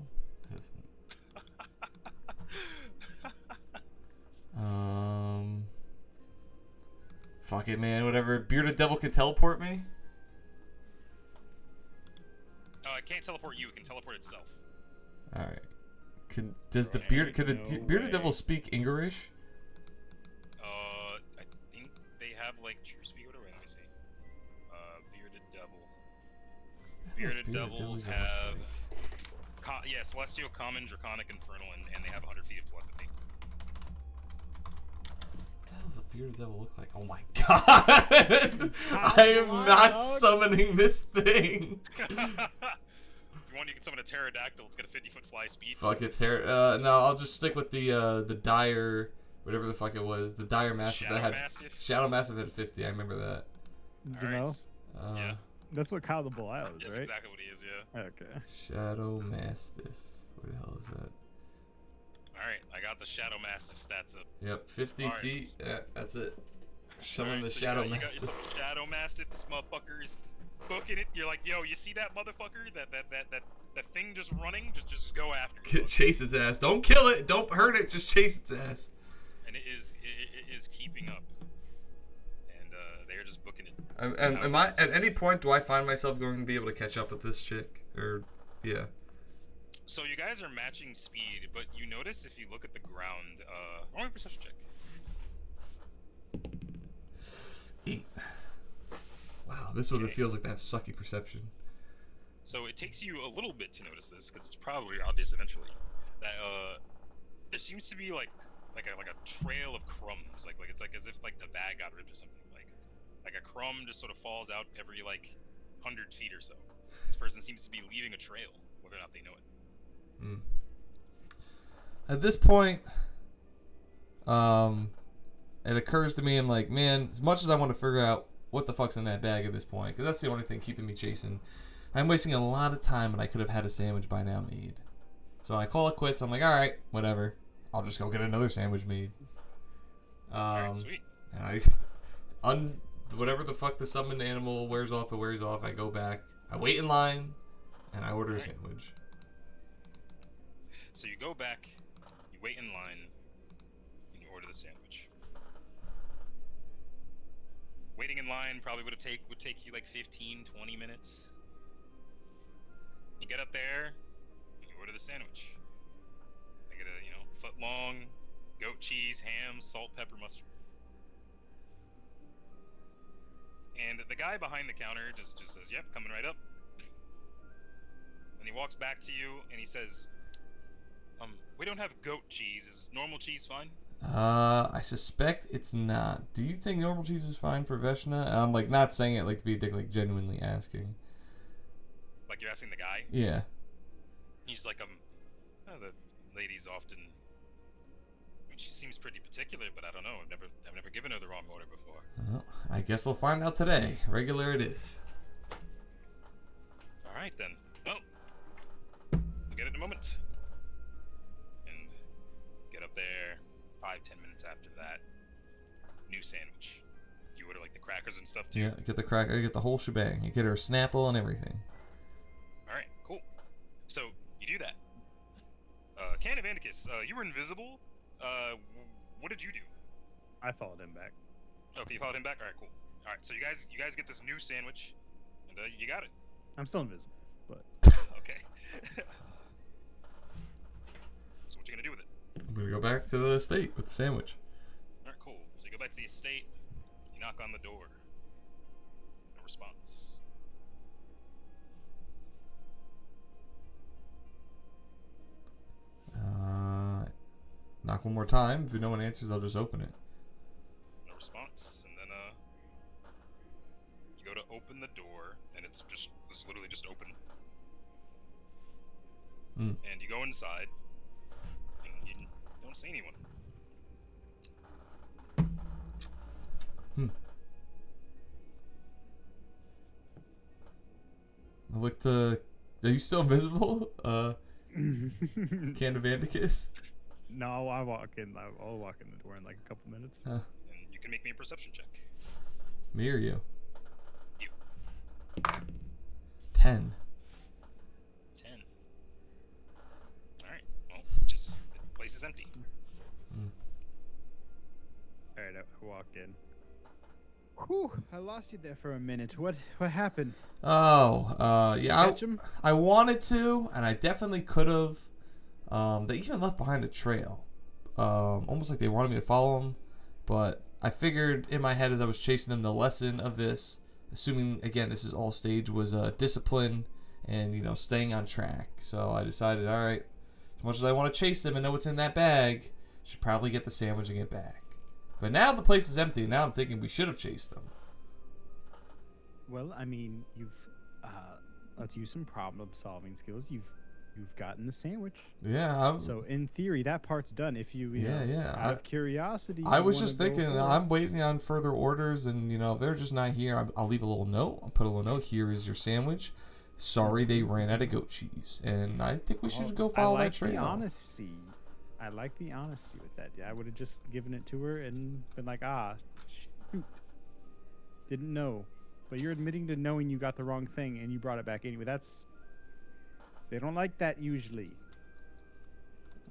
Fuck it, man. Whatever. Bearded devil can teleport me. It can't teleport you. It can teleport itself. All right. Does the bearded devil speak English? I think they have like true speak. Wait, let me see. Bearded devil. Bearded devils have celestial, common, draconic, infernal, and they have 100 feet of telepathy. What does a bearded devil look like? Oh my god! I am not summoning this thing. If you want, you can summon a pterodactyl. It's got a 50-foot fly speed. Fuck it, no, I'll just stick with the dire, whatever the fuck it was, the dire mastiff that had Shadow Mastiff had 50. I remember that. You know? Yeah. That's what Kyle the Bull-Out is, That's right? exactly what he is, yeah. Okay. Shadow Mastiff. Where the hell is that? Alright, I got the Shadow Mastiff stats up. Yep, 50 feet. Yeah, that's it. Shoving the so Shadow you got Mastiff. yourself a Shadow Mastiff. This motherfucker's booking it. You're like, yo, you see that motherfucker? That thing just running? Just go after it. Chase its ass. Don't kill it. Don't hurt it. Just chase its ass. And it is keeping up, and they're just booking it. And am I at any point do I find myself going to be able to catch up with this chick? Or yeah. So you guys are matching speed, but you notice if you look at the ground, roll me a perception check. 8. Wow, this is what it feels like to have sucky perception. So it takes you a little bit to notice this, because it's probably obvious eventually, that there seems to be like a trail of crumbs, like it's like as if like the bag got ripped or something, like a crumb just sort of falls out every like 100 feet or so. This person seems to be leaving a trail, whether or not they know it. At this point, it occurs to me, I'm like, man, as much as I want to figure out what the fuck's in that bag at this point, because that's the only thing keeping me chasing, I'm wasting a lot of time and I could have had a sandwich by now made. So I call it quits. I'm like, alright, whatever. I'll just go get another sandwich made. Alright, sweet. And whatever the fuck the summoned animal wears off, it wears off. I go back. I wait in line, and I order a sandwich. So you go back, you wait in line, and you order the sandwich. Waiting in line probably would take you like 15, 20 minutes. You get up there, and you order the sandwich. I get a, foot long, goat cheese, ham, salt, pepper, mustard. And the guy behind the counter just says, yep, coming right up. And he walks back to you, and he says, we don't have goat cheese. Is normal cheese fine? I suspect it's not. Do you think normal cheese is fine for Veshna? And I'm like not saying it like to be a dick, like genuinely asking. Like you're asking the guy? Yeah. He's like, the lady's often. I mean, she seems pretty particular, but I don't know. I've never given her the wrong order before. Well, I guess we'll find out today. Regular it is. All right then. Well, we'll get it in a moment. And get up there. 5-10 minutes after that, new sandwich. Do you order like the crackers and stuff too? Yeah, get the cracker, get the whole shebang. You get her a Snapple and everything. All right, cool. So you do that. Can of Andicus, you were invisible. What did you do? I followed him back. Okay, you followed him back. All right, cool. All right, so you guys get this new sandwich, and you got it. I'm still invisible, but Okay. So what you gonna do with it? I'm gonna go back to the estate with the sandwich. Alright, cool. So you go back to the estate, you knock on the door. No response. Knock one more time. If no one answers, I'll just open it. No response. And then you go to open the door, and it's literally just open. And you go inside, and you don't see anyone. I look to. Are you still invisible? Can of Andicus? no, I'll walk in. I'll walk in the door in like a couple minutes. And you can make me a perception check. Me or you? You. 10. 10. Alright, well, just the place is empty. Alright, I walk in. Whew, I lost you there for a minute. What happened? Oh, yeah. Catch him? I wanted to, and I definitely could have. They even left behind a trail. Almost like they wanted me to follow them. But I figured in my head as I was chasing them, the lesson of this, assuming, again, this is all stage, was discipline and, staying on track. So I decided, all right, as much as I want to chase them and know what's in that bag, should probably get the sandwich and get back. But now the place is empty, and now I'm thinking we should have chased them. Well, I mean, you've let's use some problem-solving skills. You've gotten the sandwich. Yeah. So in theory, that part's done. If you out of curiosity, I was just thinking. I'm waiting on further orders, and if they're just not here, I'll leave a little note. I'll put a little note. Here is your sandwich. Sorry, they ran out of goat cheese, and I think we should go follow that trail. I like the honesty with that. Yeah, I would have just given it to her and been like, shoot, didn't know. But you're admitting to knowing you got the wrong thing and you brought it back anyway. They don't like that usually.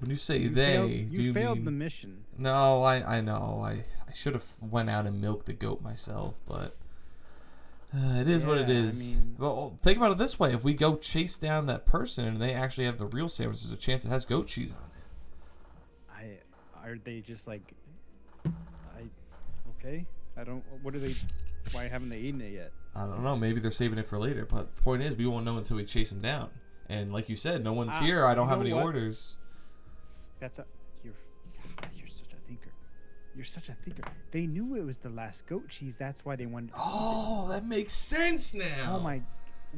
When you say they, do you failed mean... the mission. No, I know. I should have went out and milked the goat myself, but it is what it is. I mean, Well, think about it this way: if we go chase down that person and they actually have the real sandwich, there's a chance it has goat cheese on it. are they just like, okay? I don't. What are they? Why haven't they eaten it yet? I don't know. Maybe they're saving it for later. But the point is, we won't know until we chase them down. And like you said, no one's here. I don't have any orders. You're such a thinker. You're such a thinker. They knew it was the last goat cheese. That's why they wanted to eat it. That makes sense now. Oh my,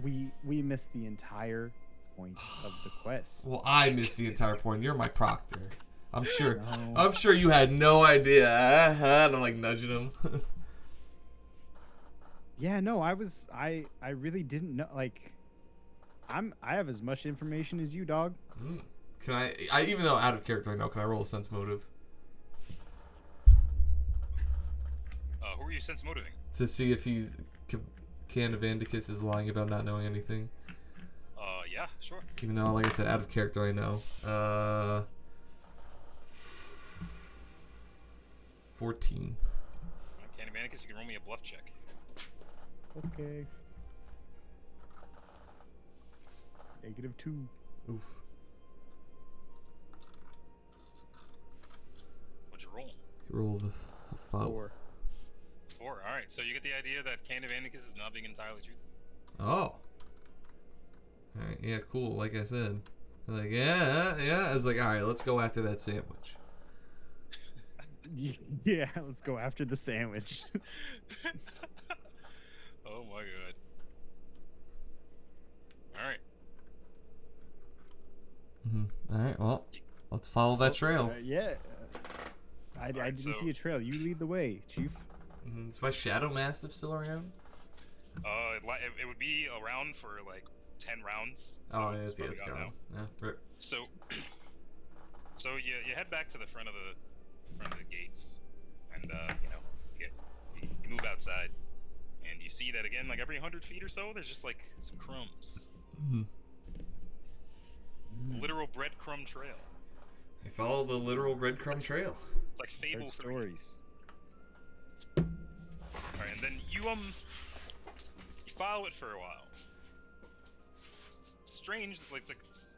we missed the entire point of the quest. Well, I missed the entire point. You're my proctor. I'm sure. No. I'm sure you had no idea. And I'm like nudging him. Yeah, no, I really didn't know. Like, I have as much information as you, dog. Can I even though out of character I know, can I roll a sense motive? Who are you sense motivating? To see if he's Cannavandicus is lying about not knowing anything. Yeah, sure. Even though, like I said, out of character I know. 14. Candy Manicus, you can roll me a bluff check. Okay. -2. Oof. What'd you roll? You rolled a 4. 4. All right. So you get the idea that Candy Manicus is not being entirely truthful. Oh. Alright, yeah, cool, like I said. Like, yeah. I was like, alright, let's go after that sandwich. Yeah, let's go after the sandwich. Oh my god. Alright. Alright, well, let's follow that trail. Yeah. I didn't see a trail. You lead the way, Chief. Is my Shadow Mastiff still around? It would be around for like 10 rounds. So Oh, yeah, it's gone. Yeah, rip. So you head back to the front of the gates, and you move outside, and you see that again, like every 100 feet or so, there's just like some crumbs. Literal breadcrumb trail. I follow the literal breadcrumb trail. It's like Fable 3. Stories. Alright, and then you follow it for a while. It's strange, like it's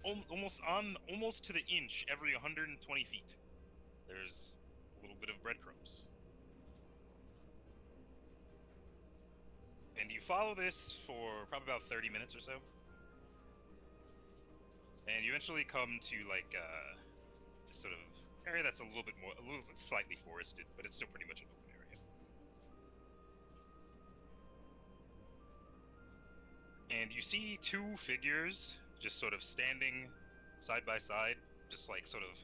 almost to the inch every 120 feet. There's a little bit of breadcrumbs. And you follow this for probably about 30 minutes or so. And you eventually come to like this sort of area that's a little slightly forested, but it's still pretty much an open area. And you see 2 figures just sort of standing side by side, just like sort of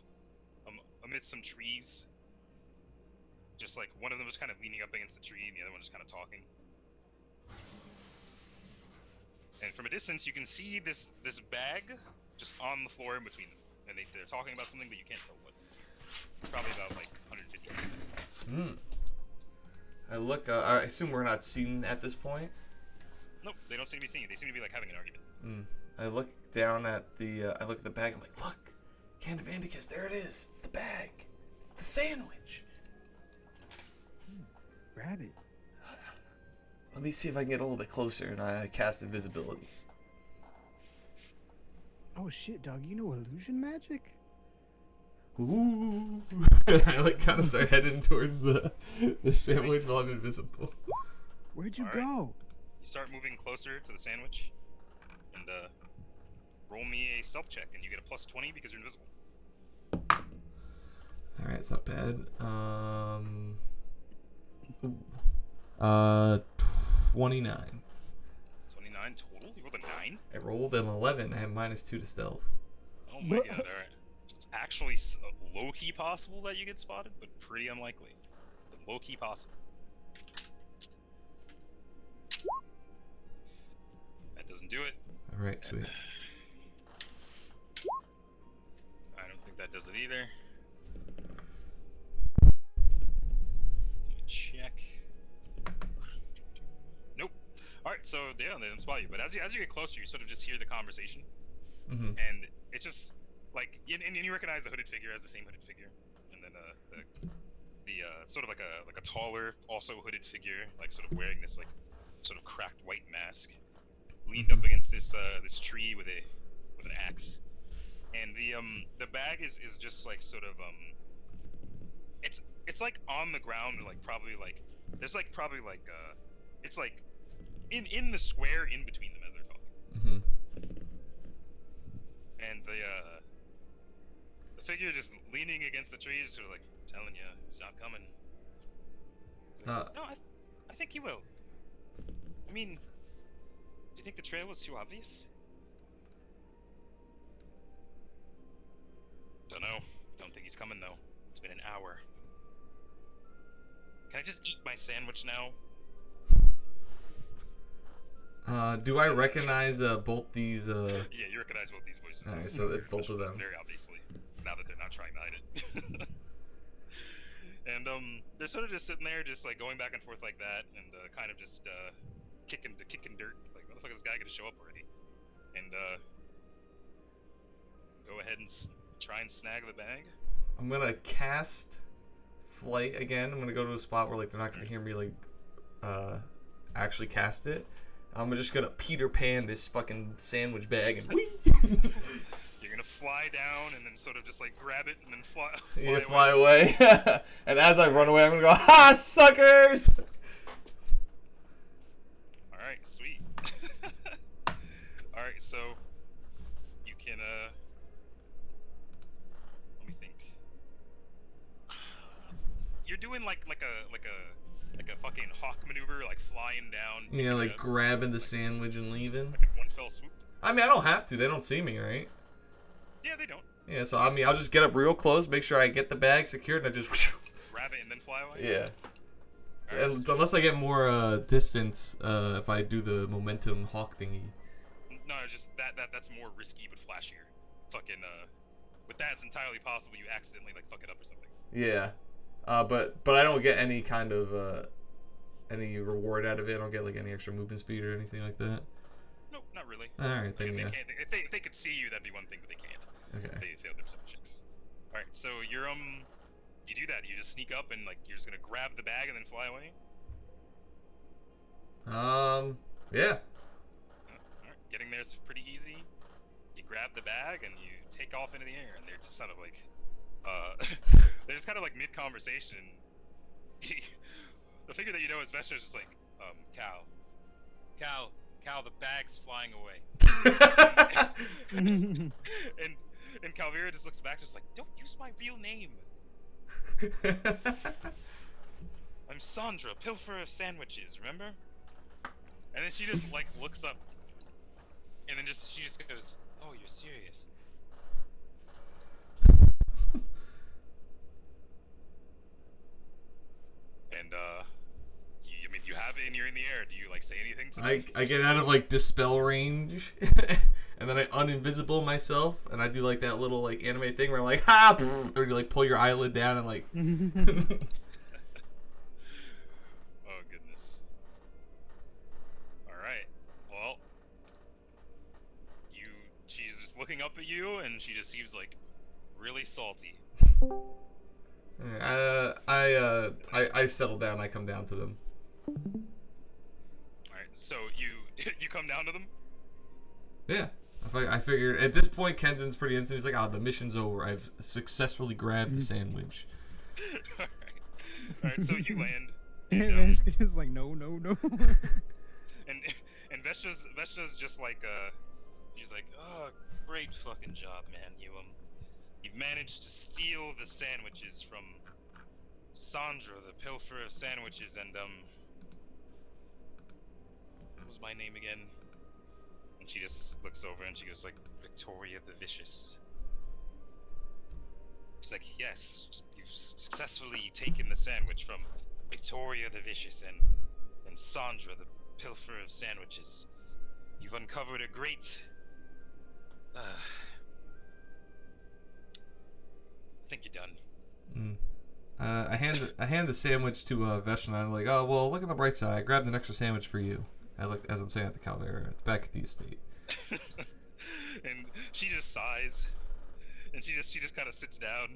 amidst some trees. Just like one of them was kind of leaning up against the tree and the other one just kind of talking. And from a distance you can see this bag just on the floor in between them. And they're talking about something, but you can't tell what. Probably about like 150 feet. I look, I assume we're not seen at this point? Nope, they don't seem to be seeing you. They seem to be like having an argument. I look down at I look at the bag, I'm like, look! Cannavandicus, there it is! It's the bag! It's the sandwich! Grab it. Let me see if I can get a little bit closer, and I cast invisibility. Oh shit, dog! You know illusion magic? Ooh! I like kind of start heading towards the sandwich while I'm invisible. Where'd you All go? right. You start moving closer to the sandwich, and roll me a stealth check, and you get a +20 because you're invisible. All right, it's not bad. 29. 29 total. You rolled a 9. I rolled an 11. I have -2 to stealth. Oh my god! All right. So it's actually low-key possible that you get spotted, but pretty unlikely. But low-key possible. That doesn't do it. All right, sweet. I don't think that does it either. Let me check. Nope. Alright, so yeah, they don't spot you. But as you get closer, you sort of just hear the conversation. And it's just like, and you recognize the hooded figure as the same hooded figure, and then the sort of like a taller, also hooded figure, like sort of wearing this like sort of cracked white mask, leaned up against this tree with an axe, and the bag is just like sort of it's like on the ground, like probably like there's like probably like it's like in the square in between them as they're talking. And the figure just leaning against the trees, sort of like telling you it's not coming. It's like, no, I think he will. I mean, do you think the trail was too obvious? Don't know. Don't think he's coming though. It's been an hour. Can I just eat my sandwich now? Do I recognize both these? Yeah, you recognize both these voices. Alright, so it's both of them. Very obviously, now that they're not trying to hide it. And they're sort of just sitting there, just like going back and forth like that, and kind of just kicking dirt. Like, when the fuck is this guy gonna show up already? And go ahead and try and snag the bag. I'm gonna cast flight again. I'm gonna go to a spot where like they're not gonna hear me like actually cast it. I'm just gonna Peter Pan this fucking sandwich bag and whee! You're gonna fly down and then sort of just like grab it and then fly away. And as I run away, I'm gonna go, ha, suckers! Alright, sweet. Alright, so you can let me think. You're doing like a fucking hawk maneuver, like flying down. Yeah, like grabbing the sandwich and leaving. Like in one fell swoop. I mean, I don't have to. They don't see me, right? Yeah, they don't. Yeah, so I mean, I'll just get up real close, make sure I get the bag secured, and I just grab it and then fly away. Yeah. Right. And unless I get more distance, if I do the momentum hawk thingy. No, just that's more risky but flashier. Fucking with that, it's entirely possible you accidentally like fuck it up or something. Yeah. But I don't get any kind of any reward out of it. I don't get like any extra movement speed or anything like that. Nope, not really. All right, then yeah. If they could see you, that'd be one thing, but they can't. Okay. They failed their perception checks. All right, so you're you do that. You just sneak up and like you're just gonna grab the bag and then fly away. Yeah. All right, getting there is pretty easy. You grab the bag and you take off into the air, and they're just sort of like. They're just kind of like mid-conversation. The figure that you know is Vestra is just like, Cal, the bag's flying away. and Calvira just looks back, just like, don't use my real name. I'm Sandra, pilferer of sandwiches, remember? And then she just like looks up, and then she just goes, oh, you're serious. And I mean, you have it and you're in the air. Do you like say anything to them? I get out of like dispel range, and then I uninvisible myself, and I do like that little like anime thing where I'm like, ha, or you like pull your eyelid down and like. Oh goodness. All right. Well, she's just looking up at you, and she just seems like really salty. I settle down. I come down to them. All right, so you come down to them. Yeah, I figured at this point Kenton's pretty instant. He's like, the mission's over. I've successfully grabbed the sandwich. All right, so you land. And it's like no. And Vestra's just like she's like, oh, great fucking job, man. You've managed to steal the sandwiches from Sandra, the pilferer of sandwiches, and what was my name again? And she just looks over and she goes like, Victoria the Vicious. She's like, yes, you've successfully taken the sandwich from Victoria the Vicious and Sandra, the pilferer of sandwiches. You've uncovered a great I think you're done. I hand the sandwich to Veshna, and I'm like, oh well, look at the bright side. I grabbed an extra sandwich for you. I look as I'm saying at the Calvera. It's back at the estate. And she just sighs. And she just kind of sits down.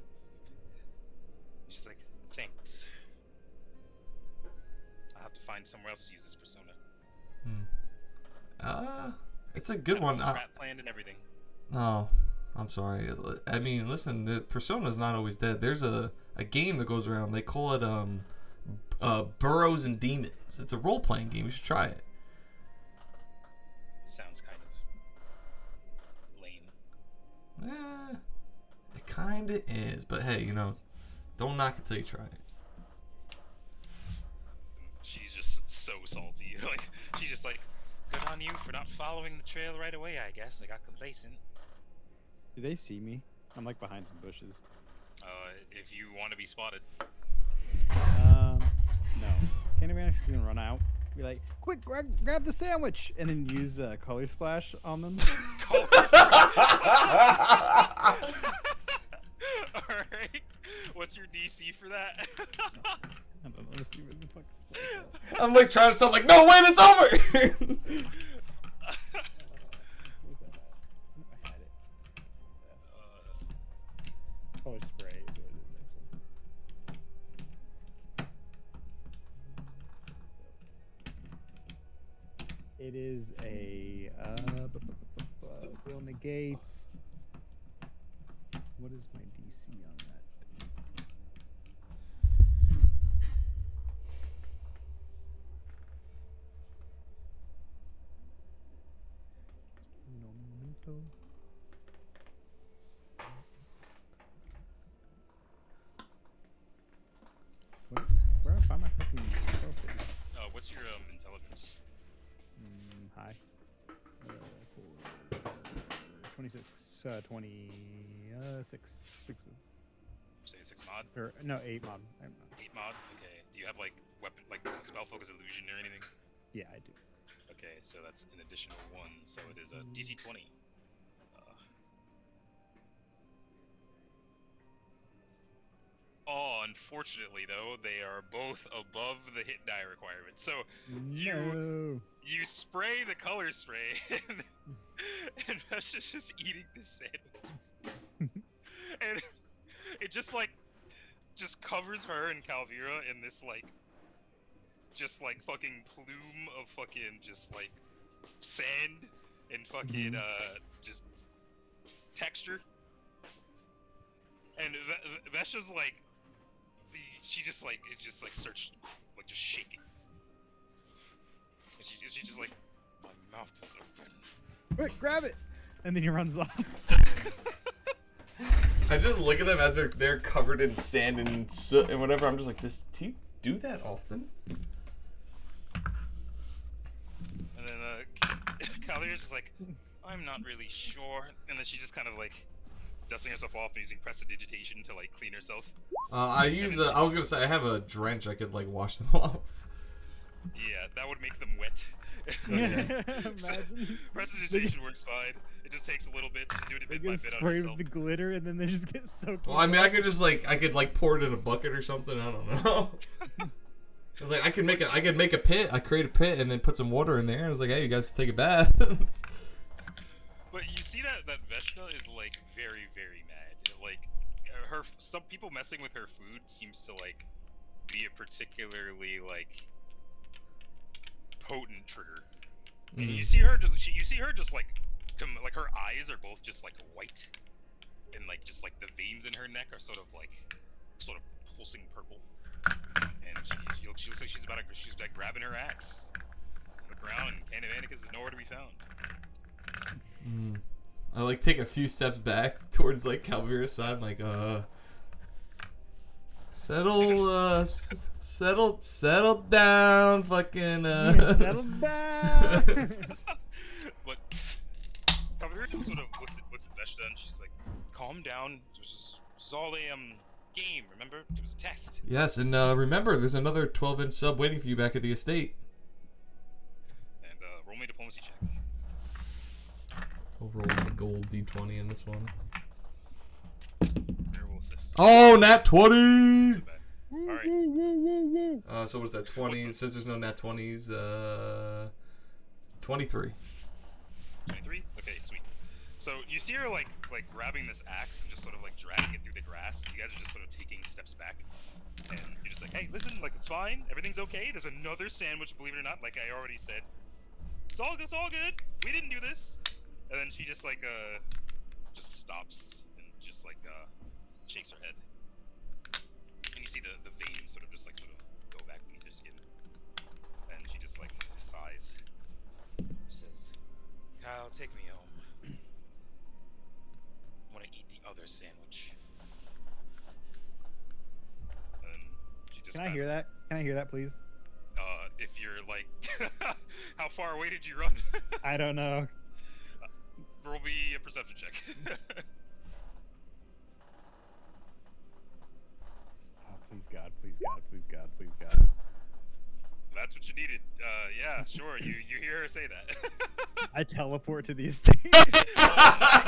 She's like, thanks. I'll have to find somewhere else to use this persona. It's a good one. Strat planned and everything. Oh, I'm sorry. I mean, listen, the persona's not always dead. There's a game that goes around. They call it Burrows and Demons. It's a role-playing game. You should try it. Sounds kind of lame. It kind of is, but hey, you know, don't knock it till you try it. She's just so salty. Like, she's just like, good on you for not following the trail right away, I guess. I got complacent. Do they see me? I'm like behind some bushes. If you want to be spotted. No. Can't even actually run out. Be like, quick, grab the sandwich, and then use color splash on them. Color splash. Alright. What's your DC for that? I don't know. Let's see what the fuck it's called. I'm like trying to sound like, no, wait, it's over! Where's that at? I had it. Color spray is what it is, actually. It is a will negates. What is my DC on that? No momento. Where do I find my fucking spell save? What's your intelligence? High. 26. 26. 6. Say 6 mod? Or, no, 8 mod. 8 mod? Okay. Do you have like weapon, like spell focus illusion or anything? Yeah, I do. Okay, so that's an additional 1, so it is a DC 20. Oh, unfortunately though, they are both above the hit die requirement. So No. you spray the color spray, and that's just eating this sandwich, and it just covers her and Calvira in this just fucking plume of fucking just like sand and fucking just texture, and that's just like. She just starts just shaking. And she just like, my mouth is open. Quick, grab it! And then he runs off. I just look at them as they're covered in sand and soot and whatever. I'm just like, do you do that often? And then Calvira's just like, I'm not really sure. And then she just kind of like dusting herself off and using prestidigitation to like clean herself. I was gonna say I have a drench. I could like wash them off. Yeah, that would make them wet. Imagine. Prestidigitation works fine. It just takes a little bit. You do it a bit by bit on sprayed yourself. with the glitter and then they just get soaked. Well, I mean, I could pour it in a bucket or something. I don't know. I was like, I could make a pit. I create a pit and then put some water in there. I was like, hey, you guys can take a bath. But you see that Veshta is like very, very mad. Like some people messing with her food seems to like be a particularly like potent trigger. And you see her just like her eyes are both just like white, and like just like the veins in her neck are sort of pulsing purple. And she looks like she's like grabbing her axe on the ground, and Canavanticus is nowhere to be found. I like take a few steps back towards like Calvira's side, like settle down, fucking Settle down. But Calvira sort of looks at Veshta and she's like, calm down. This is all a game. Remember, it was a test. Yes, and remember, there's another 12-inch sub waiting for you back at the estate. And roll me a diplomacy check. I'll roll the gold D20 in this one. Miracle assist. Oh, nat 20! So bad. Alright. So what's that, 20? Since there's no nat 20s, 23. 23? Okay, sweet. So So you see her like grabbing this axe and just sort of like dragging it through the grass. You guys are just sort of taking steps back, and you're just like, hey, listen, like it's fine, everything's okay. There's another sandwich, believe it or not. Like I already said, it's all good. We didn't do this. And then she just like just stops and just like shakes her head, and you see the veins sort of go back beneath her skin, and she just like sighs. She says, Kyle, take me home. I want to eat the other sandwich. And she just Can I hear that? Can I hear that, please? If you're like, how far away did you run? I don't know. Roll me a perception check. Oh, please God, please God, please God, please God. That's what you needed. Yeah, sure. You hear her say that. I teleport to the estate. Oh my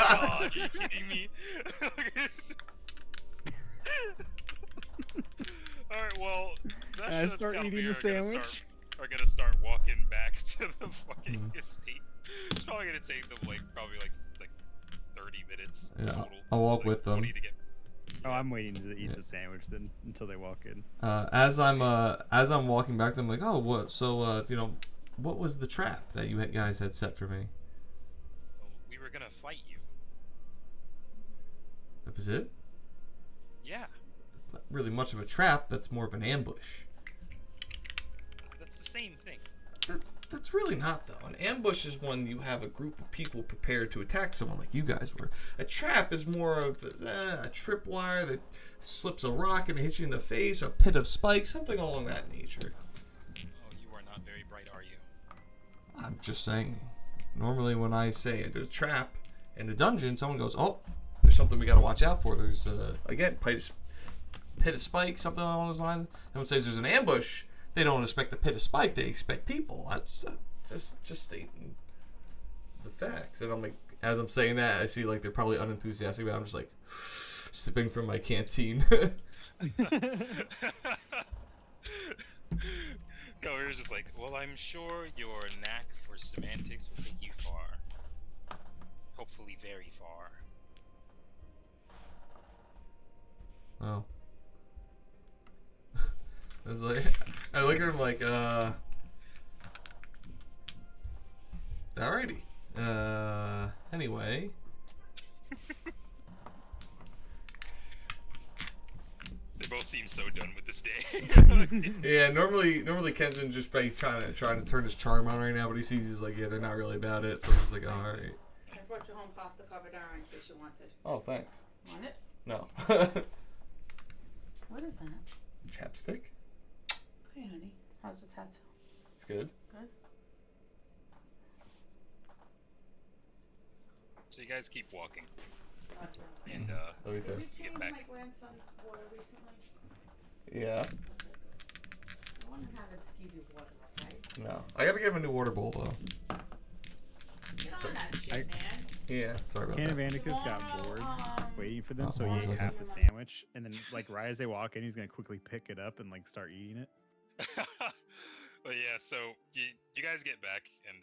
god, are you kidding me? Alright, well, And I start eating the sandwich. Are gonna start walking back to the fucking estate. It's probably gonna take them like 30 minutes total. I'll walk Like, with them. 20 to get... Oh, I'm waiting to eat the sandwich then until they walk in. As I'm walking back, I'm like, oh, what? So, what was the trap that you guys had set for me? Well, we were gonna fight you. That was it? Yeah. It's not really much of a trap. That's more of an ambush. That's the same thing. That's really not, though. An ambush is when you have a group of people prepared to attack someone like you guys were. A trap is more of a tripwire that slips a rock and hits you in the face, a pit of spikes, something along that nature. Oh, you are not very bright, are you? I'm just saying. Normally when I say there's a trap in a dungeon, someone goes, oh, there's something we gotta watch out for. There's, again, pit of spikes, something along those lines. Someone says there's an ambush. They don't expect the pit of spike. They expect people. That's just stating the facts. And I'm like, as I'm saying that, I see like they're probably unenthusiastic, but I'm just like sipping from my canteen. Governor's just like, well, I'm sure your knack for semantics will take you far. Hopefully very far. Oh. I was like, I look at him like, alrighty. Anyway. They both seem so done with this day. Yeah, normally Ken's just by trying to turn his charm on right now, but he sees he's like, yeah, they're not really about it, so I'm just like, oh, alright. I brought you home pasta carbonara in case you wanted. Oh, thanks. Want it? No. What is that? Chapstick? Hey, honey. How's the tattoo? It's good. Good? So you guys keep walking, Okay. and Let me Did tell we you. change back. my grandson's water recently? Yeah. Okay, good. I want to have it skeevy water, okay? No. I gotta give him a new water bowl, though. Get on that shit, man. Yeah. Sorry about Can of that. Anticus got Tomorrow, bored waiting for them, Oh, so he one ate second. half the sandwich, and then like right as they walk in, he's gonna quickly pick it up and like start eating it. but yeah, so you guys get back, and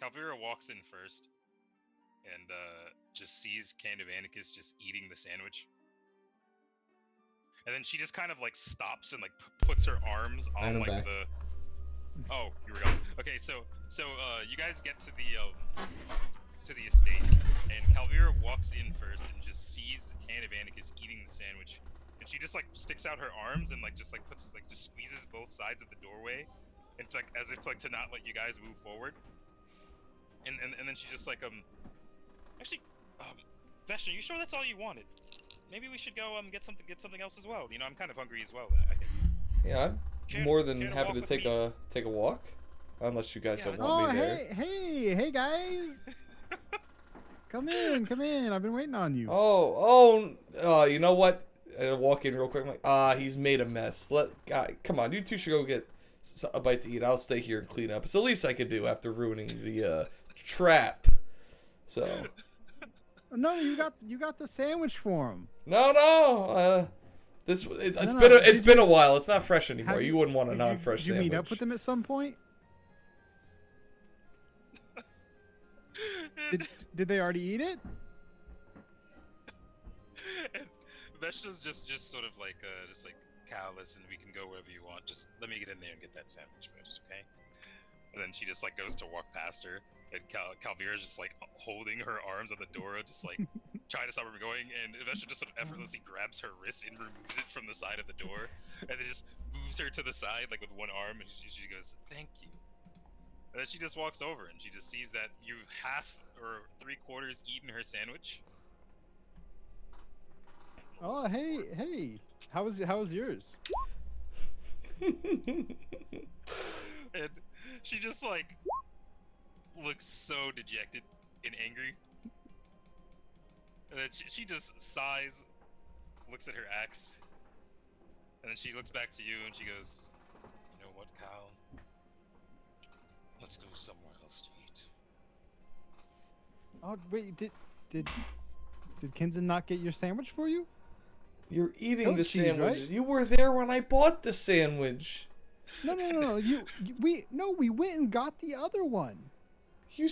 Calvira walks in first, and just sees Can of Anticus just eating the sandwich. And then she just kind of like stops and like puts her arms on And I'm like back. the. Oh, you were gone. Okay, so you guys get to the estate, and Calvira walks in first and just sees Can of Anticus eating the sandwich, and she just like sticks out her arms and like just squeezes both sides of the doorway, and like as if like to not let you guys move forward. And then she's just like actually, Veshna, you sure that's all you wanted? Maybe we should go get something else as well. You know, I'm kind of hungry as well. I think. Yeah, I'm Care- more than care to happy walk to with take me? a walk, unless you guys Yeah, don't let's- want Oh, me there. hey guys! Come in! I've been waiting on you. You know what? I walk in real quick. I'm like, he's made a mess. Come on, you two should go get a bite to eat. I'll stay here and clean up. It's the least I could do after ruining the trap. So. No, you got the sandwich for him. No. It's No. been a while. It's not fresh anymore. Have You wouldn't want a Did non-fresh Did you sandwich. meet up with them at some point? Did they already eat it? And Veshta's just sort of like Cal, listen, we can go wherever you want. Just let me get in there and get that sandwich first, okay? And then she just like goes to walk past her, and Calvira's just like holding her arms on the door, just like trying to stop her from going. And Veshta just sort of effortlessly grabs her wrist and removes it from the side of the door, and then just moves her to the side like with one arm, and she goes, "Thank you." And then she just walks over, and she just sees that you've half or 3/4 eaten her sandwich. Oh, hey. How was yours? And she just like looks so dejected and angry. And then she just sighs, looks at her axe, and then she looks back to you and she goes, "You know what, Kyle? Let's go somewhere else to eat." Oh wait, did Kenzen not get your sandwich for you? You're eating Goat the cheese, sandwich. right? You were there when I bought the sandwich. No. We went and got the other one. You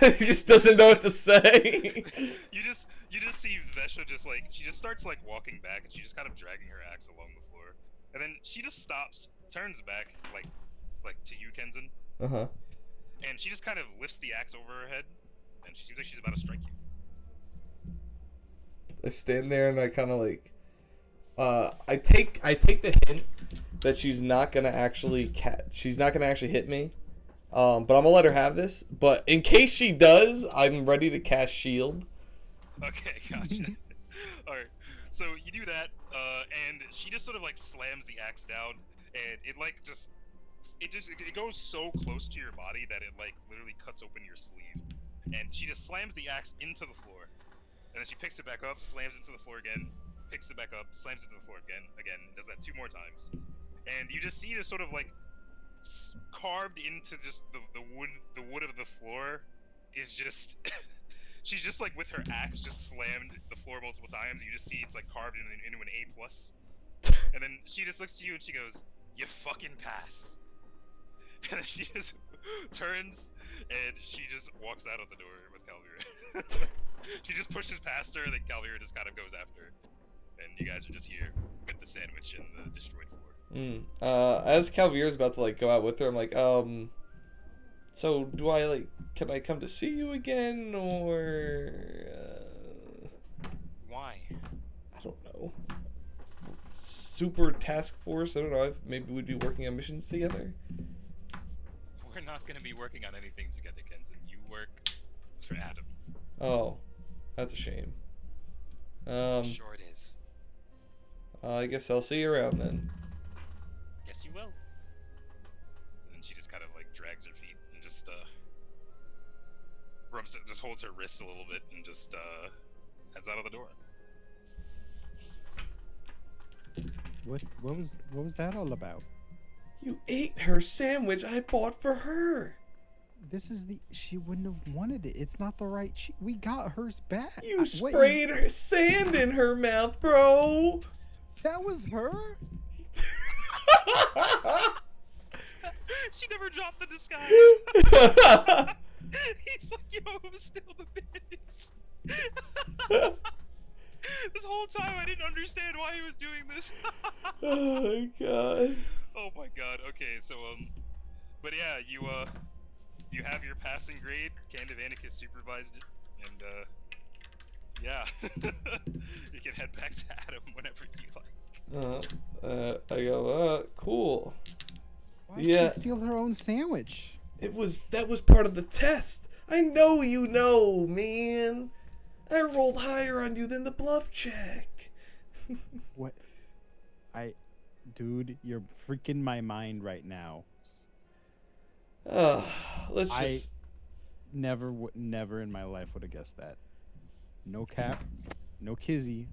he just doesn't know what to say. You just see Vesha just like, she just starts like walking back, and she just kind of dragging her axe along the floor, and then she just stops, turns back like to you, Kenzen, Uh-huh. and she just kind of lifts the axe over her head, and she seems like she's about to strike you. I stand there and I kind of like, I take the hint that she's not gonna actually hit me, but I'm gonna let her have this. But in case she does, I'm ready to cast shield. Okay, gotcha. Alright, so you do that, and she just sort of like slams the axe down, and it like it goes so close to your body that it like literally cuts open your sleeve, and she just slams the axe into the floor, and then she picks it back up, slams it into the floor again, picks it back up, slams it to the floor again, does that 2 more times, and you just see it sort of like carved into just the wood of the floor is just she's just like with her axe just slammed the floor multiple times. You just see it's like carved into an A+. And then she just looks to you and she goes, "You fucking pass." And then she just turns and she just walks out of the door with Calvira. She just pushes past her, and then Calvira just kind of goes after her. And you guys are just here with the sandwich and the destroyed floor. As Calvira's about to like go out with her, I'm like, so do I like, can I come to see you again, or Why? I don't know. Super task force. I don't know. Maybe we'd be working on missions together. We're not gonna be working on anything together, Kenzen. You work for Adam. Oh, that's a shame. Sure it is. I guess I'll see you around then. Yes, you will. And then she just kind of like drags her feet and just just holds her wrist a little bit and just heads out of the door. What was that all about? You ate her sandwich I bought for her. She wouldn't have wanted it. It's not the right. We got hers back. You sprayed her sand in her mouth, bro. That was her? She never dropped the disguise. He's like, yo, it was still the biz. This whole time I didn't understand why he was doing this. Oh my god. Oh my god. Okay, so but yeah, you have your passing grade. Candivanicus supervised it, and yeah, you can head back to Adam whenever you like. I go, cool. Why did she steal her own sandwich? That was part of the test. I know you know, man. I rolled higher on you than the bluff check. What? Dude, you're freaking my mind right now. Let's just. Never in my life would have guessed that. No cap, no kizzy,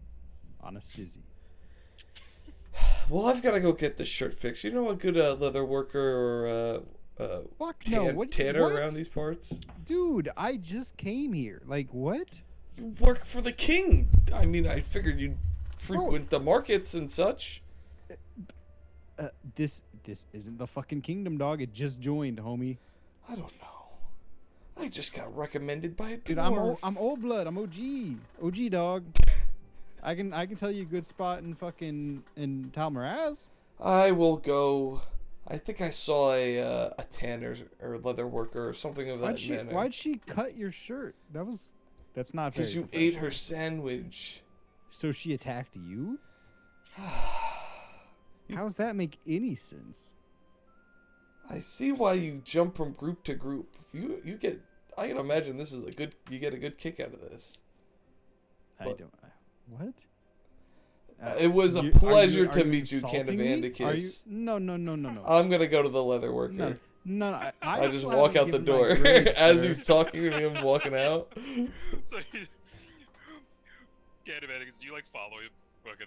on a stizzy. Well, I've got to go get this shirt fixed. You know a good leather worker or tanner around these parts? Dude, I just came here. Like, what? You work for the king. I mean, I figured you'd frequent the markets and such. This isn't the fucking kingdom, dog. It just joined, homie. I don't know. I just got recommended by a dwarf. Dude, I'm old blood. I'm OG dog. I can tell you a good spot in Talmaraz. I will go. I think I saw a tanner or leather worker or something of that manner. Why'd she cut your shirt? That's not very Because you ate professional. her sandwich. So she attacked you? How does that make any sense? I see why you jump from group to group. You get, I can imagine this is you get a good kick out of this. But What? it was a are pleasure to you meet you, insulting me? Candavandicus. No. I'm gonna go to the leather worker. No. I just still walk haven't out the given my door grade, as sir. he's talking to me. I'm walking out. So you Candyman, do you like follow him? Fucking.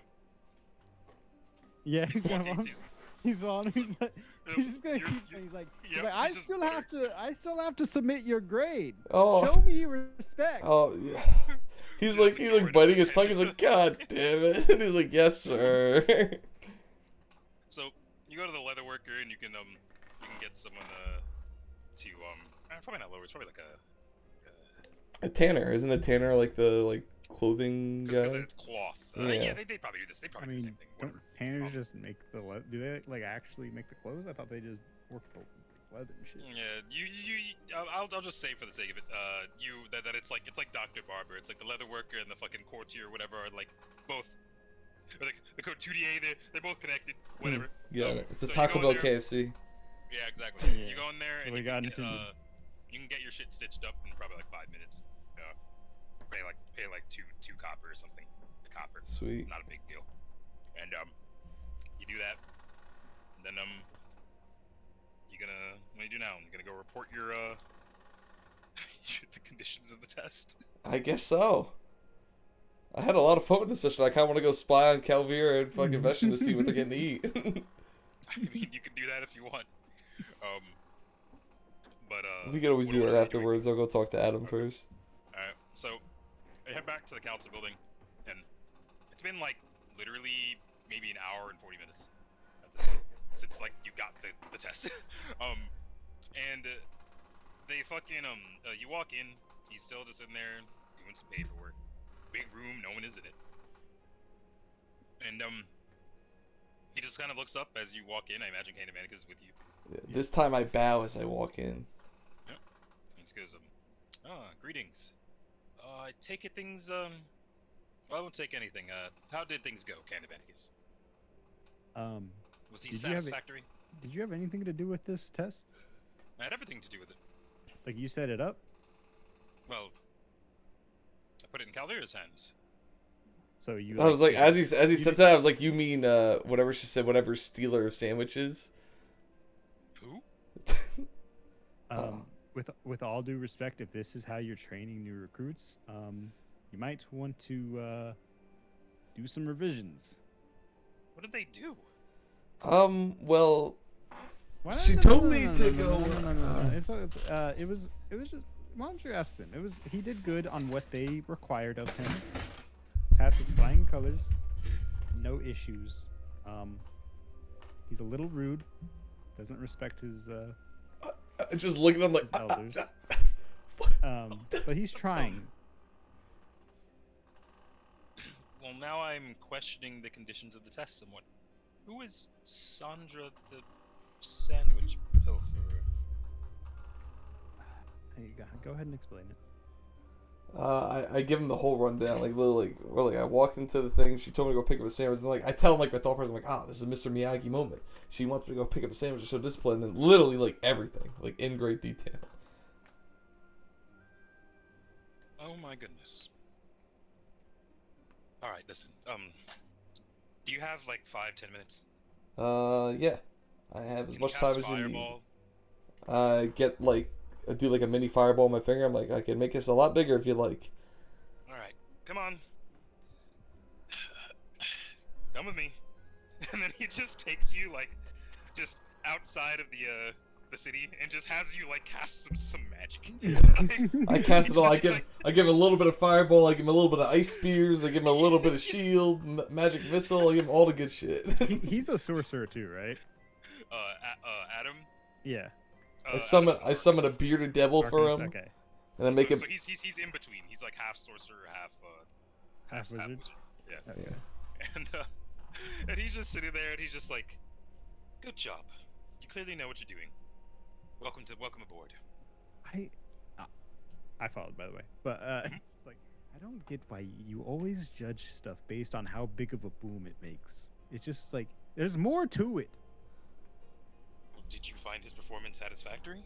Yeah, he's gonna walking, follow. He's on. He's just gonna keep saying. He's like, I he's just still have to submit your grade. Oh. Show me respect. Oh yeah. He's like biting his tongue. He's like, God damn it. And he's like, yes, sir. So you go to the leather worker and you can get someone probably not lower. It's probably like A tanner, isn't a tanner like the clothing because guy? it's cloth. Yeah. They probably do this. They I probably do the mean, same thing. don't Whatever. tanners just make the leather? Do they like actually make the clothes? I thought they just work the leather and shit. Yeah, I'll just say for the sake of it, that it's like Dr. Barber. It's like the leather worker and the fucking courtier or whatever are like both, or the couturier. They're both connected. Whatever. Yeah, it's a so you Taco go Bell there- KFC. Yeah, exactly. Yeah. You go in there and We you got can, get, intended. you can get your shit stitched up in probably like 5 minutes. Pay like two copper or something. A copper. Sweet. Not a big deal. And you do that. And then what do you do now? I'm gonna go report your the conditions of the test. I guess so. I had a lot of fun with this session. I kind of want to go spy on Calvira and fucking Veshin to see what they're getting to eat. I mean, you can do that if you want. We could always what do order that are you afterwards. I'll go talk to Adam first. Alright, so I head back to the council building, and it's been like literally maybe an hour and 40 minutes at this point, since like you got the test. And they fucking you walk in, he's still just in there doing some paperwork. Big room, no one is in it. And he just kind of looks up as you walk in. I imagine Candyman is with you. This time I bow as I walk in. He just goes, greetings. I take it things, well, I won't take anything. How did things go, Candybanicus? Was he Did you have it- satisfactory? Did you have anything to do with this test? I had everything to do with it. Like you set it up? Well, I put it in Calvira's hands. So you. I was like, as he says did- that, I was like, you mean whatever she said, whatever stealer of sandwiches? Who? With all due respect, if this is how you're training new recruits, you might want to do some revisions. What did they do? Well, Why She no, told no, me no, to no, go, No, no, no, no. It was just. Why don't you ask them? He did good on what they required of him. Passed with flying colors, no issues. He's a little rude, doesn't respect his just looking at him like, elders. But he's trying. Well, now I'm questioning the conditions of the test somewhat. Who is Sandra the sandwich pilferer? Hey, go ahead and explain it. I give him the whole rundown, like literally, I walked into the thing. She told me to go pick up a sandwich, and I tell him my thought process, I'm like, this is Mr. Miyagi moment. She wants me to go pick up a sandwich, she's so disciplined, and literally everything, in great detail. Oh my goodness. All right, listen. Do you have 5-10 minutes? Yeah, I have as Can much you time cast as you need. Fireball? I do a mini fireball on my finger. I'm like, I can make this a lot bigger if you like. All right, come on. Come with me. And then he just takes you just outside of the city and just has you cast some magic. I cast it all. I give him a little bit of fireball. I give him a little bit of ice spears. I give him a little bit of shield, magic missile. I give him all the good shit. He's a sorcerer too, right? Adam. Yeah. I summon a bearded devil for him, Okay. and I make him. So he's in between. He's like half sorcerer, Half wizard? Yeah. Okay. And he's just sitting there, and he's just like, "Good job. You clearly know what you're doing. Welcome aboard." I followed, by the way, but it's like I don't get why you always judge stuff based on how big of a boom it makes. It's just like there's more to it. Did you find his performance satisfactory?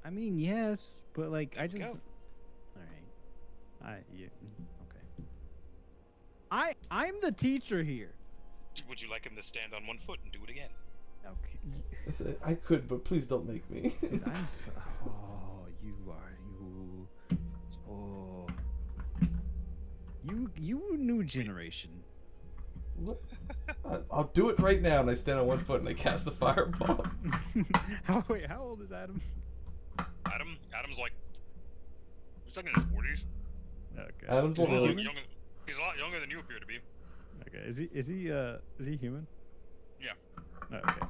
I mean, yes, but like I just. Go. All right. Okay. I'm the teacher here. Would you like him to stand on one foot and do it again? Okay. I said, I could, but please don't make me. Dude, I'm so, oh, you are you. Oh. You new generation. What? I'll do it right now, and I stand on one foot and I cast a fireball. How old is Adam? Adam's like, he's like in his 40s. Okay. Adam's He's a only lot like, younger. He's a lot younger than you appear to be. Okay. Is he human? Yeah. Oh, okay.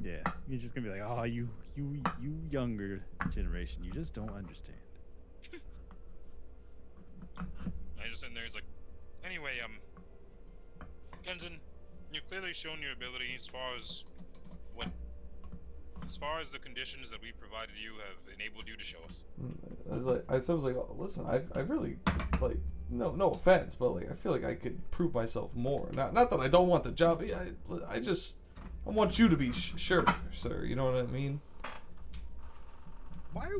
Yeah. He's just gonna be like, oh, you younger generation, you just don't understand. And he's just sitting there. He's like, anyway, Kenzen, you've clearly shown your ability as far as the conditions that we provided you have enabled you to show us. I was like, oh, listen, I really, like, no offense, but like, I feel like I could prove myself more. Not that I don't want the job. I want you to be sure, sir. You know what I mean? Why are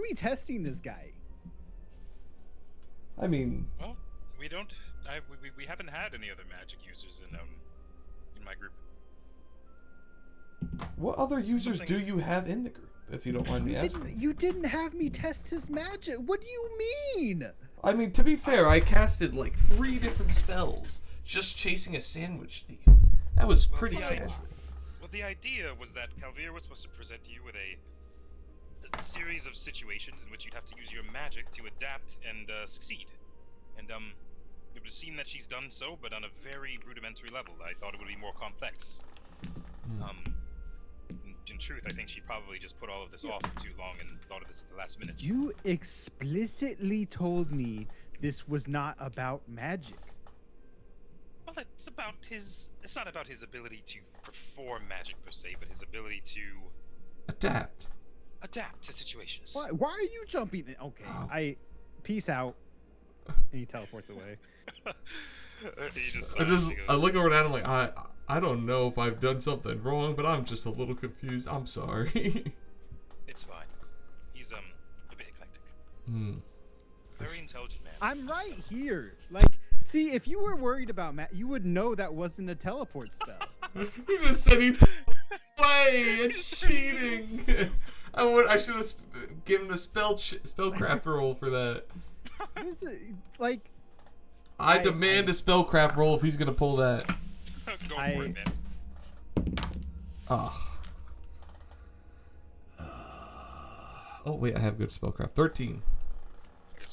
we testing this guy? I mean, Well, we haven't had any other magic users in my group. what other users do you have in the group, if you don't mind me asking? You didn't have me test his magic. What do you mean? I mean, to be fair, I casted like 3 different spells just chasing a sandwich thief. That was pretty casual. Well, the idea was that Calvir was supposed to present you with a series of situations in which you'd have to use your magic to adapt and succeed. And it would seem that she's done so, but on a very rudimentary level. I thought it would be more complex. In truth, I think she probably just put all of this off for too long and thought of this at the last minute. You explicitly told me this was not about magic. Well, it's not about his ability to perform magic per se, but his ability to Adapt. adapt to situations. Why are you jumping in? Okay, peace out. And he teleports away. I look over at him like, I don't know if I've done something wrong, but I'm just a little confused. I'm sorry. It's fine. He's a bit eclectic. Very intelligent man. I'm right here. Like, see, if you were worried about Matt, you would know that wasn't a teleport spell. You just said he play. It's cheating. I should have given the spellcraft roll for that. This is, like, I demand a spellcraft roll if he's gonna pull that. Go for it, man. Oh wait, I have good spellcraft. 13.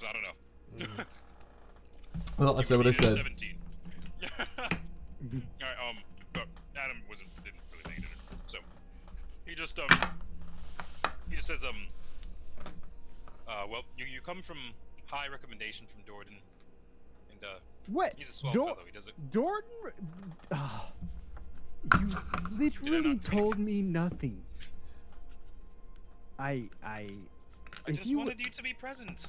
I don't know. Well, I said what I said. 17. Alright, but Adam didn't really think it, so he just says, well, you come from high recommendation from Dordan, and what? he's a swell fellow. He does it. Dordan? You literally told me nothing. I just wanted you to be present.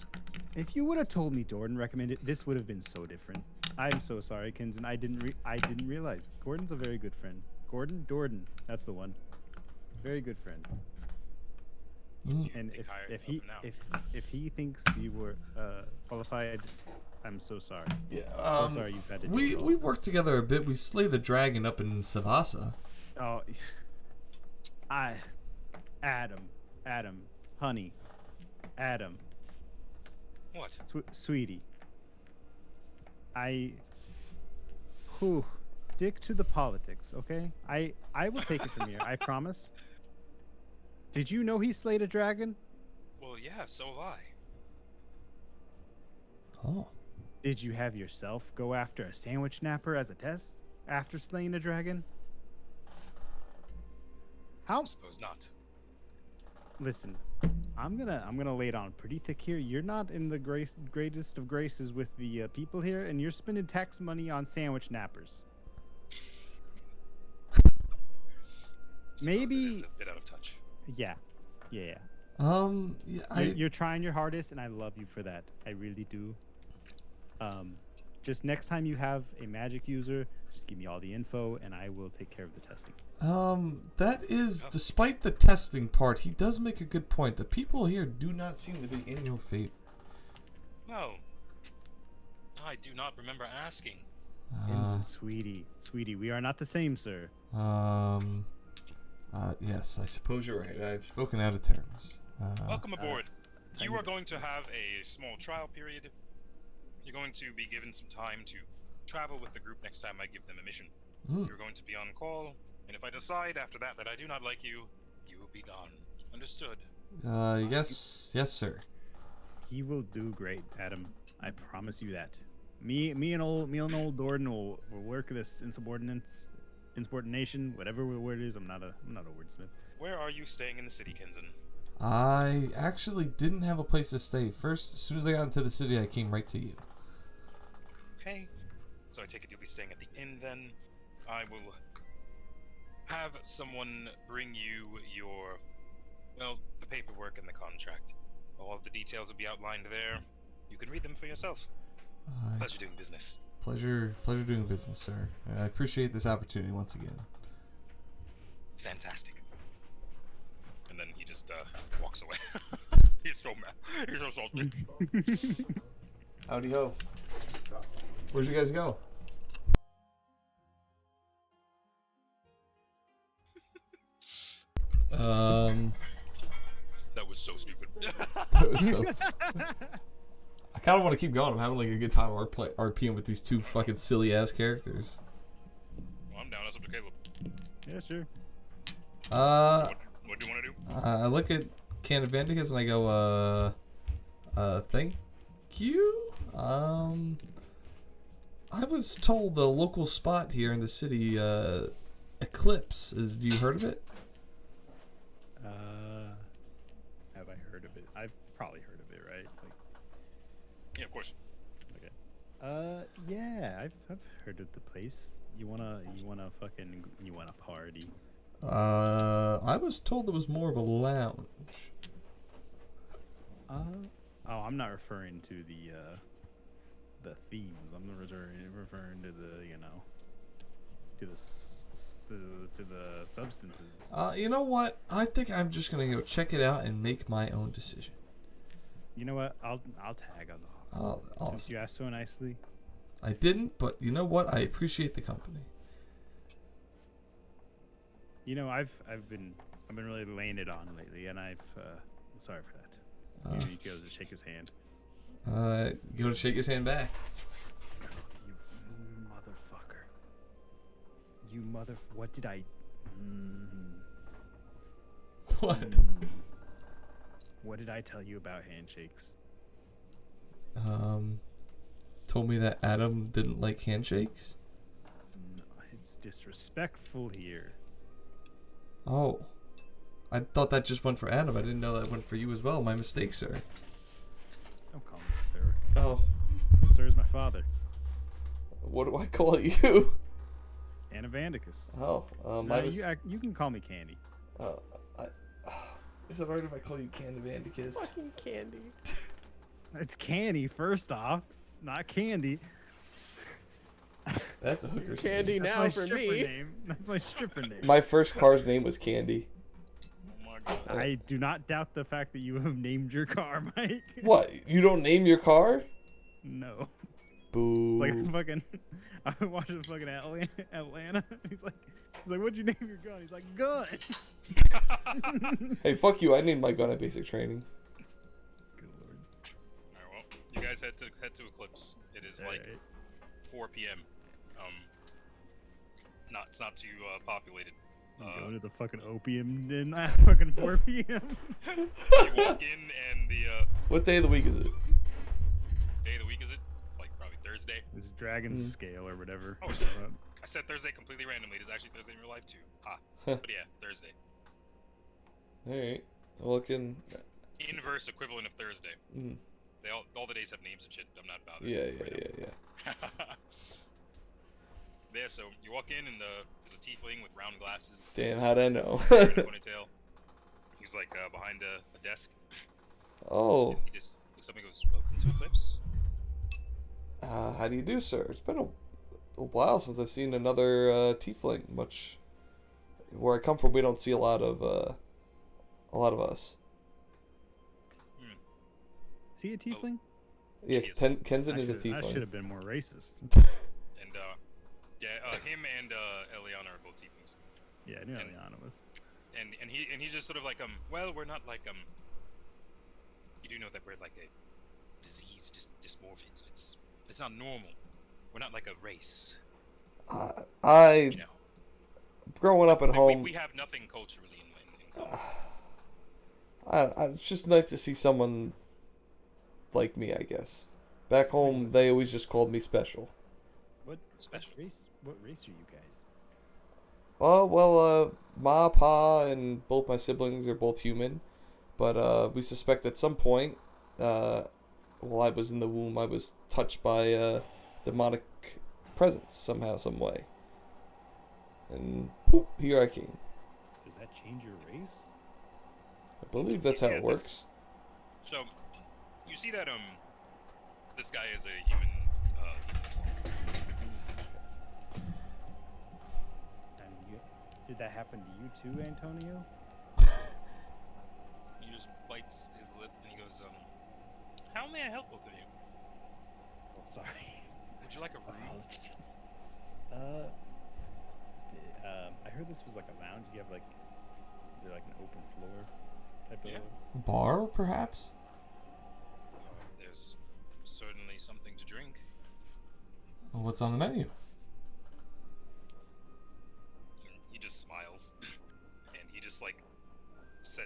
If you would have told me Dordan recommended, this would have been so different. I'm so sorry, Kinson. I didn't realize. Gordon's a very good friend. Dordan, that's the one. Very good friend. And if he thinks you were qualified, I'm so sorry. Yeah. I'm so sorry you've had to. We worked together a bit. We slayed the dragon up in Savasa. Oh, Adam, honey, Adam. What? Sweetie. Stick to the politics, okay? I will take it from here. I promise. Did you know he slayed a dragon? Well, yeah, so have I. Oh. Did you have yourself go after a sandwich napper as a test after slaying a dragon? How? I suppose not. Listen, I'm gonna lay it on pretty thick here. You're not in the greatest of graces with the people here, and you're spending tax money on sandwich nappers. Suppose it is Maybe, a bit out of touch. yeah, yeah. Yeah, You're trying your hardest, and I love you for that. I really do. Just next time you have a magic user, just give me all the info, and I will take care of the testing. That is, despite the testing part, he does make a good point. The people here do not seem to be in your favor. No. I do not remember asking. Ensign, sweetie, we are not the same, sir. Yes, I suppose you're right. I've spoken out of terms. Welcome aboard. You you are going to have a small trial period. You're going to be given some time to travel with the group next time I give them a mission. You're going to be on call, and if I decide after that that I do not like you, you will be gone. Understood? Yes, sir. He will do great, Adam. I promise you that. Me and old Dorden will work this insubordination, whatever word it is. I'm not a wordsmith. Where are you staying in the city, Kenzen? I actually didn't have a place to stay. First, as soon as I got into the city, I came right to you. Okay. So I take it you'll be staying at the inn then. I will have someone bring you your, the paperwork and the contract. All of the details will be outlined there. You can read them for yourself. Pleasure doing business. Pleasure doing business, sir. I appreciate this opportunity once again. Fantastic. And then he just walks away. He's so mad. He's so salty. Howdy ho. Where'd you guys go? That was so stupid. That was so. I kind of want to keep going. I'm having like a good time RPing with these two fucking silly ass characters. Well, I'm down. That's up to Caleb. Yeah, sure. What do you want to do? I look at Canavandicus and I go, thank you. I was told the local spot here in the city, Eclipse. Have you heard of it? Have I heard of it? I've probably heard of it, right? Like, Yeah, of course. okay. Yeah, I've heard of the place. You wanna party? I was told it was more of a lounge. Oh, I'm not referring to the themes. I'm referring to the substances. You know what? I think I'm just gonna go check it out and make my own decision. You know what? I'll tag along. Since you asked so nicely. I didn't, but you know what? I appreciate the company. You know, I've been really laying it on lately, and I'm sorry for that. He goes to shake his hand. Go to shake his hand back. You motherfucker. What did I? What? What did I tell you about handshakes? Told me that Adam didn't like handshakes. No, it's disrespectful here. Oh. I thought that just went for Adam. I didn't know that went for you as well. My mistake, sir. Don't call me sir. Oh. Sir is my father. What do I call you? Anavandicus. Oh, You can call me Candy. Is it alright if I call you Canavandicus? Fucking candy. It's Candy, first off, not Candy. That's a hooker. Candy That's now my for stripper me. name. That's my stripper name. My first car's name was Candy. Oh my god. I do not doubt the fact that you have named your car, Mike. What? You don't name your car? No. Boo. Like fucking, I watched fucking Atlanta. He's like, what'd you name your gun? He's like, gun. Hey, fuck you. I named my gun at basic training. Good lord. Alright, well, you guys head to Eclipse. It is like 4 p.m. It's not too populated. Go to the fucking opium den at fucking 4 p.m. You walk in and the What day of the week is it? day of the week is it? It's like probably Thursday. This dragon's scale or whatever. Oh, it's I said Thursday completely randomly. It is actually Thursday in real life too. But yeah, Thursday. Alright. Well, Inverse equivalent of Thursday. Mm. They all the days have names and shit. I'm not bothered. Yeah. There, so you walk in and there's a tiefling with round glasses. Damn, how'd I know? Hair in a ponytail. He's like behind a desk. Oh. And he just looks up and goes, "Welcome to Eclipse." How do you do, sir? It's been a while since I've seen another tiefling. Where I come from, we don't see a lot of us. Is he a tiefling? Yeah, He is. Kenzin is a I tiefling. should have been more racist. And him and Eliana are both tieflings. Yeah, I knew And- Eliana was. And he's just sort of like well, we're not like you do know that we're like a disease dysmorphins. It's not normal. We're not like a race. I You know. growing up at Like, home. we have nothing culturally in common. It's just nice to see someone like me, I guess. Back home, they always just called me special. What Special. race? What race are you guys? Ma, Pa, and both my siblings are both human. But we suspect at some point, while I was in the womb, I was touched by demonic presence somehow, some way. And poof, here I came. Does that change your race? I believe that's how Yeah, it works. So, you see that this guy is a human And did that happen to you too, Antonio? He just bites his lip and he goes, how may I help both of you? Oh, sorry. Would you like a room? Apologies. I heard this was like a lounge. You have like, is there like an open floor type Yeah. of? Bar, perhaps? There's certainly something to drink. What's on the menu? He just smiles, and he just like set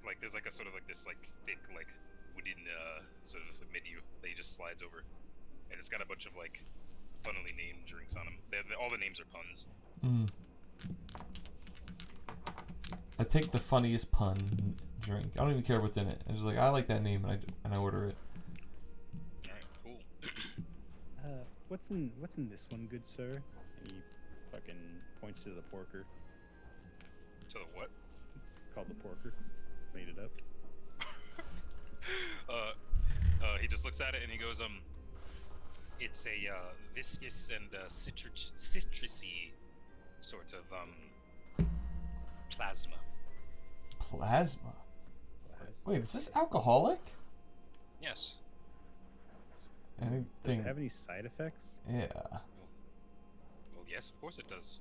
like there's like a sort of like this like thick like wooden sort of menu that he just slides over, and it's got a bunch of like funnily named drinks on them. All the names are puns. Mm. I take the funniest pun drink. I don't even care what's in it. I'm just like, I like that name, and I order it. All right, cool. What's in this one, good sir? And he fucking points to the porker. To the what? Called the porker. Made it up. He just looks at it and he goes, it's a viscous and citrusy sort of plasma. Plasma? Wait, is this alcoholic? Yes. Does it Anything? have any side effects? Yeah. Well, yes, of course it does.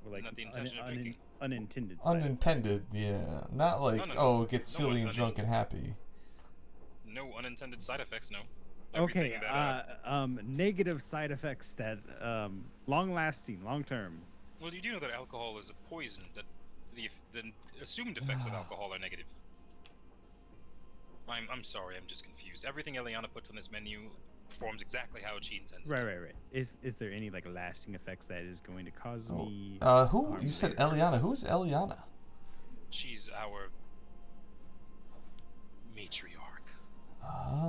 Or like not the intention of drinking. unintended side Unintended, yeah. Not like, No. get silly and drunk and happy. No unintended side effects, no. Okay, Everything that, negative side effects that long lasting, long term. well, you do know that alcohol is a poison, that the assumed effects of alcohol are negative. I'm sorry, I'm just confused. Everything Eliana puts on this menu performs exactly how she intends it to. Right. Is there any like lasting effects that is going to cause me? Who? harm You said later? Eliana. Who's Eliana? She's our matriarch.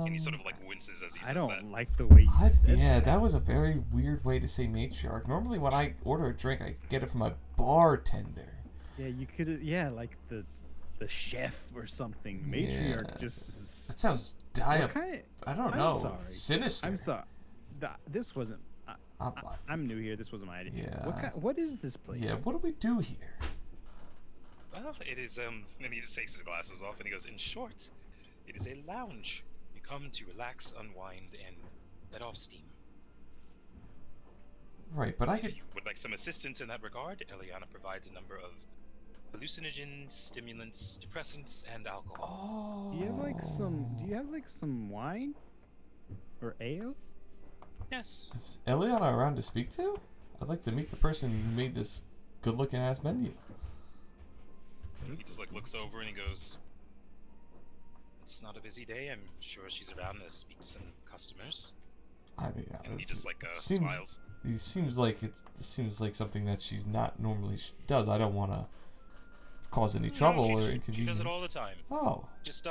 And he sort of like winces as he says I that. don't like the way you said Yeah, that. that was a very weird way to say matriarch. Normally, when I order a drink, I get it from a bartender. Yeah, you could. Yeah, like the chef or something. Matriarch just. That sounds What kind I don't I'm know. sorry. Sinister. I'm sorry. This wasn't. I'm new here. This wasn't my idea. Yeah. What is this place? Yeah, what do we do here? Well, it is, and he just takes his glasses off and he goes, in short, it is a lounge. You come to relax, unwind, and let off steam. Right, but I If could. you would like some assistance in that regard, Eliana provides a number of hallucinogens, stimulants, depressants, and alcohol. Oh. Do you have like some wine or ale? Yes. Is Eliana around to speak to? I'd like to meet the person who made this good-looking ass menu. He just like looks over and he goes, it's not a busy day. I'm sure she's around to speak to some customers. I mean, And he just like it smiles. It seems like something that she's not normally does. I don't want to cause any trouble or She inconvenience. does it all the time. Oh. Just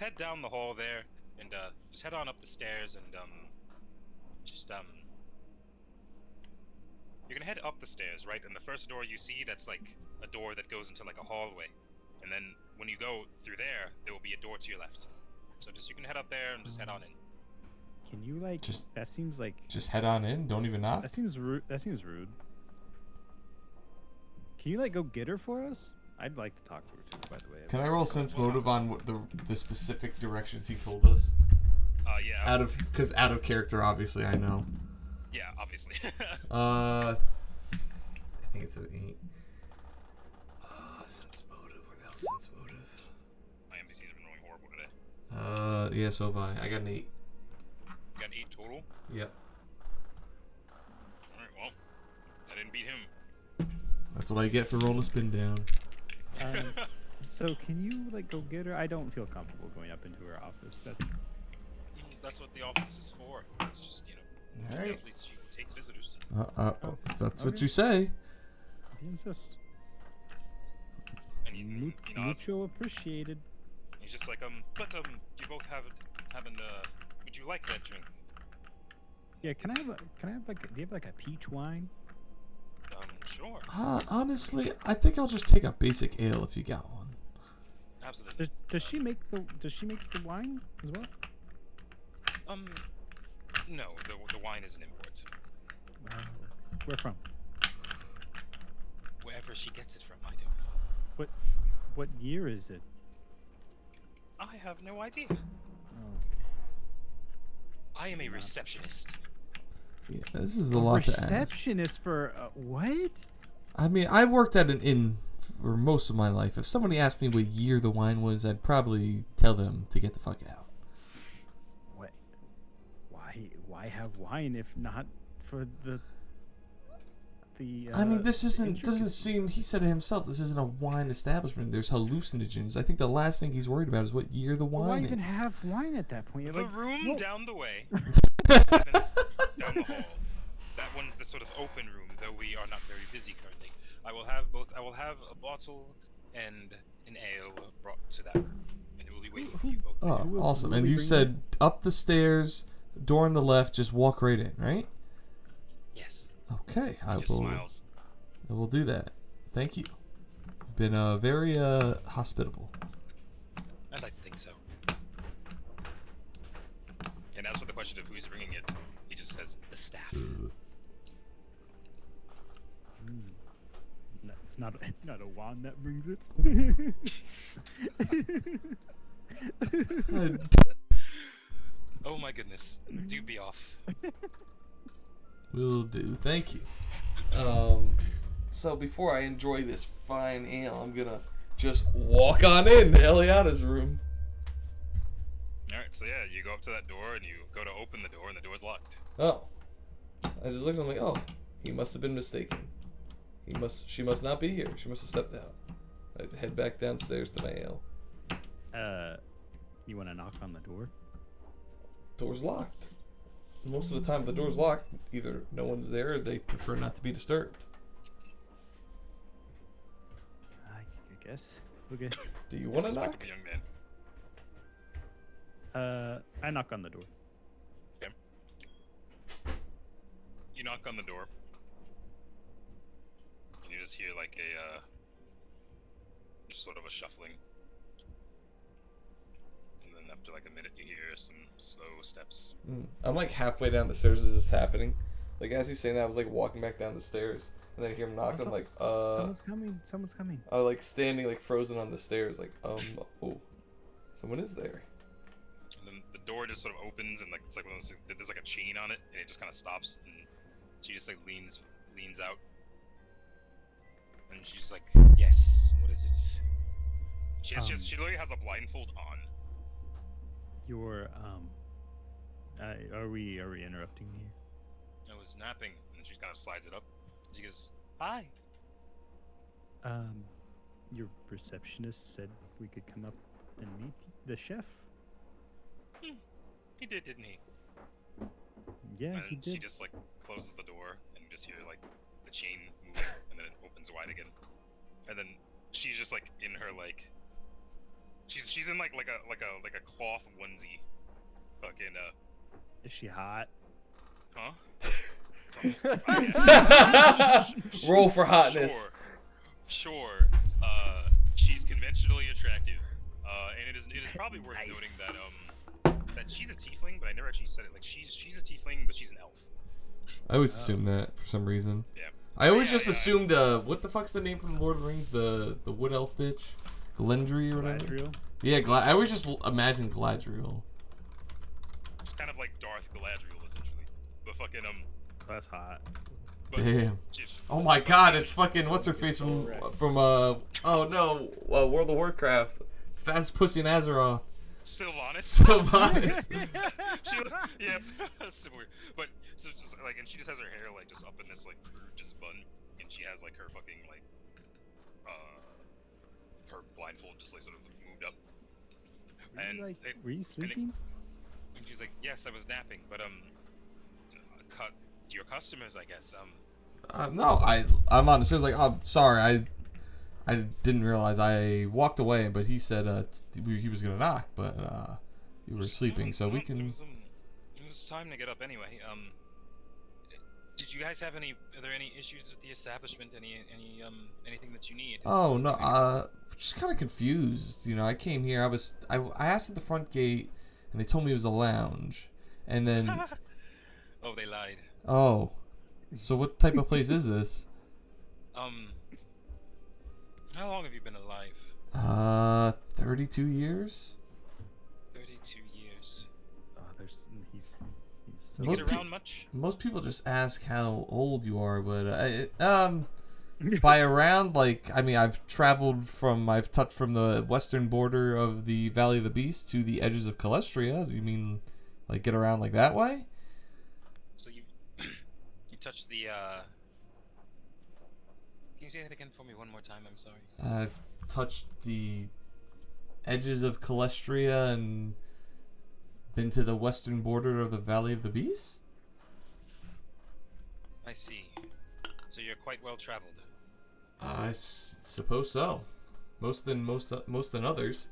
head down the hall there, and just head on up the stairs, and you're gonna head up the stairs, right? And the first door you see, that's like a door that goes into like a hallway, and then when you go through there, there will be a door to your left. So you can head up there and just head on in. Can you like? That seems like. Just head on in. Don't even knock. That seems rude. Can you like go get her for us? I'd like to talk to her too. By the way. Can I roll sense motive on what the specific directions he told us? Yeah. Because out of character, obviously, I know. Yeah, obviously. I think it's an 8. Sense motive. Where the hell's sense motive? My NPCs have been rolling horrible today. Yeah, so have I. I got an 8. You got 8 total? Yep. Alright, well, I didn't beat him. That's what I get for rolling a spin down. So can you like go get her? I don't feel comfortable going up into her office. That's what the office is for. It's just, All right. She takes visitors. If that's what you say. If you insist. And you know, Mucho appreciated. he's just like, but you both haven't would you like that drink? Yeah, can I have like, do you have like a peach wine? Sure. Honestly, I think I'll just take a basic ale if you got one. Absolutely. Does she make the wine as well? No, the wine is an import. Where from? Wherever she gets it from, I don't know. What year is it? I have no idea. Oh. I am a receptionist. Yeah, this is a lot to ask. Receptionist for what? I mean, I worked at an inn for most of my life. If somebody asked me what year the wine was, I'd probably tell them to get the fuck out. What? Why have wine if not for the? I mean, this doesn't seem. He said it himself. This isn't a wine establishment. There's hallucinogens. I think the last thing he's worried about is what year the wine is. Why even have wine at that point? The Like, room no. down the way, 7 down the hall. That one's the sort of open room, though we are not very busy currently. I will have both. I will have a bottle and an ale brought to that room, and it will be waiting for you both. Oh, awesome! And we you bring said up the stairs, door on the left. Just walk right in, right? Yes. Okay, He just smiles. I will do that. Thank you. You've been very hospitable. I'd like to think so. And as for the question of who's bringing it, he just says the staff. No, it's not a wand that brings it. Oh my goodness. Do be off. Will do. Thank you. So before I enjoy this fine ale, I'm gonna just walk on in to Eliana's room. Alright, so yeah, you go up to that door and you go to open the door and the door's locked. Oh. I just looked and I'm like, oh, he must have been mistaken. She must not be here. She must have stepped out. I'd head back downstairs to my ale. You want to knock on the door? Door's locked. Most of the time, the door's locked. Either no one's there or they prefer not to be disturbed. I guess. Okay. Do you want to knock? Respectable young man. I knock on the door. Okay. You knock on the door. And you just hear like just sort of a shuffling. And then after like a minute you hear some slow steps. I'm like halfway down the stairs as this is happening. Like as he's saying that, I was like walking back down the stairs. And then I hear him knock. I'm like, Someone's coming. I was like standing like frozen on the stairs. Like, oh, someone is there. And then the door just sort of opens and like it's like one of those, there's like a chain on it and it just kind of stops and she just like leans out. And she's like, yes, what is it? She literally has a blindfold on. You're are we interrupting here? I was napping and she kind of slides it up. She goes, hi. Your receptionist said we could come up and meet the chef. He did, didn't he? Yeah, And he did. she just like closes the door and you just hear like the chain move and then it opens wide again. And then she's just like in her like, she's in like a cloth onesie, fucking Is she hot? huh? Roll for hotness. Sure. She's conventionally attractive. And it is probably worth Nice. noting that she's a tiefling, but I never actually said it. Like she's a tiefling, but she's an elf. I always assumed that for some reason. Yeah. I always Yeah, just yeah. assumed what the fuck's the name from Lord of the Rings? The wood elf bitch, Glendry or whatever. Galadriel? Yeah, I always just imagined Galadriel. She's kind of like Darth Galadriel, essentially. But fucking That's hot. But Damn. she's- Oh my god, it's fucking what's her face from oh no, World of Warcraft, fast pussy in Azeroth. Sylvanas. Sylvanas. Yeah, similar. But so just like, and she just has her hair like just up in this like just bun, and she has like her fucking like her blindfold just like sort of moved up. And Were you sleeping? and she's like, yes, I was napping, but cut your customers, I guess. No, I'm honest. I was like, oh, sorry, I didn't realize. I walked away, but he said he was gonna knock, but you were sleeping, so we can. It was time to get up anyway. Did you guys have any? Are there any issues with the establishment? Anything that you need? Oh no, just kind of confused. You know, I came here. I asked at the front gate, and they told me it was a lounge, and then Oh, they lied. oh, so what type of place is this? How long have you been alive? 32 years. 32 years. Oh, he's so. You Most get around much? Most people just ask how old you are, but by around, like, I mean, I've touched from the western border of the Valley of the Beast to the edges of Calestria. Do you mean, like, get around like that way? So you touched the Can you say that again for me one more time? I'm sorry. I've touched the edges of Calestria and been to the western border of the Valley of the Beast? I see. So you're quite well traveled. I suppose so. Most than others.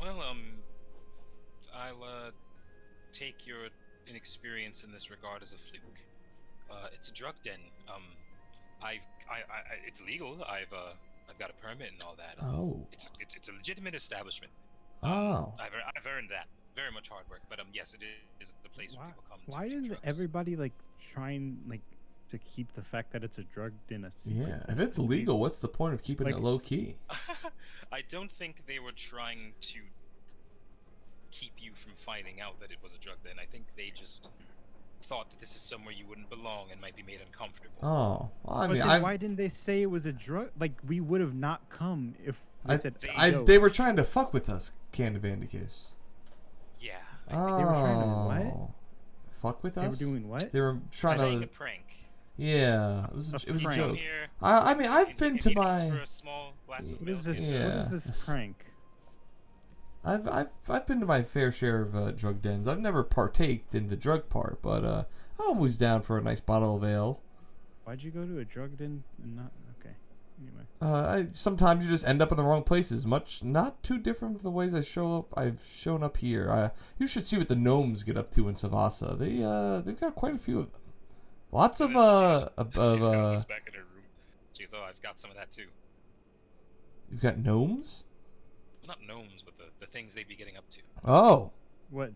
Well, I'll take your inexperience in this regard as a fluke. It's a drug den. It's legal. I've got a permit and all that. Oh. It's a legitimate establishment. Oh. I've earned that. Very much hard work, but yes, it is the place where people come. Why to does drugs. everybody like trying like to keep the fact that it's a drug in a secret? Yeah, if it's legal, what's the point of keeping it low key? I don't think they were trying to keep you from finding out that it was a drug den. I think they just thought that this is somewhere you wouldn't belong and might be made uncomfortable. Oh, well, I But mean, then why didn't they say it was a drug? Like we would have not come if they said they were trying to fuck with us, Can of Vandicus. Yeah. Oh. They were trying to what? Fuck with They us? were doing what? They were trying Playing to. a prank. Yeah, it was a prank. joke. Here, I mean, I've been to you ask my. for a small glass of What is milk. this? Yeah. What is this prank? I've been to my fair share of drug dens. I've never partaked in the drug part, but I'm always down for a nice bottle of ale. Why'd you go to a drug den and not? Okay. Anyway. Sometimes you just end up in the wrong places. Not too different from the ways I've shown up here. You should see what the gnomes get up to in Savasa. They've got quite a few of them. Lots of She just kind of of looks back at her room. She goes, "Oh, I've got some of that too." You've got gnomes? Well, not gnomes, but the things they be getting up to. Oh. What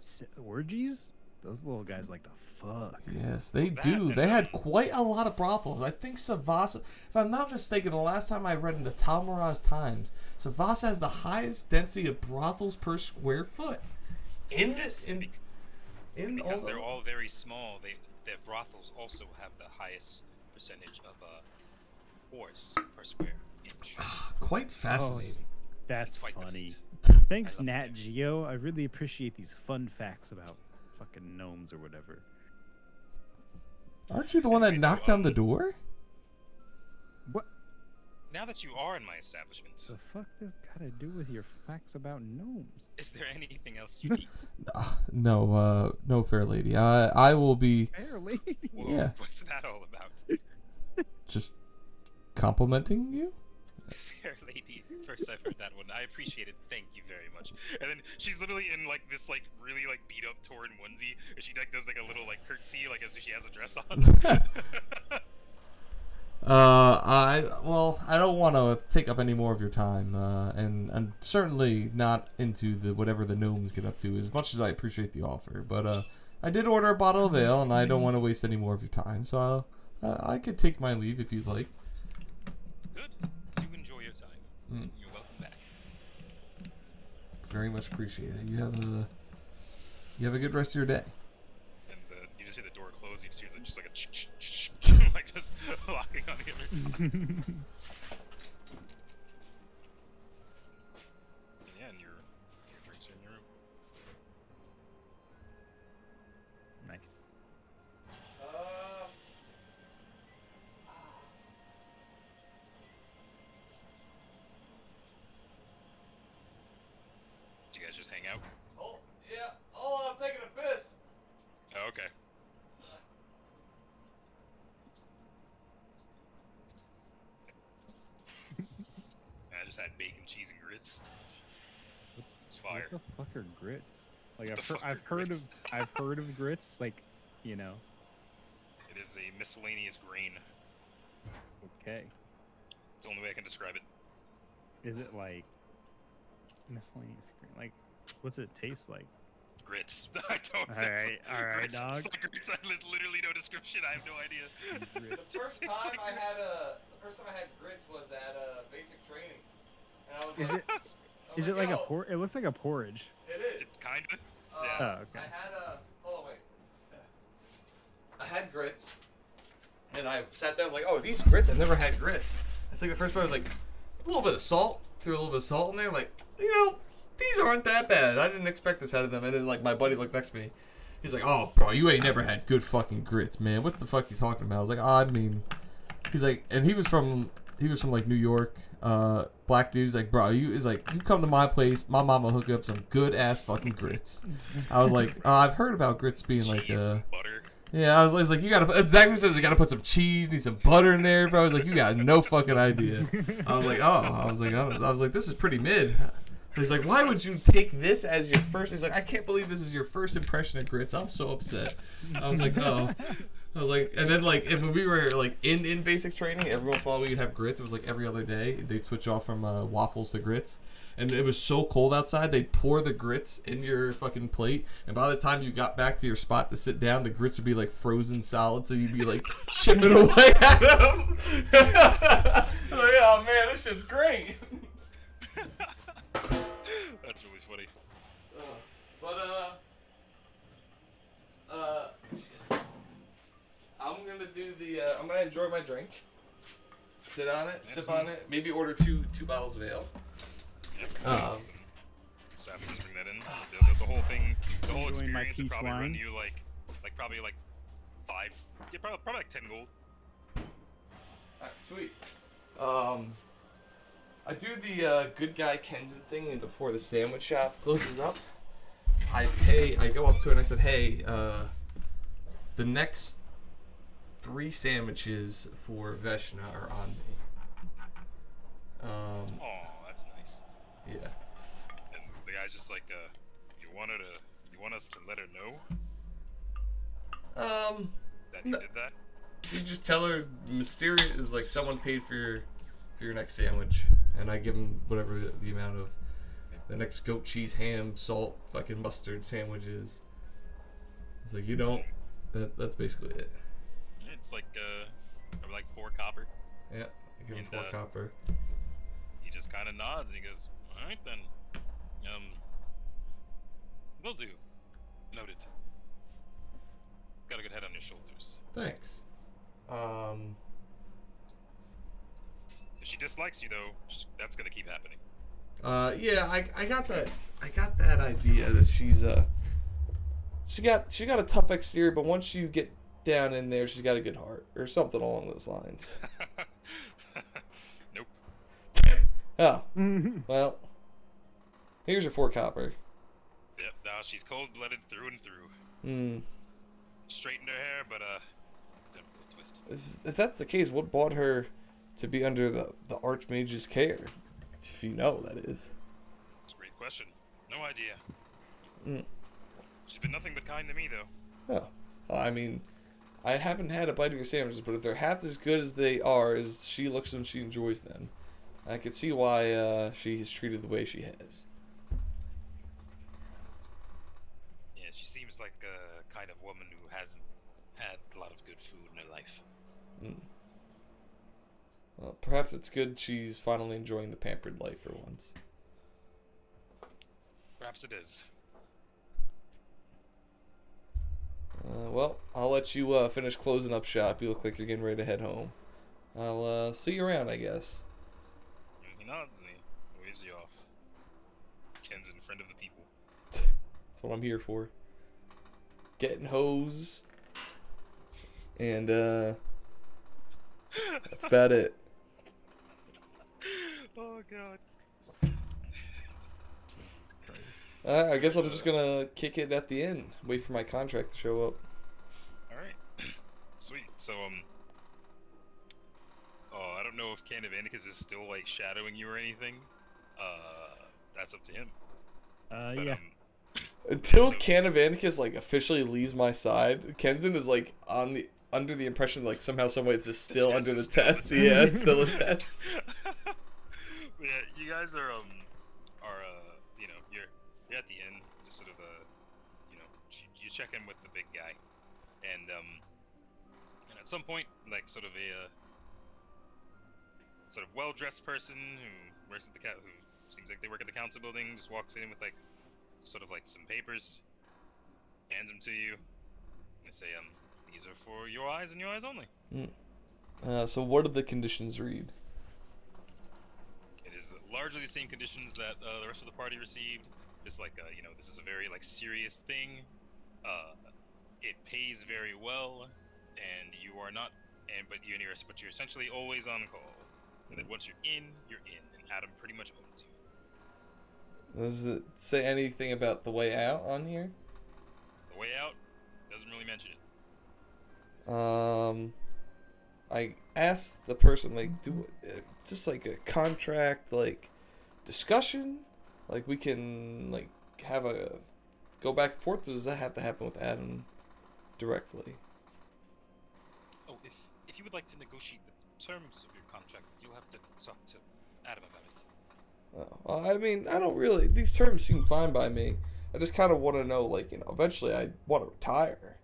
orgies? Those little guys like to fuck. Yes, they That do. and, They had quite a lot of brothels. I think Savasa, if I'm not mistaken, the last time I read in the Talmaraz Times, Savasa has the highest density of brothels per square foot. Because all they're all very small, their brothels also have the highest percentage of whores per square inch. quite fascinating. That's Quite funny. different. Thanks, I love Nat it. Geo. I really appreciate these fun facts about fucking gnomes or whatever. Aren't you the one that knocked down the door? What Now that you are in my establishment, the fuck does got to do with your facts about gnomes? is there anything else you need? No, fair lady. I will be Fair lady. Whoa, Yeah. What's that all about? just complimenting you? Fair lady. First I've heard that one. I appreciate it. Thank you very much. And then she's literally in like this like really like beat up torn onesie, and she like does like a little like curtsy like as if she has a dress on. I don't want to take up any more of your time, and I'm certainly not into the whatever the gnomes get up to, as much as I appreciate the offer. But I did order a bottle of ale, and I don't want to waste any more of your time, so I could take my leave if you'd like. Good. You enjoy your time. You're welcome back. Very much appreciated. You have a good rest of your day. And you just hear the door close. You just hear just like a like just locking on the other side. Yeah, and your drinks are in your room. Nice. Do you guys just hang out? Oh yeah. Oh, I'm taking a piss. Oh, okay. I just had bacon, cheese, and grits. It's fire. What the fuck are grits? Like What the fuck I've are grits? heard of grits. Like, you know. It is a miscellaneous grain. Okay. It's the only way I can describe it. Is it like miscellaneous green? Like, what's it taste like? Grits. I don't. All right, grits, dog. It's like grits. There's literally no description. I have no idea. Grits. The first time I had grits was at basic training, and I was Is like, it is it like "Yo, It looks like a porridge. It is. It's kind of. Uh, Yeah. Oh, okay. I had hold on, wait. I had grits, and I sat down. I was like, "Oh, these grits? I've never had grits." It's like the first part. I was like, a little bit of salt. Threw a little bit of salt in there. Like, these aren't that bad. I didn't expect this out of them. And then like my buddy looked next to me. He's like, "Oh, bro, you ain't never had good fucking grits, man. What the fuck you talking about?" I was like, "I mean," he's like, and he was from like New York. Black dude. He's like, "Bro, you come to my place. My mama hook up some good ass fucking grits." I was like, "I've heard about grits being like Cheese, butter. yeah." I was like, "You gotta exactly says you gotta put some cheese, need some butter in there, bro." I was like, "You got no fucking idea." I was like, "Oh," I was like, "This is pretty mid." He's like, "Why would you take this as your first?" He's like, "I can't believe this is your first impression of grits. I'm so upset." I was like, "Oh." I was like, and then like when we were like in basic training, every once in a while we would have grits. It was like every other day they'd switch off from waffles to grits, and it was so cold outside. They'd pour the grits in your fucking plate, and by the time you got back to your spot to sit down, the grits would be like frozen solid, so you'd be like chipping away at them. I'm like, "Oh man, this shit's great." That's really funny. I'm gonna do the. I'm gonna enjoy my drink. Sit on it, sip on it. Maybe order two bottles of ale. Yeah, so after just bring that in, the whole thing, the whole Enjoying my experience would peach probably run wine. you probably 5, yeah, probably like 10 gold. Alright, sweet. I do the good guy Kenzen thing, and before the sandwich shop closes up, I go up to it and I said, "Hey, the next 3 sandwiches for Veshna are on me." Oh, that's nice. Yeah. And the guy's just like, you want us to let her know that you No. did that? You just tell her mysterious is like someone paid for your next sandwich, and I give him whatever the amount of the next goat cheese, ham, salt, fucking mustard sandwich is. It's like, you don't. That's basically it. It's like probably like 4 copper. Yeah, I give him And, 4 copper. He just kind of nods and he goes, "All right then, will do. Noted. Got a good head on your shoulders. Thanks. If she dislikes you though, that's gonna keep happening." Yeah, I got that idea that she got a tough exterior, but once you get down in there, she's got a good heart or something along those lines. Nope. Oh, well, here's your 4 copper. Yep. Now she's cold-blooded through and through. Hmm. Straightened her hair, but don't twist. If that's the case, what brought her to be under the Archmage's care? If you know, that is. It's a great question. No idea. Mm. She's been nothing but kind to me, though. Oh. Well, I mean, I haven't had a bite of your sandwiches, but if they're half as good as they are, as she looks and she enjoys them, I can see why she's treated the way she has. Yeah, she seems like a kind of woman who hasn't had a lot of good food in her life. Mm. Well, perhaps it's good she's finally enjoying the pampered life for once. Perhaps it is. Well, I'll let you finish closing up shop. You look like you're getting ready to head home. I'll see you around, I guess. He nods and he waves you off. Ken's in front of the people. That's what I'm here for. Getting hose. And that's about it. Oh god. Jesus Christ. I guess I'm just gonna kick it at the end. Wait for my contract to show up. Alright. Sweet. So, oh, I don't know if Can of Anticus is still, like, shadowing you or anything. That's up to him. But, Yeah. Until So- Can of Anticus like officially leaves my side, Kenzen is like under the impression like somehow, some way it's just still under the test. Yeah, it's still a test. Yeah, you guys are you know, you're at the end, just sort of you know, you check in with the big guy, and at some point, like sort of a sort of well-dressed person who works at who seems like they work at the council building just walks in with like sort of like some papers, hands them to you, and they say these are for your eyes and your eyes only. So what do the conditions read? It is largely the same conditions that the rest of the party received. Just like you know, this is a very like serious thing. It pays very well, and you are not, but you're essentially always on call. And then once you're in, and Adam pretty much owns you. Does it say anything about the way out on here? The way out doesn't really mention it. I asked the person like, just like a contract like discussion, like we can like have a go back and forth. Or does that have to happen with Adam directly? Oh, if you would like to negotiate the terms of your contract, you'll have to talk to Adam about it. Oh, well, I mean, I don't really. These terms seem fine by me. I just kind of want to know, like, you know, eventually I want to retire.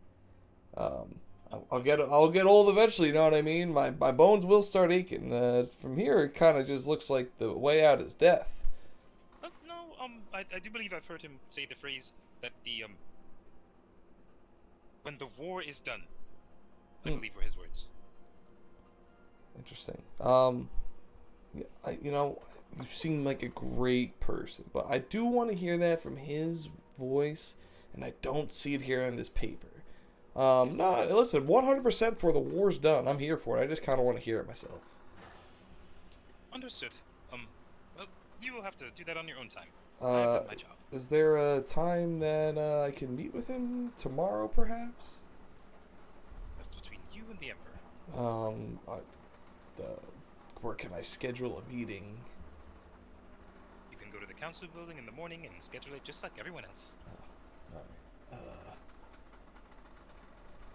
I'll get old eventually. You know what I mean? My bones will start aching. From here, it kind of just looks like the way out is death. No, I do believe I've heard him say the phrase that when the war is done, I believe were his words. Interesting. You know, you seem like a great person, but I do want to hear that from his voice, and I don't see it here on this paper. No, listen, 100% for the war's done. I'm here for it. I just kind of want to hear it myself. Understood. Well, you will have to do that on your own time. I've done my job. Is there a time that I can meet with him tomorrow, perhaps? That's between you and the Emperor. Where can I schedule a meeting? You can go to the council building in the morning and schedule it just like everyone else.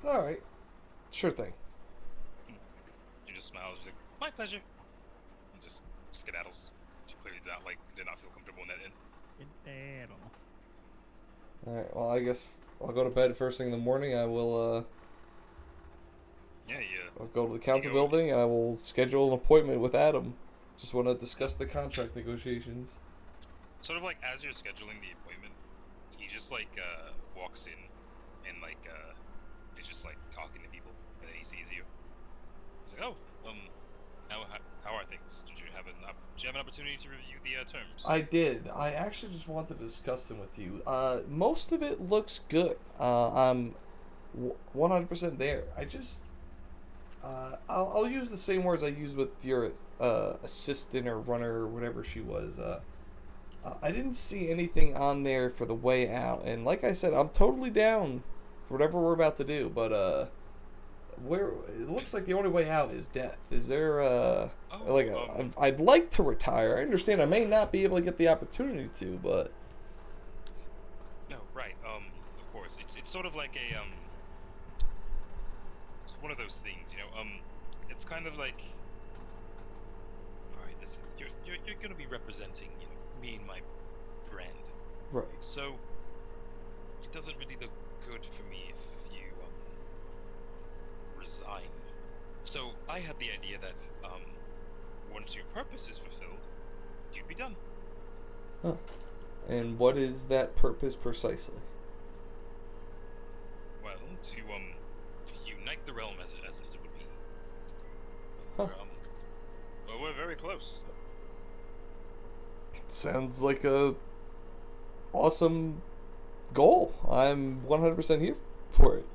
All right. Sure thing. She just smiles. She's like, "My pleasure," and just skedaddles. She clearly did not feel comfortable in that inn. All right. Well, I guess I'll go to bed first thing in the morning. I will. Yeah, I'll go to the council You go- building and I will schedule an appointment with Adam. Just want to discuss the contract negotiations. Sort of like as you're scheduling the appointment, he just like walks in and like is just like talking to people, and then he sees you. He's like, "Oh, how are things? Did you have an opportunity to review the terms?" I did. I actually just wanted to discuss them with you. Most of it looks good. I'm 100% there. I just I'll use the same words I used with your assistant or runner or whatever she was. I didn't see anything on there for the way out, and like I said, I'm totally down for whatever we're about to do. But where it looks like the only way out is death. Is there Oh, Oh, Like, I'd like to retire. I understand I may not be able to get the opportunity to, but no, right. Of course, it's sort of like a it's one of those things, you know. It's kind of like, all right, listen, you're gonna be representing, you know, me and my brand. right. So it doesn't really look good for me if you resign. So I had the idea that once your purpose is fulfilled, you'd be done. Huh. And what is that purpose precisely? Well, to unite the realm as it would be. Huh. Well, we're very close. Sounds like a awesome goal. I'm 100% here for it.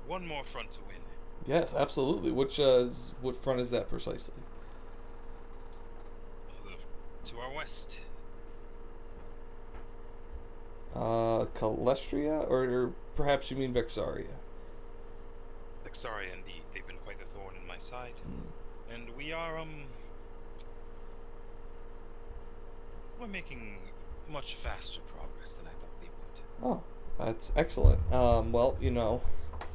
One more front to win. Yes, absolutely. What front is that precisely? To our west. Calestria, or perhaps you mean Vexaria? Vexaria, indeed. They've been quite the thorn in my side. And we are, we're making much faster progress than I thought we would. Oh, that's excellent. Well, you know,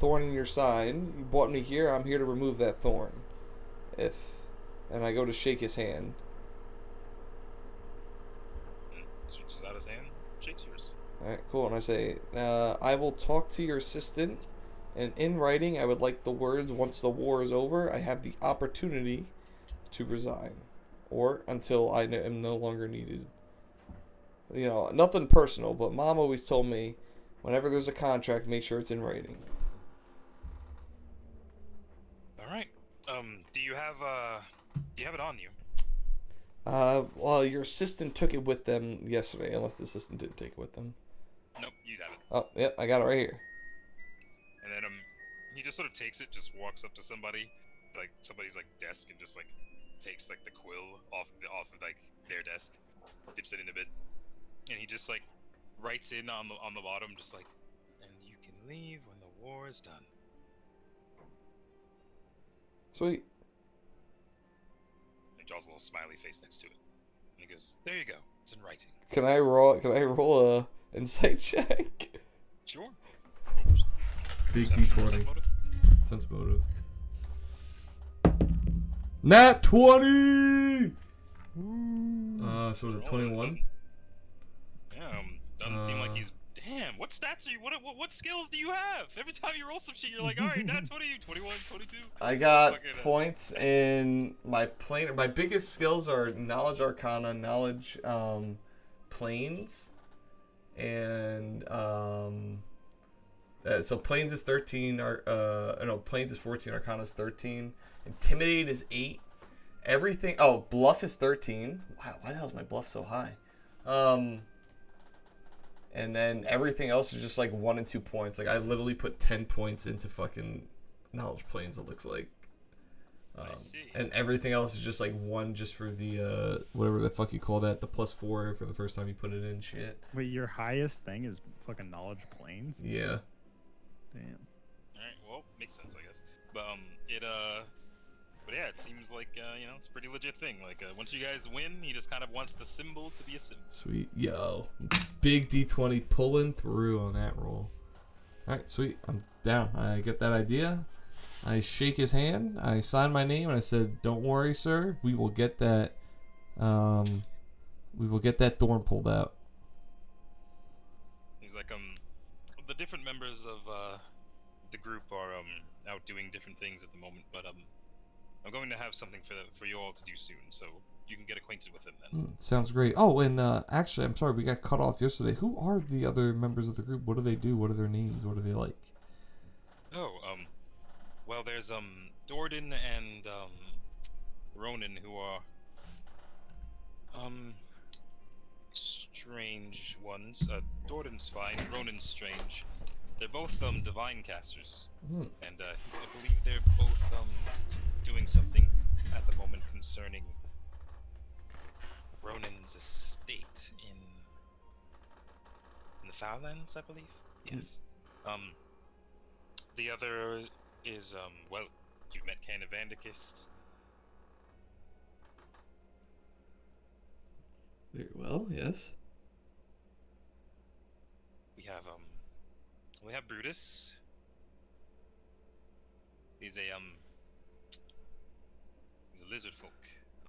thorn in your side. You brought me here. I'm here to remove that thorn. And I go to shake his hand. Reaches out his hand, shakes yours. All right, cool. And I say, I will talk to your assistant, and in writing, I would like the words, once the war is over, I have the opportunity to resign, or until I am no longer needed. You know, nothing personal, but Mom always told me, whenever there's a contract, make sure it's in writing. All right. Do you have it on you? Well, your assistant took it with them yesterday, unless the assistant didn't take it with them. Nope, you got it. Oh, yep, I got it right here. And then he just sort of takes it, just walks up to somebody, like somebody's like desk, and just like takes like the quill off of like their desk, dips it in a bit, and he just like writes in on the bottom, just like, and you can leave when the war is done. Sweet. He draws a little smiley face next to it, and he goes, "There you go. It's in writing." Can I roll a insight check? Sure. Big Perception or D20. sense motive? Sense motive. Nat 20! So was it 21? Yeah, doesn't seem like he's. Damn, what stats are you? What skills do you have? Every time you roll some shit, you're like, all right, nat 20, 21, 22. I got points in my plane. My biggest skills are knowledge arcana, knowledge planes, and so planes is 13. Planes is 14. Arcana is 13. Intimidate is 8. Everything. Oh, bluff is 13. Wow, why the hell is my bluff so high? And then everything else is just like 1 and 2 points. Like I literally put 10 points into fucking knowledge planes. It looks like. I see. And everything else is just like 1 just for the whatever the fuck you call that, the +4 for the first time you put it in. Shit. Wait, your highest thing is fucking knowledge planes? Yeah. Damn. Alright, well, makes sense, I guess. But yeah, it seems like, it's a pretty legit thing. Like, once you guys win, he just kind of wants the symbol to be a symbol. Sweet. Yo. Big D20 pulling through on that roll. Alright, sweet. I'm down. I get that idea. I shake his hand. I sign my name, and I said, "Don't worry, sir. We will get that. We will get that thorn pulled out." He's like, the different members of the group are out doing different things at the moment, but I'm going to have something for you all to do soon, so you can get acquainted with him then. Sounds great. Oh, and actually, I'm sorry, we got cut off yesterday. Who are the other members of the group? What do they do? What are their names? What are they like? Oh, well, there's Dordan and Ronan, who are strange ones. Dordan's fine, Ronan's strange. They're both divine casters, and I believe they're both doing something at the moment concerning Ronan's estate in the Fowlands, I believe. Yes. The other is well, you met Cain of Vandikist. Very well, yes. We have Brutus. He's a lizard folk.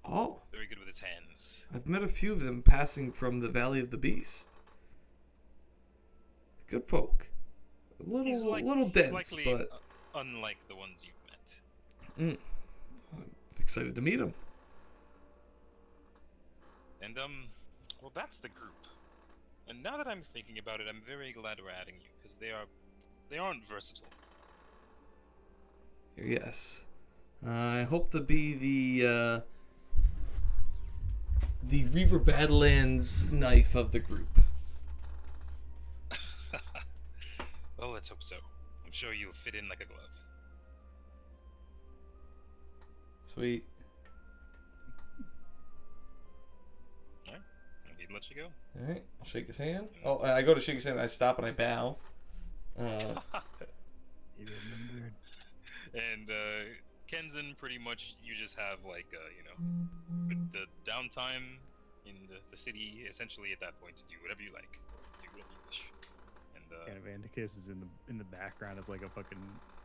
Oh, Very good with his hands. I've met a few of them passing from the Valley of the Beast. Good folk. A little dense, likely, but unlike the ones you've met. I'm excited to meet him. And well, that's the group. And now that I'm thinking about it, I'm very glad we're adding you because they aren't versatile. Yes. I hope to be the Reaver Badlands knife of the group. Well, let's hope so. I'm sure you'll fit in like a glove. Sweet. Alright, he'd let you go. Alright, I'll shake his hand. Oh, I go to shake his hand, I stop and I bow. You remembered. And Kenzen, pretty much you just have like with the downtime in the city, essentially at that point to do whatever you like, do whatever you wish. And Vandicus is in the background as like a fucking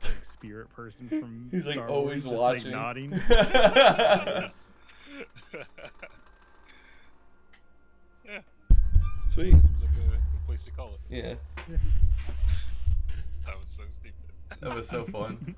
like, spirit person from He's like Star always Wars, watching. just, like, nodding. Yes. Yeah, Sweet. seems like a good place to call it. Yeah, That was so stupid. that was so fun.